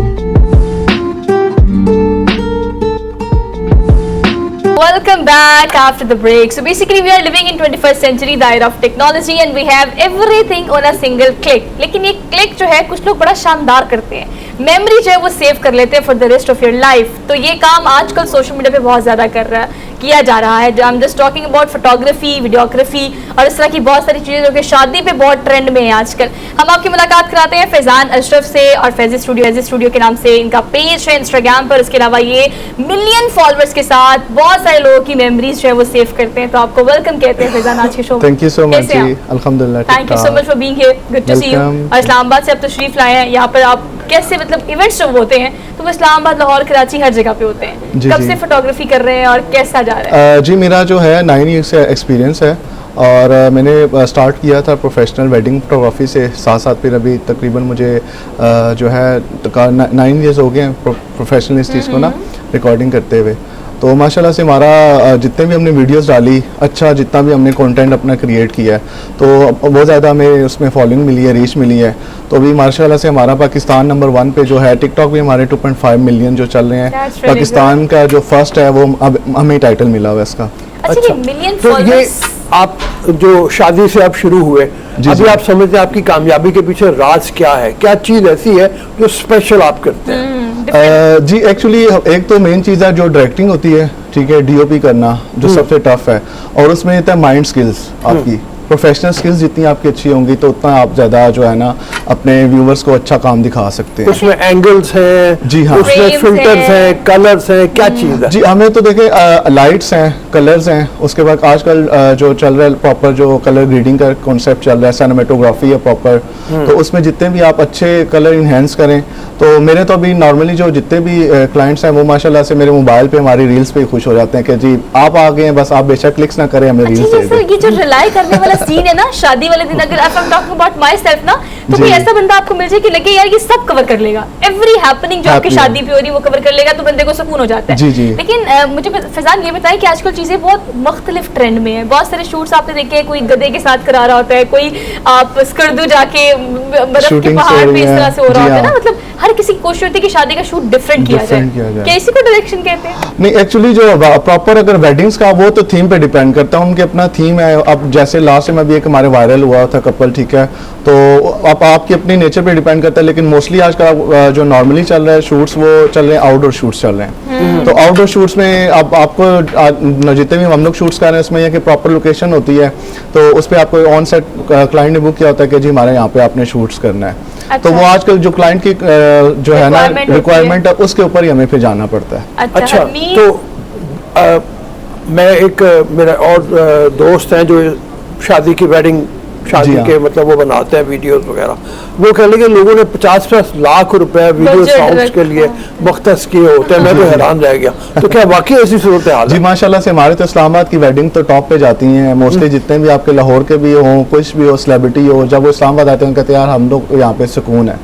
Welcome back after the break. So basically we are living in 21st century, the era of technology and we have everything on a single click. लेकिन ये click जो है कुछ लोग बड़ा शानदार करते हैं, मेमोरी जो है वो सेव कर लेते हैं for the rest of your life. तो ये काम आजकल सोशल मीडिया पे बहुत ज़्यादा किया जा रहा है। I am just talking about photography, videography और इस तरह की बहुत सारी चीज़ें जो कि शादी पे बहुत ट्रेंड में है आजकल। हम आपकी मुलाकात कराते हैं फैज़ान अशरफ से और फैज़ी स्टूडियो के नाम से इनका पेज है इंस्टाग्राम पर। इसके अलावा ये मिलियन फॉलोअर्स के साथ बहुत सारे लोगों की मेमोरीज जो है वो सेव करते हैं। तो आपको वेलकम कहते हैं फैज़ान आज के शो में। थैंक यू सो मच जी, अल्हम्दुलिल्लाह। Thank you so much for being here, good to see you. और इस्लामाबाद से आप तशरीफ लाए हैं यहाँ पर। आप कैसे मतलब इवेंट्स जब होते हैं तो वो इस्लामाबाद, लाहौर, कराची हर जगह पे होते हैं, कब से फोटोग्राफी कर रहे हैं और कैसा जा रहा है? जी मेरा जो है 9 ईयर्स से एक्सपीरियंस है और मैंने स्टार्ट किया था प्रोफेशनल वेडिंग फोटोग्राफी से, साथ साथ फिर अभी तकरीबन मुझे जो है 9 इयर्स हो गए हैं प्रोफेशनल इस चीज़ को ना रिकॉर्डिंग करते हुए। तो माशाल्लाह से हमारा जितने भी हमने वीडियोस डाली, अच्छा जितना भी हमने कंटेंट अपना क्रिएट किया है, तो बहुत ज़्यादा हमें उसमें फॉलोइंग मिली है, रीच मिली है। तो अभी माशाल्लाह से हमारा पाकिस्तान नंबर 1 पे जो है, टिकटॉक भी हमारे 2.5 मिलियन जो चल रहे हैं। That's really पाकिस्तान का जो फर्स्ट है वो अब हमें टाइटल मिला हुआ है इसका। अच्छा, ये मिलियन तो ये फॉलोअर्स आप जो शादी से आप शुरू हुए, अभी आप समझते हैं आपकी कामयाबी के पीछे राज क्या है? क्या चीज़ ऐसी है जो स्पेशल आप करते हैं? जी एक्चुअली एक तो मेन चीज़ है जो डायरेक्टिंग होती है, ठीक है, डीओपी करना जो सबसे टफ है, और उसमें होता है माइंड स्किल्स आपकी। प्रोफेशनल स्किल्स जितनी आपकी अच्छी होंगी तो उतना आप ज़्यादा जो है ना अपने व्यूवर्स को अच्छा काम दिखा सकते हैं। उसमें एंगल्स हैं, जी हाँ, उसमें Frames फिल्टर्स हैं, हैं, कलर्स हैं, क्या चीज़ है? जी हमें तो देखे लाइट्स हैं, कलर्स हैं, उसके बाद आजकल जो चल रहा है प्रॉपर जो कलर ग्रेडिंग का कॉन्सेप्ट चल रहा है, सिनेमेटोग्राफी है प्रॉपर, तो उसमें जितने भी आप अच्छे कलर इन्हेंस करें। तो मेरे तो अभी नॉर्मली जो जितने भी क्लाइंट्स हैं वो माशाल्लाह से मेरे मोबाइल पे हमारी रील्स पे खुश हो जाते हैं कि जी आप आ गए हैं, बस आप बेशक क्लिक्स ना करें, हमें रील्स अच्छा, दे ये दें। सर, ये जो रिलाई करने वाला सीन है ना शादी वाले दिन, अगर I am talking about my self ना, तो जी। कोई ऐसा बंदा आपको मिल जाए कि लगे यार ये सब कवर कर लेगा, एवरी हैपनिंग जो आपकी Happening। शादी पे हो रही है वो कवर कर लेगा, तो बंदे को सुकून हो जाता है। जी, जी। लेकिन मुझे फैजान ये बताएं कि आजकल चीजें बहुत मुख्तलिफ ट्रेंड में है। बहुत सारे शूट्स आपने देखे हैं, कोई गधे के साथ करा रहा होता है, कोई आप स्कर्दू जाके बर्फ के Shootings पहाड़ हो पे रही इस हैं। तरह से हो रहा जी होता है ना, हाँ। मतलब हर किसी की कोशिश होती है कि शादी का शूट डिफरेंट किया Different किया जाए। जाए। क्या इसी को डायरेक्शन कहते हैं? नहीं एक्चुअली जो प्रॉपर अगर वेडिंग्स का वो तो थीम पे डिपेंड करता है, उनके अपना थीम है। अब जैसे लास्ट में अभी एक हमारे वायरल हुआ था कपल, ठीक है, तो अब आपकी अपनी नेचर पे डिपेंड करता है। लेकिन मोस्टली आजकल जो नॉर्मली चल रहा है शूट्स वो चल रहे हैं, आउटडोर शूट्स चल रहे हैं। तो आउटडोर शूट्स में अब आपको जितने भी हम लोग शूट्स कर रहे हैं उसमें यह कि प्रॉपर लोकेशन होती है, तो उस पर आपको ऑन सेट क्लाइंट ने बुक किया होता है कि जी हमारे यहाँ पे आपने शूट्स करना है। अच्छा। तो वो आजकल जो क्लाइंट की जो है ना Requirement होती है। रिक्वायरमेंट है उसके ऊपर ही हमें फिर जाना पड़ता है। अच्छा, हरमीत, तो मैं एक मेरा और दोस्त हैं जो शादी की वेडिंग शादी जी हाँ। के मतलब वो बनाते हैं वीडियोस वगैरह, वो कह लगे लोगों ने 50 लाख रुपए वीडियो Budget सॉन्ग्स के लिए मुख्तस किए होते हैं। मैं तो हैरान रह गया। तो क्या वाकई ऐसी सूरत हाल जी है? माशाल्लाह से हमारे तो इस्लामाबाद की वेडिंग तो टॉप पे जाती हैं मोस्टली, जितने भी आपके लाहौर के भी हों, कुछ भी हो, सेलिब्रिटी हो, जब वो इस्लामाबाद आते हैं कहते हैं यार हम लोग यहाँ पे सुकून है,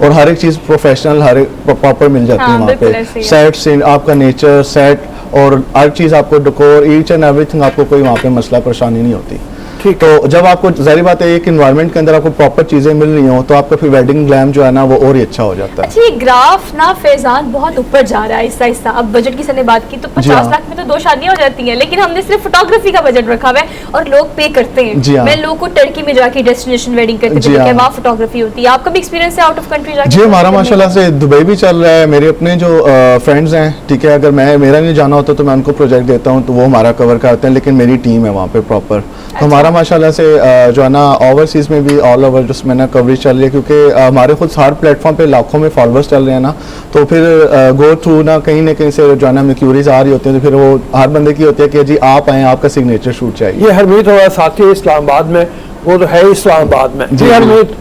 और हर एक चीज़ प्रोफेशनल हर एक प्रॉपर मिल जाती हाँ, है वहाँ बिल्कुल पे। ऐसे ही है। सेट सीन आपका नेचर सेट और हर चीज़ आपको डेकोर ईच एंड एवरीथिंग, आपको कोई वहाँ पे मसला परेशानी नहीं होती। ठीक तो जब आपको जाहिर बात है एक इन्वायरमेंट के अंदर आपको प्रॉपर चीज़ें मिल रही हो तो आपका फिर वेडिंग ग्लैम जो है ना वो और ही अच्छा हो जाता है। अच्छा, ये ग्राफ ना फैजान बहुत ऊपर जा रहा है आहिस्ता आहिस्ता। अब बजट की सने बात की तो 50 हाँ। लाख में तो 2 शादियां हो जाती हैं, लेकिन हमने सिर्फ फोटोग्राफी का बजट रखा हुआ है और लोग पे करते हैं। जी हाँ। मैं लोगों को टर्की में जाके डेस्टिनेशन वेडिंग करते जी थे, हाँ। वहाँ फोटोग्राफी होती है। आपका भी एक्सपीरियंस है आउट ऑफ कंट्री जाके? जी हमारा करने का? माशाल्लाह से दुबई भी चल रहा है। मेरे अपने जो फ्रेंड्स हैं, ठीक है, अगर मेरा नहीं जाना होता तो मैं उनको प्रोजेक्ट देता हूँ तो वो हमारा कवर करते हैं, लेकिन मेरी टीम है वहाँ पे प्रॉपर। तो हमारा माशाल्लाह से जो है ना ओवरसीज़ में भी ऑल ओवर जिसमें ना कवरेज चल रही है, क्योंकि हमारे खुद हर प्लेटफॉर्म पे लाखों में फॉलोअर्स चल रहे हैं ना, तो फिर गो थ्रू ना कहीं से जो है ना क्यूरीज आ रही होती हैं, तो फिर वो हर बंदे की होती है कि जी आप आएँ, आपका सिग्नेचर शूट चाहिए। ये हरमीत हमारा साथी है इस्लामाबाद में, वो तो है इस्लामाबाद में। जी जी। हरमीत,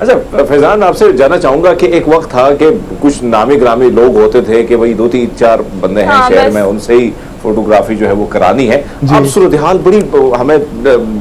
अच्छा फैजान, आपसे जानना चाहूंगा कि एक वक्त था कि कुछ नामी ग्रामी लोग होते थे कि भाई 2-3-4 बंदे हैं हाँ, शहर बस। में, उनसे ही फोटोग्राफी जो है वो करानी है। जी। अब सूरत हाल बड़ी हमें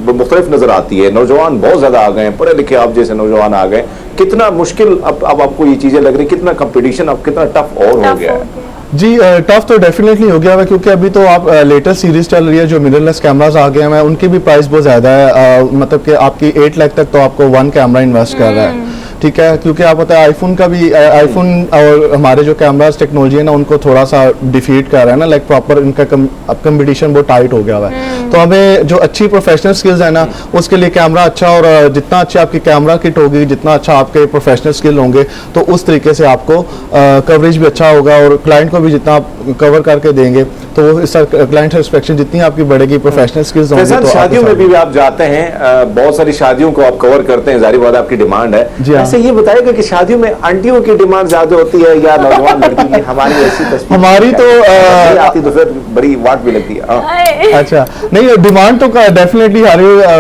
मुख्तलिफ नजर आती है। नौजवान बहुत ज्यादा आ गए हैं, पढ़े लिखे आप जैसे नौजवान आ गए, कितना मुश्किल अब आपको ये चीजें लग रही, कितना कंपटीशन अब कितना टफ और हो गया है? जी टफ तो डेफिनेटली हो गया है, क्योंकि अभी तो आप लेटेस्ट सीरीज चल रही है जो मिररलेस कैमरास आ गए हैं, उनकी भी प्राइस बहुत ज़्यादा है। मतलब कि आपकी 8 लाख तक तो आपको 1 कैमरा इन्वेस्ट कर रहा है, ठीक है, क्योंकि आप पता है आईफोन का भी आईफोन और हमारे जो कैमरास टेक्नोलॉजी है ना उनको थोड़ा सा डिफीट कर रहा है ना, लाइक प्रॉपर इनका अब कंपटीशन बहुत टाइट हो गया हुआ है। तो हमें जो अच्छी प्रोफेशनल स्किल्स है ना उसके लिए कैमरा अच्छा, और जितना अच्छी आपकी कैमरा किट होगी, जितना अच्छा आपके प्रोफेशनल स्किल होंगे, तो उस तरीके से आपको कवरेज भी अच्छा होगा, और क्लाइंट को भी जितना आप कवर करके देंगे तो वो इस क्लाइंट सेटिस्फेक्शन जितनी आपकी बढ़ेगी, प्रोफेशनल स्किल्स होंगे। फैजान, तो शादियों में भी आप जाते हैं, बहुत सारी शादियों को आप कवर करते हैं, जाहिर बात है आपकी डिमांड है। जी हाँ। ऐसे ये बताएगा कि शादियों में आंटियों की डिमांड ज्यादा होती है या नौजवान लड़की की? हमारी ऐसी तस्वीर हमारी तो आती तो फिर बड़ी वाट भी लगती है। हाँ। हाय। अच्छा नहीं, डिमांड तो डेफिनेटली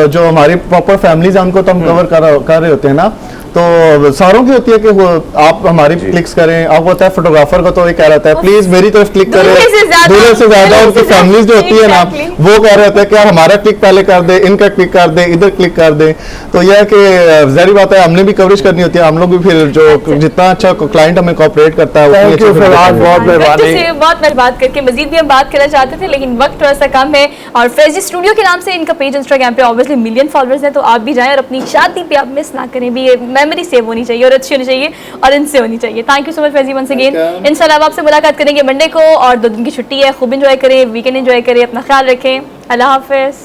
जो हमारी प्रॉपर फैमिलीज हैं उनको तो हम कवर कर रहे होते हैं ना, तो सारों की होती है कि वो आप हमारी क्लिक्स करें, अब होता है फोटोग्राफर को तो ये कह रहा है प्लीज मेरी तरफ क्लिक करें, दूल्हे से ज्यादा उनकी फैमिलीज जो होती है ना वो कह रहे होते हैं कि यार हमारा क्लिक पहले कर दे, इनका क्लिक कर दे, इधर क्लिक कर दे। तो यह है कि जाहिर बात है हमने भी कवरेज करनी होती है, हम लोग भी फिर जो जितना अच्छा क्लाइंट हमें कोऑपरेट करता है थैंक यू फराज, बहुत मेहरबानी। बहुत मेहरबानी बात करके मजीद भी हम बात करना चाहते थे लेकिन वक्त थोड़ा सा कम है। और फैजी स्टूडियो के नाम से इनका पेज इंस्टाग्राम पे ऑब्वियसली मिलियन फॉलोअर्स हैं, तो आप भी जाएं और अपनी शादी पे आप मिस ना करें भी, ये मेमोरी सेव होनी चाहिए और अच्छी होनी चाहिए और इनसे होनी चाहिए। Thank you so much Faizi once again. इंशाल्लाह आपसे मुलाकात करेंगे मंडे को और 2 दिन की छुट्टी है, खूब इंजॉय करें, वीकेंड इंजॉय करें, अपना ख्याल रखें, अल्लाह हाफिज़।